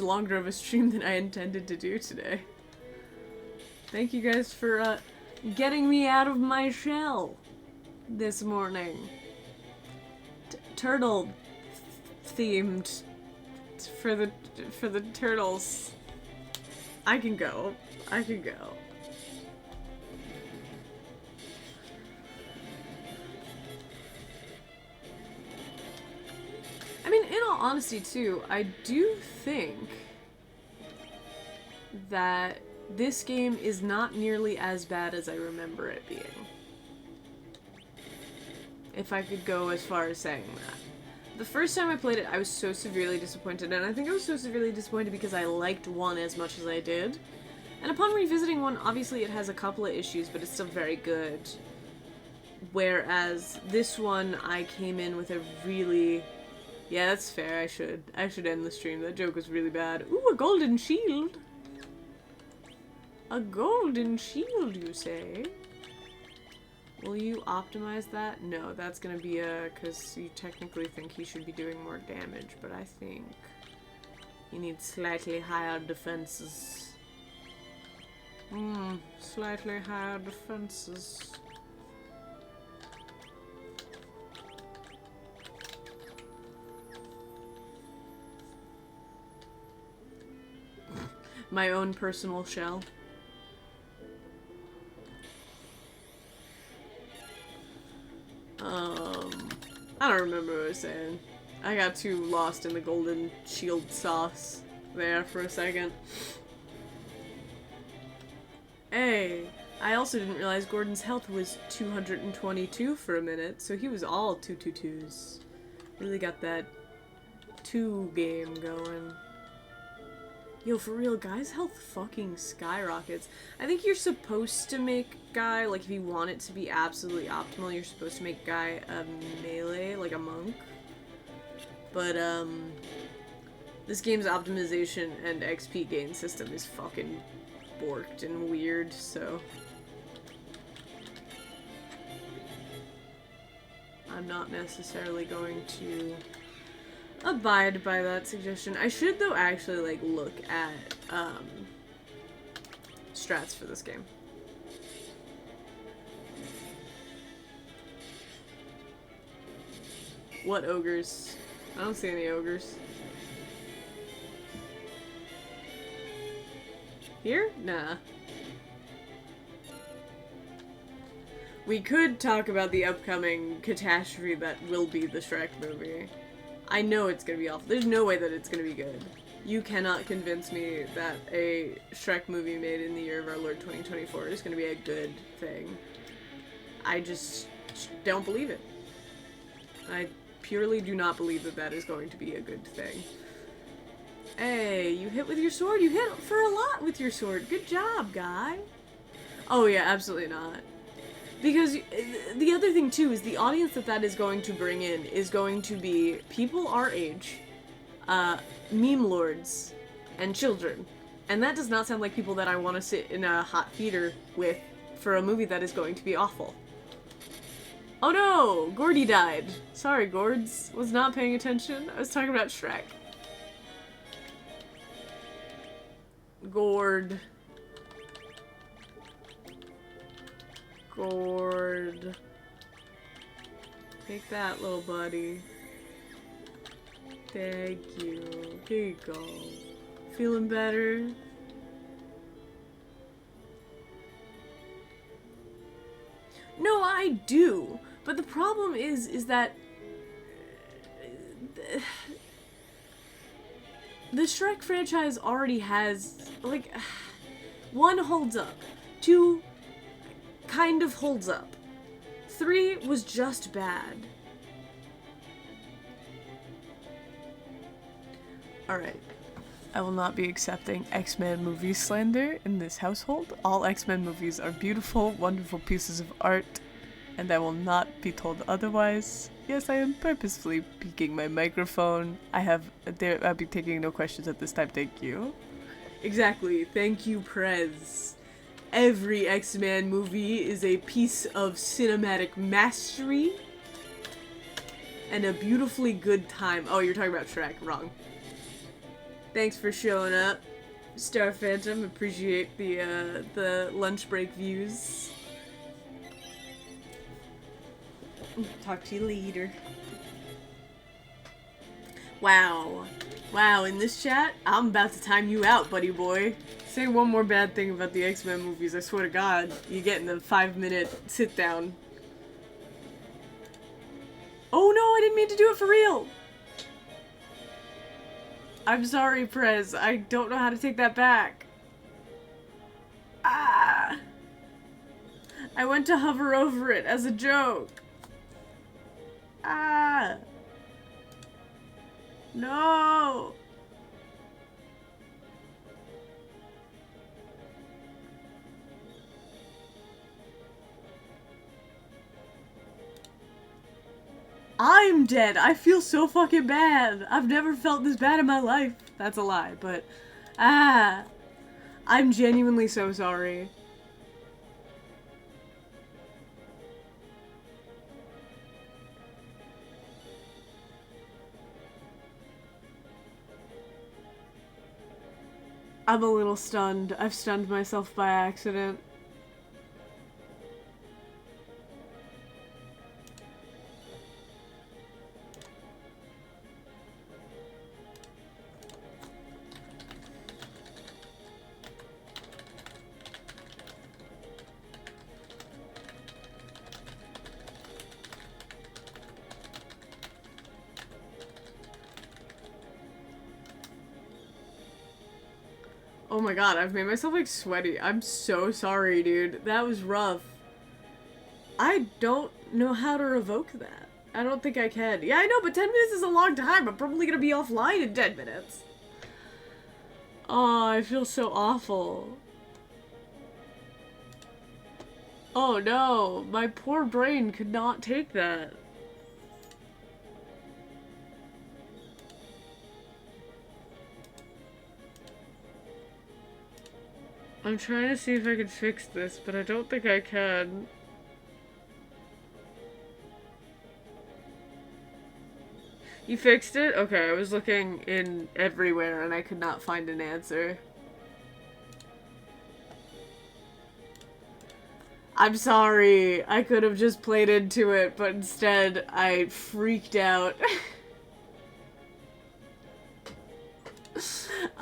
longer of a stream than I intended to do today. Thank you guys for, getting me out of my shell this morning. Turtle themed for the turtles. I can go. I can go. I mean, in all honesty, too, I do think that this game is not nearly as bad as I remember it being. If I could go as far as saying that. The first time I played it, I was so severely disappointed, and I think I was so severely disappointed because I liked 1 as much as I did. And upon revisiting 1, obviously it has a couple of issues, but it's still very good. Whereas this one, I came in with a really... Yeah, that's fair, I should end the stream. That joke was really bad. Ooh, a golden shield! A golden shield, you say? Will you optimize that? No, that's gonna be because you technically think he should be doing more damage, but I think he needs slightly higher defenses. Slightly higher defenses. My own personal shell. I don't remember what I was saying. I got too lost in the golden shield sauce there for a second. Hey, I also didn't realize Gordon's health was 222 for a minute, so he was all 222s. Really got that 2 game going. Yo, for real, Guy's health fucking skyrockets. I think you're supposed to make Guy, like, if you want it to be absolutely optimal, you're supposed to make Guy a melee, like a monk. But, this game's optimization and XP gain system is fucking borked and weird, so... I'm not necessarily going to abide by that suggestion. I should, though, actually, like, look at strats for this game. What ogres? I don't see any ogres. Here? Nah. We could talk about the upcoming catastrophe that will be the Shrek movie. I know it's gonna be awful. There's no way that it's gonna be good. You cannot convince me that a Shrek movie made in the year of our Lord 2024 is gonna be a good thing. I just don't believe it. I purely do not believe that that is going to be a good thing. Hey, you hit with your sword? You hit for a lot with your sword. Good job, guy. Oh yeah, absolutely not. Because the other thing too is the audience that is going to bring in is going to be people our age, meme lords, and children. And that does not sound like people that I want to sit in a hot theater with for a movie that is going to be awful. Oh no! Gordy died. Sorry, Gords. Was not paying attention. I was talking about Shrek. Gord. Gord. Take that, little buddy. Thank you. Here you go. Feeling better? No, I do. But the problem is that the Shrek franchise already has, like, 1 holds up, 2 kind of holds up, 3 was just bad. Alright. I will not be accepting X-Men movie slander in this household. All X-Men movies are beautiful, wonderful pieces of art, and I will not be told otherwise. Yes, I am purposefully peeking my microphone. I'll be taking no questions at this time, thank you. Exactly, thank you, Prez. Every X-Men movie is a piece of cinematic mastery and a beautifully good time. Oh, you're talking about Shrek. Wrong. Thanks for showing up, Star Phantom. Appreciate the lunch break views. Talk to you later. Wow. Wow, in this chat, I'm about to time you out, buddy boy. Say one more bad thing about the X-Men movies, I swear to God, you get in a 5-minute sit down. Oh no, I didn't mean to do it for real! I'm sorry, Prez. I don't know how to take that back. Ah! I went to hover over it as a joke. Ah! No! I'm dead! I feel so fucking bad! I've never felt this bad in my life. That's a lie, but... Ah! I'm genuinely so sorry. I'm a little stunned. I've stunned myself by accident. Oh my god, I've made myself like sweaty. I'm so sorry, dude. That was rough. I don't know how to revoke that. I don't think I can. Yeah, I know, but 10 minutes is a long time. I'm probably gonna be offline in 10 minutes. Oh, I feel so awful. Oh no, my poor brain could not take that. I'm trying to see if I can fix this, but I don't think I can. You fixed it? Okay, I was looking in everywhere and I could not find an answer. I'm sorry. I could have just played into it, but instead I freaked out.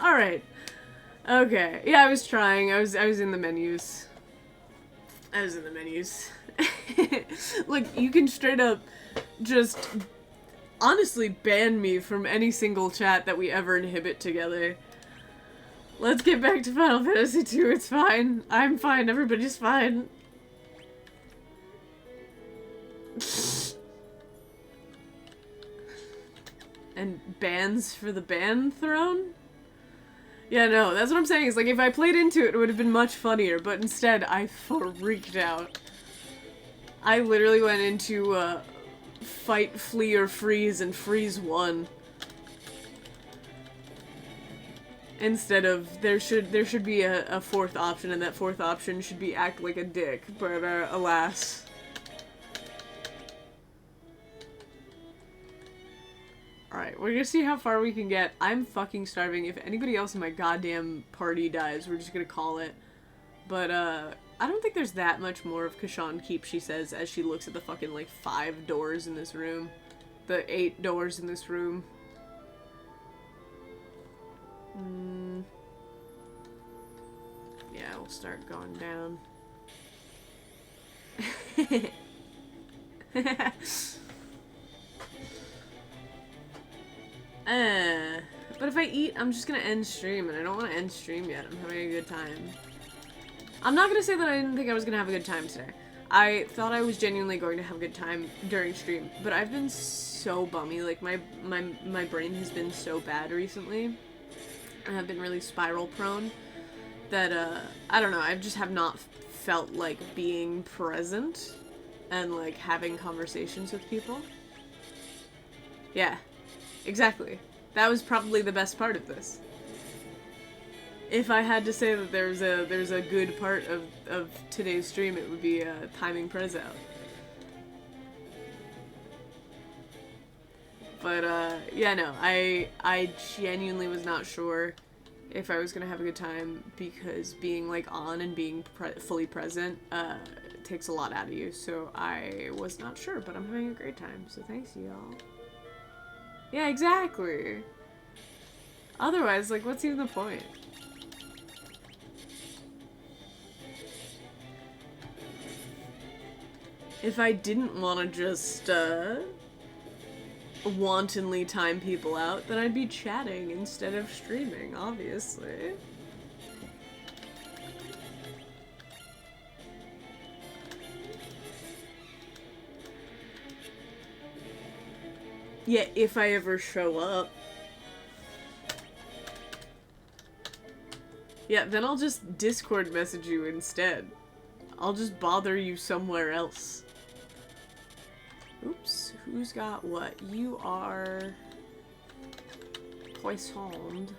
Alright. Okay. Yeah, I was trying. I was in the menus. I was in the menus. Look, you can straight up just honestly ban me from any single chat that we ever inhibit together. Let's get back to Final Fantasy II. It's fine. I'm fine. Everybody's fine. And bans for the ban throne? Yeah, no, that's what I'm saying. Is like, if I played into it, it would have been much funnier, but instead, I freaked out. I literally went into, fight, flee, or freeze, and freeze won. Instead of, there should be a fourth option, and that fourth option should be act like a dick, but, alas. Alright, we're gonna see how far we can get. I'm fucking starving. If anybody else in my goddamn party dies, we're just gonna call it. But, I don't think there's that much more of Kashan Keep, she says, as she looks at the fucking, like, 5 doors in this room. The 8 doors in this room. Yeah, we'll start going down. But if I eat, I'm just gonna end stream, and I don't want to end stream yet. I'm having a good time. I'm not gonna say that I didn't think I was gonna have a good time today. I thought I was genuinely going to have a good time during stream, but I've been so bummy. Like, my brain has been so bad recently, and I've been really spiral prone, that, I don't know, I just have not felt like being present and, like, having conversations with people. Yeah. Exactly. That was probably the best part of this. If I had to say that there's a good part of today's stream, it would be timing Prez out. But yeah, no, I genuinely was not sure if I was gonna have a good time, because being like on and being fully present takes a lot out of you. So I was not sure, but I'm having a great time. So thanks, y'all. Yeah, exactly. Otherwise, like, what's even the point? If I didn't want to just, wantonly time people out, then I'd be chatting instead of streaming, obviously. Yeah, if I ever show up. Yeah, then I'll just Discord message you instead. I'll just bother you somewhere else. Oops, who's got what? You are... Poissoned.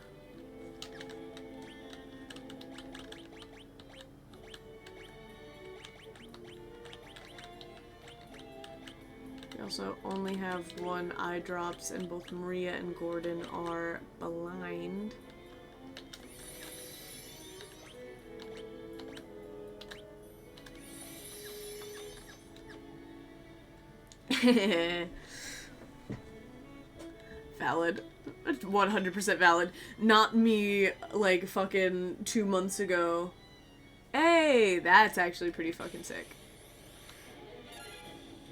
We also only have 1 eye drops, and both Maria and Gordon are blind. Valid. 100% valid. Not me, like, fucking 2 months ago. Hey, that's actually pretty fucking sick.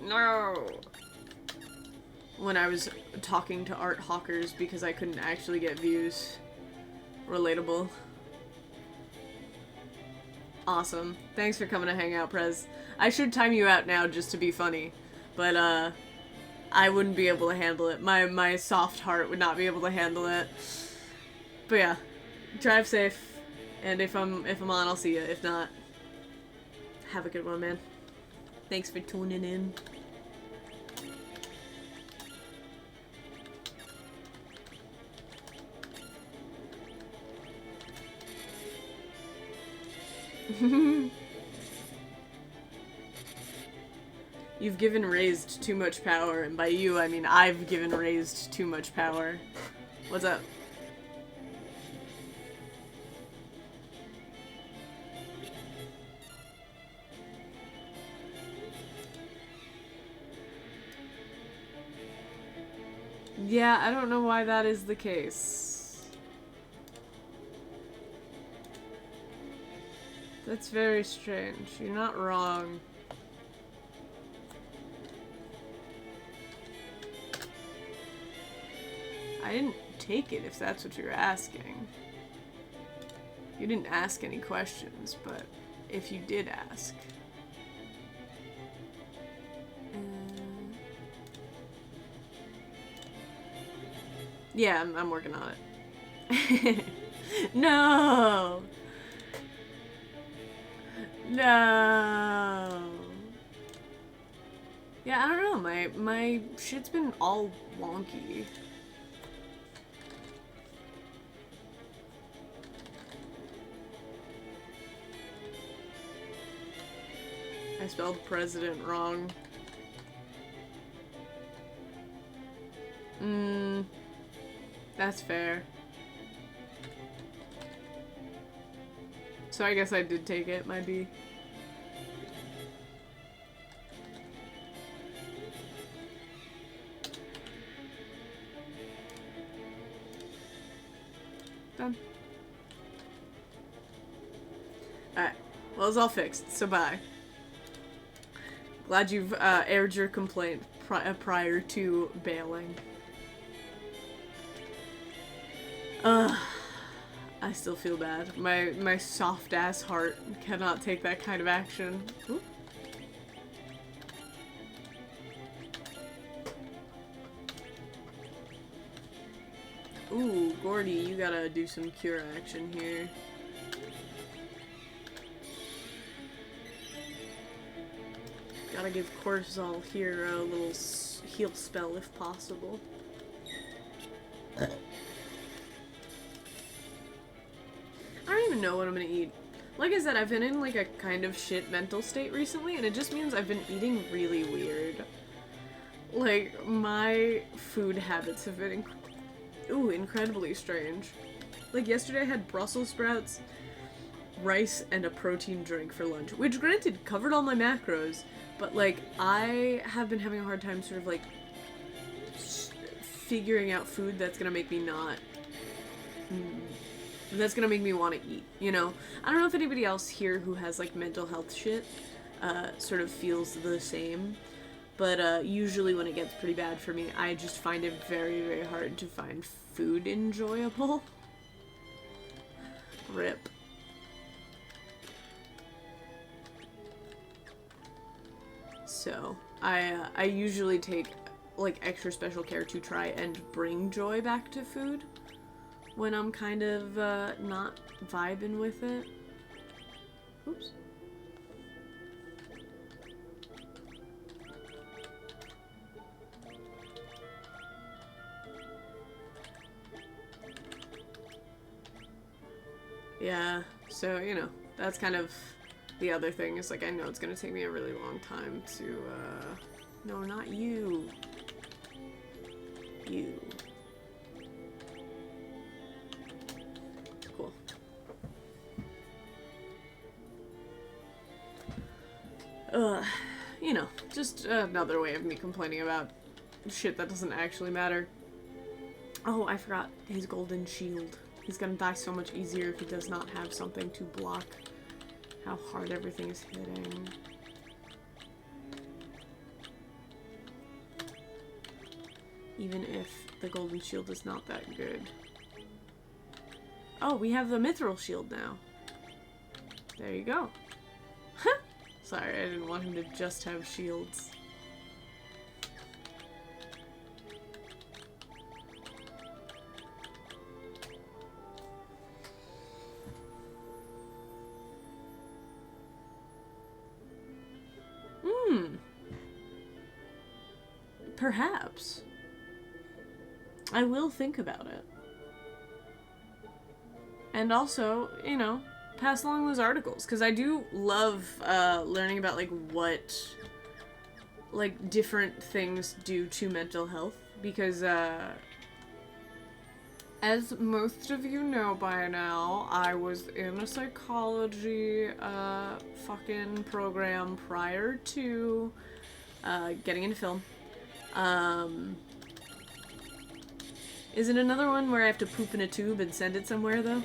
No! When I was talking to art hawkers because I couldn't actually get views. Relatable. Awesome. Thanks for coming to hang out, Prez. I should time you out now just to be funny. But, I wouldn't be able to handle it. My soft heart would not be able to handle it. But yeah. Drive safe. And if I'm on, I'll see you. If not, have a good one, man. Thanks for tuning in. You've given raised too much power, and by you, I mean I've given raised too much power. What's up? Yeah, I don't know why that is the case. That's very strange. You're not wrong. I didn't take it, if that's what you're asking. You didn't ask any questions, but if you did ask. Yeah, I'm working on it. No! No! Yeah, I don't know. My shit's been all wonky. I spelled president wrong. That's fair. So I guess I did take it, my B. Done. Alright. Well, it's all fixed, so bye. Glad you've aired your complaint prior to bailing. I still feel bad. My soft-ass heart cannot take that kind of action. Ooh. Ooh, Gordy, you gotta do some cure action here. Gotta give cortisol here a little heal spell if possible. I don't even know what I'm gonna eat. Like I said, I've been in like a kind of shit mental state recently, and it just means I've been eating really weird. Like, my food habits have been incredibly strange. Like, yesterday I had Brussels sprouts, rice, and a protein drink for lunch, which granted covered all my macros, but like, I have been having a hard time sort of like figuring out food that's gonna make me not that's gonna make me want to eat, you know? I don't know if anybody else here who has like mental health shit sort of feels the same, but usually when it gets pretty bad for me, I just find it very, very hard to find food enjoyable. Rip. So, I usually take like extra special care to try and bring joy back to food when I'm kind of not vibing with it. Oops. Yeah, so, you know, that's kind of the other thing, is like, I know it's gonna take me a really long time to, no, not you. You. Cool. You know, just another way of me complaining about shit that doesn't actually matter. Oh, I forgot his golden shield. He's gonna die so much easier if he does not have something to block how hard everything is hitting. Even if the golden shield is not that good. Oh, we have the mithril shield now. There you go. Sorry, I didn't want him to just have shields. Perhaps. I will think about it. And also, you know, pass along those articles, because I do love learning about like what like different things do to mental health, because as most of you know by now, I was in a psychology fucking program prior to getting into film. Is it another one where I have to poop in a tube and send it somewhere, though?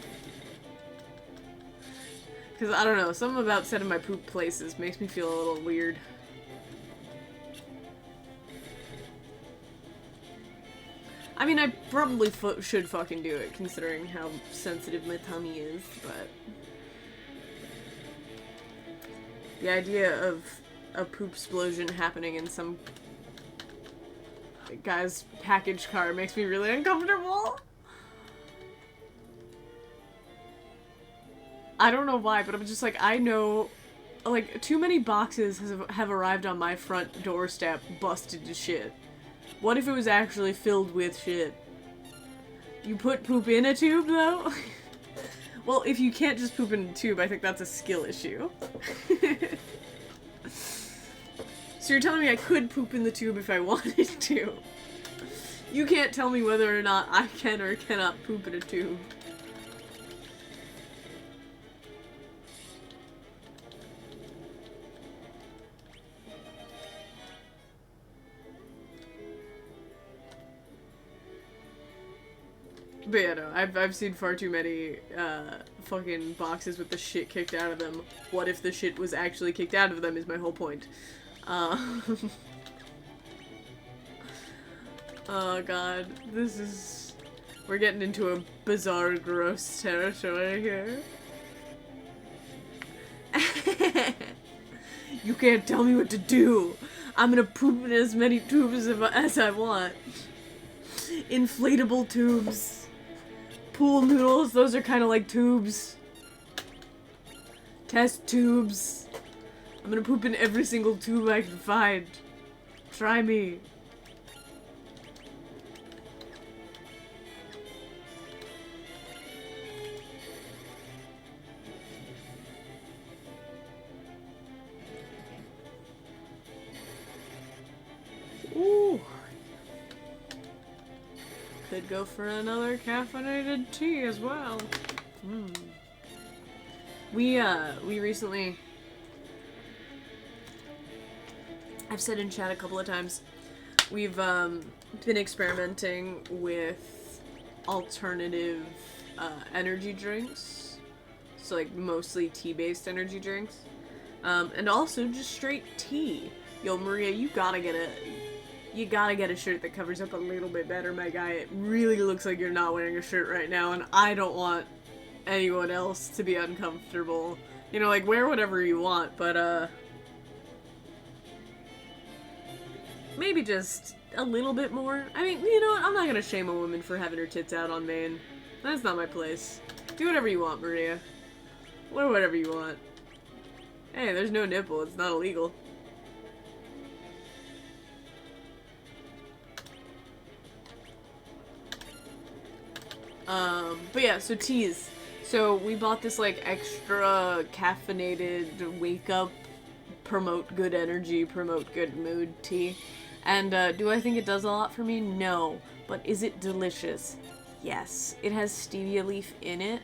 Because, I don't know, something about sending my poop places makes me feel a little weird. I mean, I probably should fucking do it, considering how sensitive my tummy is, but... the idea of a poop explosion happening in some guy's package car makes me really uncomfortable. I don't know why, but I'm just like, I know, like, too many boxes have arrived on my front doorstep busted to shit. What if it was actually filled with shit? You put poop in a tube, though? Well, if you can't just poop in a tube, I think that's a skill issue. So you're telling me I could poop in the tube if I wanted to. You can't tell me whether or not I can or cannot poop in a tube. But yeah, no, I've seen far too many, fucking boxes with the shit kicked out of them. What if the shit was actually kicked out of them is my whole point. Oh god, this is... we're getting into a bizarre, gross territory here. You can't tell me what to do! I'm gonna poop in as many tubes as I want. Inflatable tubes. Pool noodles, those are kind of like tubes. Test tubes. I'm gonna poop in every single tube I can find. Try me. Ooh. Could go for another caffeinated tea as well. We recently... I've said in chat a couple of times, we've, been experimenting with alternative, energy drinks. So, like, mostly tea-based energy drinks. And also just straight tea. Yo, Maria, you gotta get a shirt that covers up a little bit better, my guy. It really looks like you're not wearing a shirt right now, and I don't want anyone else to be uncomfortable. You know, like, wear whatever you want, but, maybe just a little bit more. I mean, you know what? I'm not gonna shame a woman for having her tits out on main. That's not my place. Do whatever you want, Maria. Wear whatever you want. Hey, there's no nipple. It's not illegal. But yeah, so teas. So we bought this, like, extra caffeinated wake up, promote good energy, promote good mood tea. And, do I think it does a lot for me? No. But is it delicious? Yes. It has stevia leaf in it,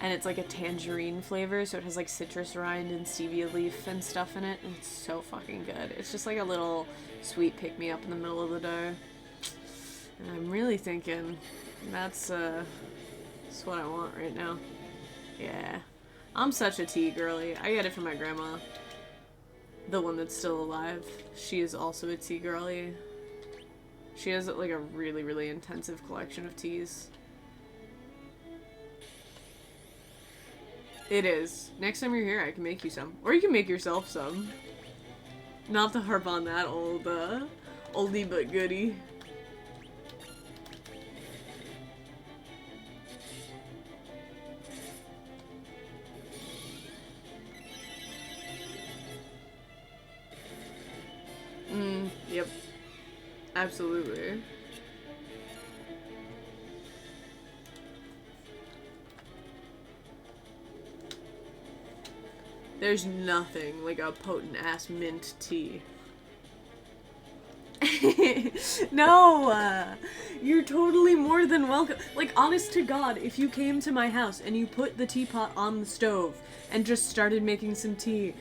and it's like a tangerine flavor, so it has, like, citrus rind and stevia leaf and stuff in it, and it's so fucking good. It's just like a little sweet pick-me-up in the middle of the day. And I'm really thinking that's what I want right now. Yeah. I'm such a tea girly. I get it from my grandma. The one that's still alive. She is also a tea girly. She has, like, a really, really intensive collection of teas. It is. Next time you're here, I can make you some. Or you can make yourself some. Not to harp on that old, oldie but goodie. Yep. Absolutely. There's nothing like a potent-ass mint tea. No! You're totally more than welcome. Like, honest to God, if you came to my house and you put the teapot on the stove and just started making some tea,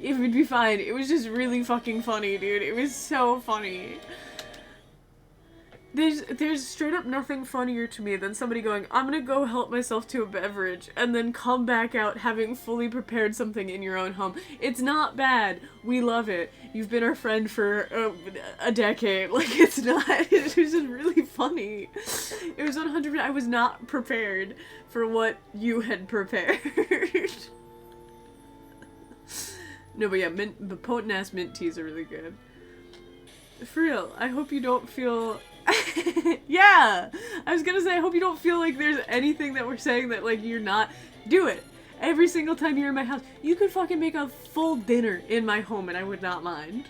it would be fine. It was just really fucking funny, dude. It was so funny. There's straight up nothing funnier to me than somebody going, I'm gonna go help myself to a beverage, and then come back out having fully prepared something in your own home. It's not bad. We love it. You've been our friend for a decade. Like, it's not, it was just really funny. It was 100%, I was not prepared for what you had prepared. No, but yeah, the potent ass mint teas are really good. For real, I hope you don't feel... Yeah! I was gonna say, I hope you don't feel like there's anything that we're saying that, like, you're not... Do it! Every single time you're in my house. You could fucking make a full dinner in my home and I would not mind.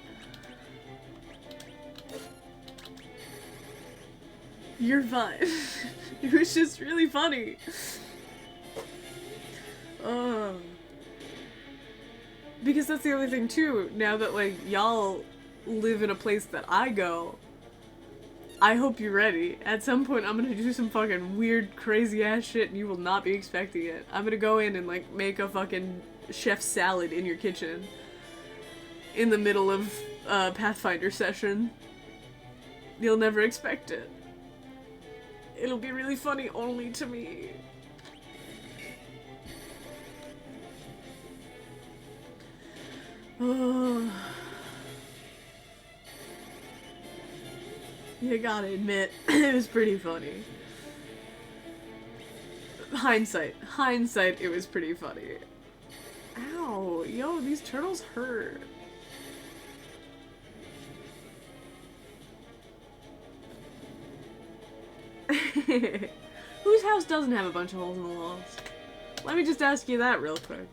You're fine. It was just really funny. Because that's the other thing, too. Now that, like, y'all live in a place that I go... I hope you're ready. At some point, I'm gonna do some fucking weird, crazy-ass shit and you will not be expecting it. I'm gonna go in and, like, make a fucking chef salad in your kitchen. In the middle of a Pathfinder session. You'll never expect it. It'll be really funny only to me. Oh... You gotta admit, it was pretty funny. Hindsight, it was pretty funny. Ow, yo, these turtles hurt. Whose house doesn't have a bunch of holes in the walls? Let me just ask you that real quick.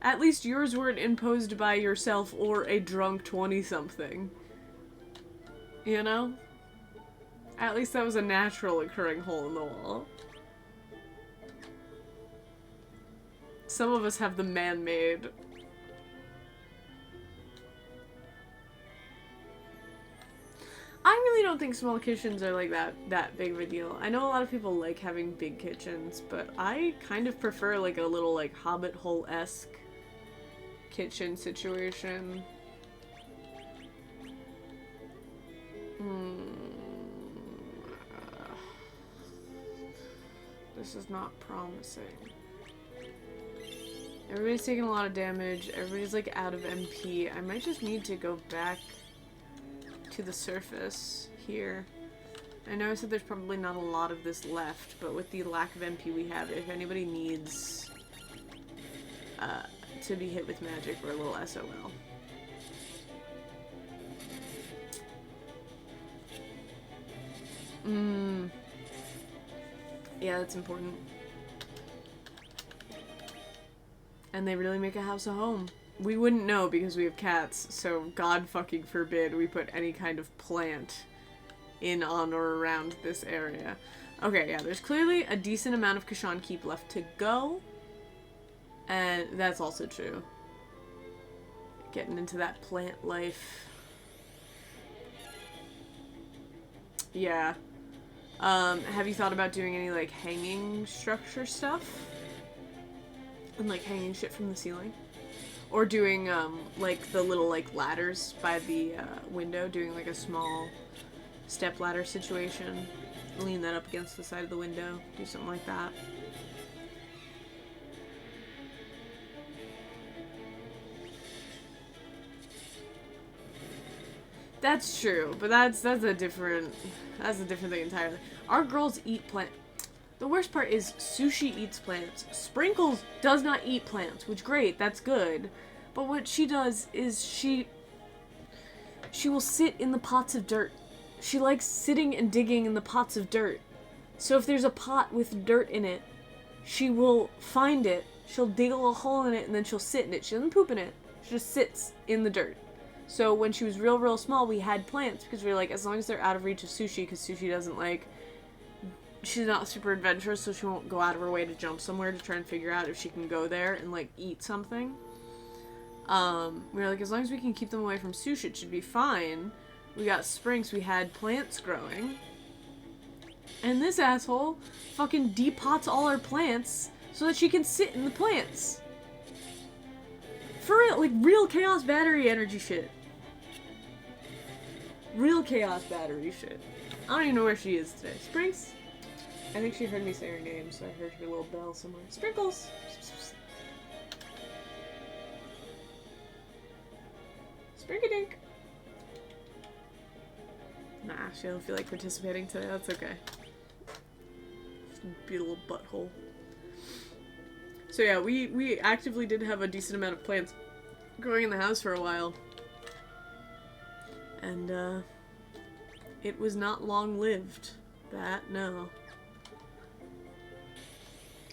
At least yours weren't imposed by yourself or a drunk 20-something. You know? At least that was a natural occurring hole in the wall. Some of us have the man-made. I really don't think small kitchens are like that big of a deal. I know a lot of people like having big kitchens, but I kind of prefer like a little like Hobbit hole-esque kitchen situation. This is not promising. Everybody's taking a lot of damage. Everybody's like out of MP. I might just need to go back to the surface here. I know I said there's probably not a lot of this left, but with the lack of MP we have, if anybody needs to be hit with magic, we're a little SOL. Yeah, that's important. And they really make a house a home. We wouldn't know because we have cats, so God fucking forbid we put any kind of plant in, on, or around this area. Okay, yeah, there's clearly a decent amount of Kashan Keep left to go. And that's also true. Getting into that plant life. Yeah. Have you thought about doing any, like, hanging structure stuff? And, like, hanging shit from the ceiling? Or doing, like, the little, like, ladders by the, window, doing, like, a small step ladder situation. Lean that up against the side of the window. Do something like that. That's true, but that's a different thing entirely. Our girls eat plant. The worst part is Sushi eats plants. Sprinkles does not eat plants, which great, that's good. But what she does is she will sit in the pots of dirt. She likes sitting and digging in the pots of dirt. So if there's a pot with dirt in it, she will find it, she'll dig a little hole in it, and then she'll sit in it. She doesn't poop in it. She just sits in the dirt. So when she was real small, we had plants because we were like, as long as they're out of reach of Sushi, because Sushi doesn't like, she's not super adventurous, so she won't go out of her way to jump somewhere to try and figure out if she can go there and like eat something. We were like, as long as we can keep them away from Sushi, it should be fine. We got springs, we had plants growing. And this asshole fucking depots all our plants so that she can sit in the plants. For real, like real Chaos Battery energy shit. Real chaos battery shit. I don't even know where she is today. Springs? I think she heard me say her name, so I heard her little bell somewhere. Sprinkles! Sprinkadink! Nah, she don't feel like participating today. That's okay. Be a little butthole. So yeah, we actively did have a decent amount of plants growing in the house for a while. And, it was not long-lived. That, no.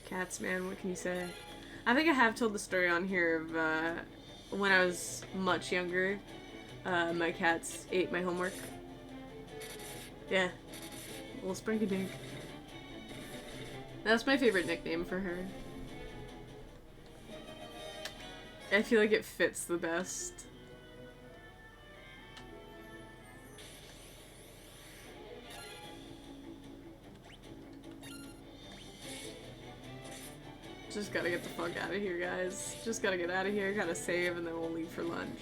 Cats, man, what can you say? I think I have told the story on here of, when I was much younger, my cats ate my homework. Yeah. Little Sprinkadink. That's my favorite nickname for her. I feel like it fits the best. Just gotta get the fuck out of here, guys. Just gotta get out of here, gotta save, and then we'll leave for lunch.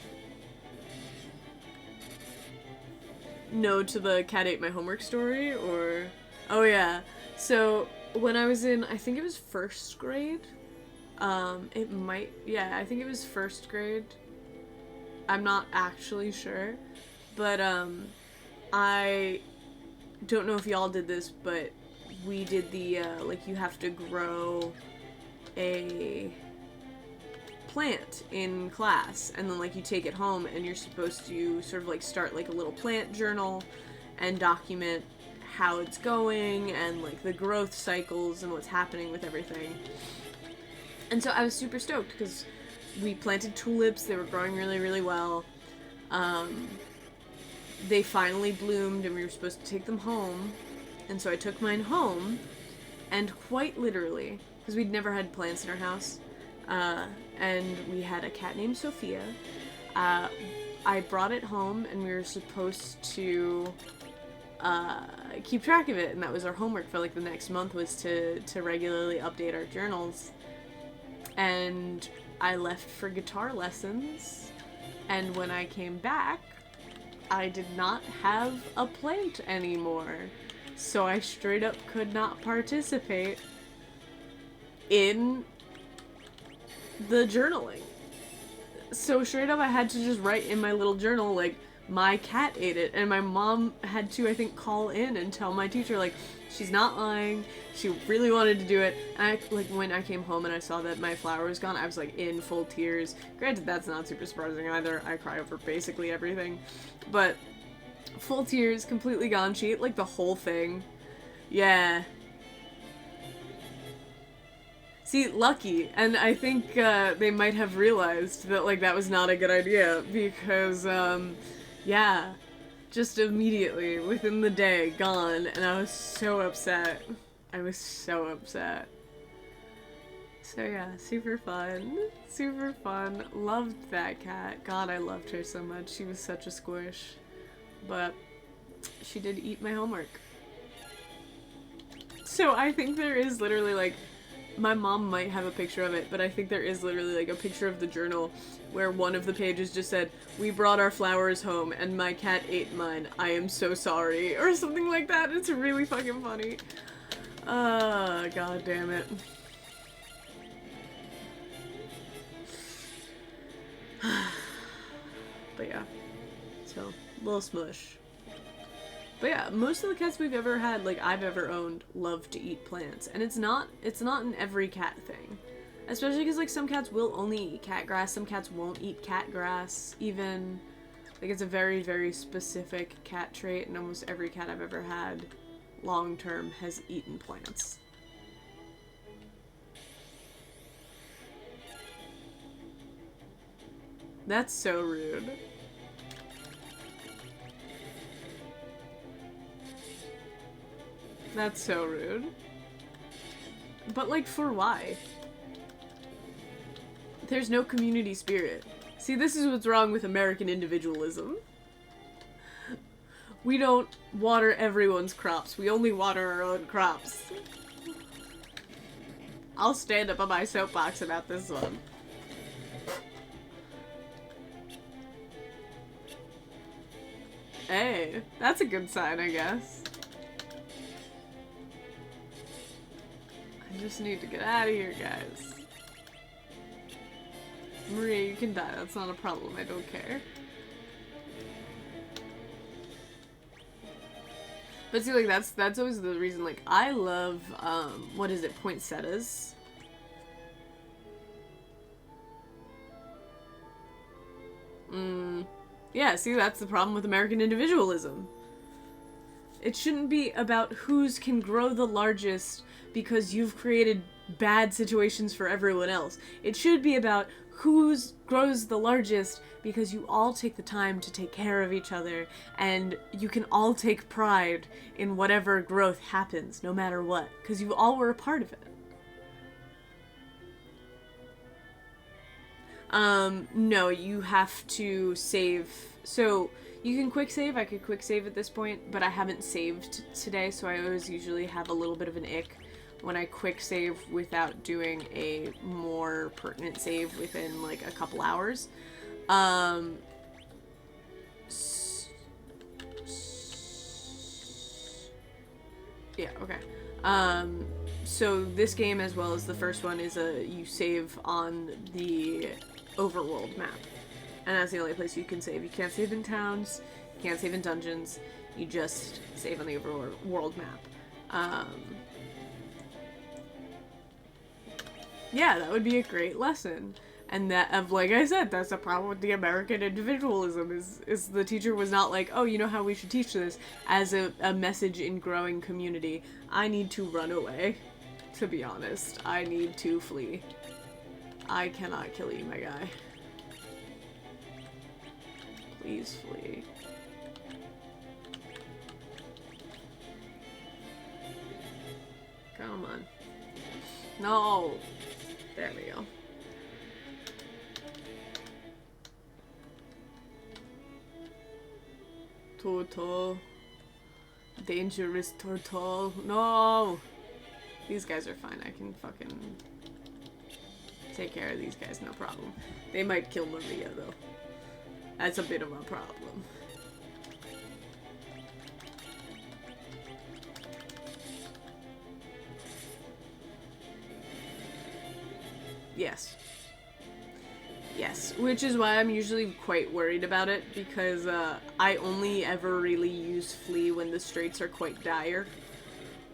No to the cat ate my homework story, or... Oh yeah. So, when I was in, I think it was first grade? Yeah, I think it was first grade. I'm not actually sure. But, I don't know if y'all did this, but we did the, like, you have to grow a plant in class, and then like you take it home and you're supposed to sort of like start like a little plant journal and document how it's going and like the growth cycles and what's happening with everything. And so I was super stoked because we planted tulips. They were growing really, really well. They finally bloomed and we were supposed to take them home, and so I took mine home, and quite literally, because we'd never had plants in our house, and we had a cat named Sophia. I brought it home, and we were supposed to keep track of it, and that was our homework for like the next month, was to regularly update our journals. And I left for guitar lessons, and when I came back, I did not have a plant anymore, so I straight up could not participate in the journaling. So straight up I had to just write in my little journal, like, my cat ate it, and my mom had to, I think, call in and tell my teacher, like, she's not lying, she really wanted to do it. And I, like, when I came home and I saw that my flower was gone, I was, like, in full tears. Granted, that's not super surprising either, I cry over basically everything, but full tears, completely gone. She ate, like, the whole thing. Yeah. See, lucky, and I think they might have realized that, like, that was not a good idea, because, yeah, just immediately, within the day, gone, and I was so upset. I was so upset. So yeah, super fun. Super fun. Loved that cat. God, I loved her so much. She was such a squish. But she did eat my homework. So I think there is literally, like, my mom might have a picture of it, but I think there is literally, like, a picture of the journal where one of the pages just said, "We brought our flowers home and my cat ate mine. I am so sorry," or something like that. It's really fucking funny. God damn it. But yeah. So, little smush. But yeah, most of the cats we've ever had, like, I've ever owned, love to eat plants. And it's not an every cat thing. Especially because, like, some cats will only eat cat grass, some cats won't eat cat grass, even. Like, it's a very, very specific cat trait, and almost every cat I've ever had, long-term, has eaten plants. That's so rude. That's so rude. But, like, for why? There's no community spirit. See, this is what's wrong with American individualism. We don't water everyone's crops. We only water our own crops. I'll stand up on my soapbox about this one. Hey, that's a good sign, I guess. I just need to get out of here, guys. Maria, you can die. That's not a problem. I don't care. But see, like, that's always the reason, like, I love, what is it, poinsettias? Yeah, see, that's the problem with American individualism. It shouldn't be about whose can grow the largest because you've created bad situations for everyone else. It should be about whose grows the largest because you all take the time to take care of each other and you can all take pride in whatever growth happens, no matter what, because you all were a part of it. No, you have to save. So, you can quick save. I could quick save at this point, but I haven't saved today, so I always usually have a little bit of an ick when I quick save without doing a more pertinent save within, like, a couple hours. Yeah, okay. So this game, as well as the first one, is you save on the overworld map. And that's the only place you can save. You can't save in towns, you can't save in dungeons, you just save on the overworld map. Yeah, that would be a great lesson. And that, like I said, that's the problem with the American individualism, is the teacher was not like, oh, you know how we should teach this as a message in growing community. I need to run away, to be honest. I need to flee. I cannot kill you, my guy. Please flee. Come on. No! There we go. Turtle. Dangerous turtle. No! These guys are fine. I can fucking take care of these guys, no problem. They might kill Maria, though. That's a bit of a problem. Yes. Yes, which is why I'm usually quite worried about it, because I only ever really use flee when the straits are quite dire.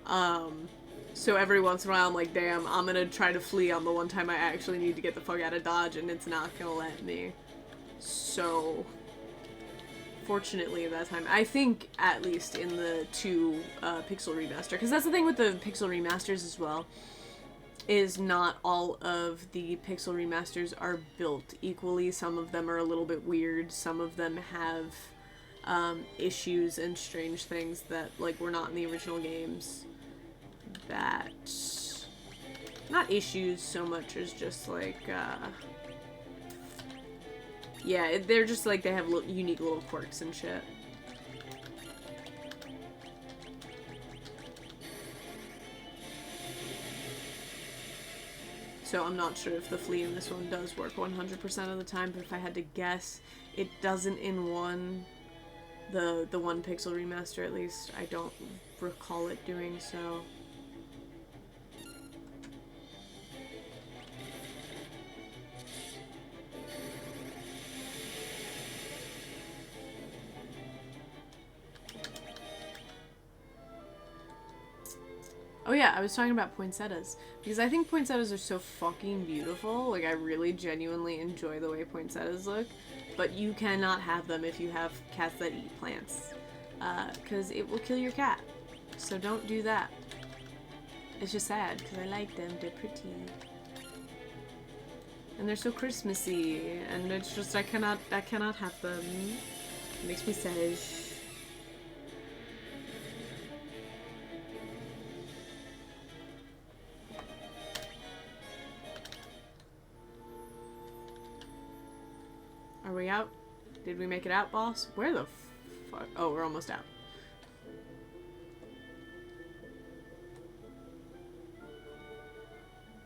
So every once in a while I'm like, damn, I'm gonna try to flee on the one time I actually need to get the fuck out of Dodge, and it's not gonna let me. So, fortunately that time, I think at least in the 2 Pixel Remaster, because that's the thing with the Pixel Remasters as well, is not all of the Pixel Remasters are built equally. Some of them are a little bit weird. Some of them have issues and strange things that, like, were not in the original games. That... not issues so much as just, like, yeah, they're just, like, they have unique little quirks and shit. So I'm not sure if the flee in this one does work 100% of the time, but if I had to guess, it doesn't in the one Pixel Remaster at least. I don't recall it doing so. Oh yeah, I was talking about poinsettias, because I think poinsettias are so fucking beautiful. Like, I really genuinely enjoy the way poinsettias look, but you cannot have them if you have cats that eat plants, because it will kill your cat. So don't do that. It's just sad, because I like them, they're pretty. And they're so Christmassy, and it's just, I cannot have them. It makes me sad. Are we out? Did we make it out, boss? Where the fuck? Oh, we're almost out.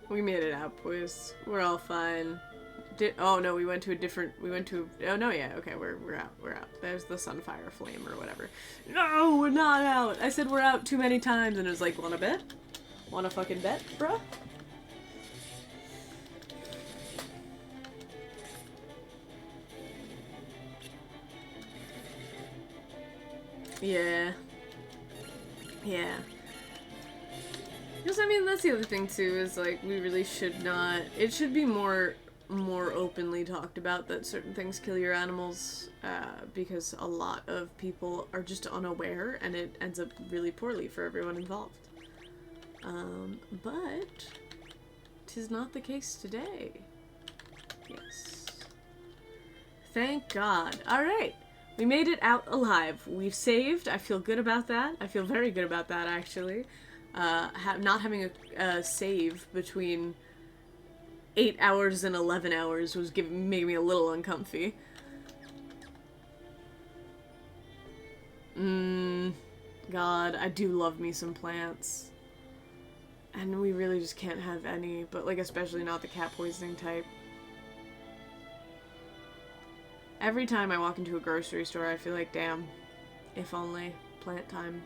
We made it out, boys. We're all fine. Oh no, we went to a different. We went to. Oh no, yeah, okay, we're out. We're out. There's the Sunfire Flame or whatever. No, we're not out. I said we're out too many times, and it was like, wanna bet? Wanna fucking bet, bruh? Yeah. Yeah. Because, I mean, that's the other thing, too, is, like, we really should not... It should be more openly talked about that certain things kill your animals, because a lot of people are just unaware, and it ends up really poorly for everyone involved. But... 'tis not the case today. Yes. Thank God. Alright. We made it out alive. We've saved. I feel good about that. I feel very good about that, actually. Not having a save between 8 hours and 11 hours was making me a little uncomfy. God, I do love me some plants. And we really just can't have any, but, like, especially not the cat poisoning type. Every time I walk into a grocery store, I feel like, damn, if only, plant time.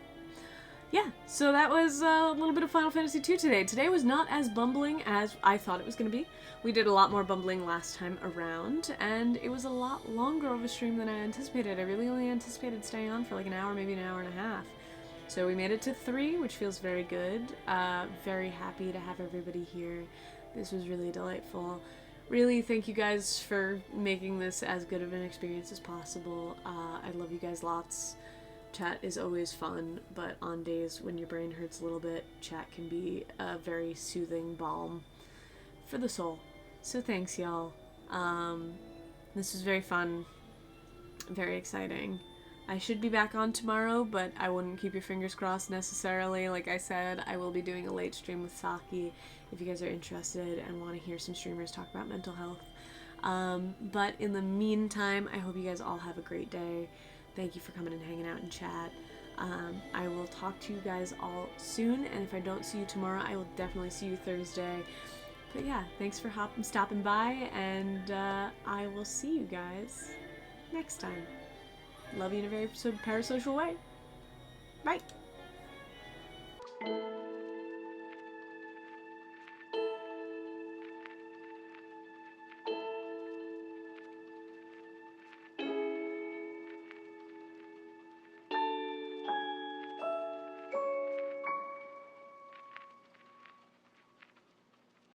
Yeah, so that was a little bit of Final Fantasy II today. Today was not as bumbling as I thought it was going to be. We did a lot more bumbling last time around, and it was a lot longer of a stream than I anticipated. I really only anticipated staying on for like an hour, maybe an hour and a half. So we made it to 3, which feels very good. Very happy to have everybody here. This was really delightful. Really, thank you guys for making this as good of an experience as possible. I love you guys lots. Chat is always fun, but on days when your brain hurts a little bit, chat can be a very soothing balm for the soul. So thanks, y'all. This was very fun, very exciting. I should be back on tomorrow, but I wouldn't keep your fingers crossed necessarily. Like I said, I will be doing a late stream with Saki if you guys are interested and want to hear some streamers talk about mental health. But in the meantime, I hope you guys all have a great day. Thank you for coming and hanging out in chat. I will talk to you guys all soon, and if I don't see you tomorrow, I will definitely see you Thursday. But yeah, thanks for stopping by, and I will see you guys next time. Love you in a very parasocial way. Bye!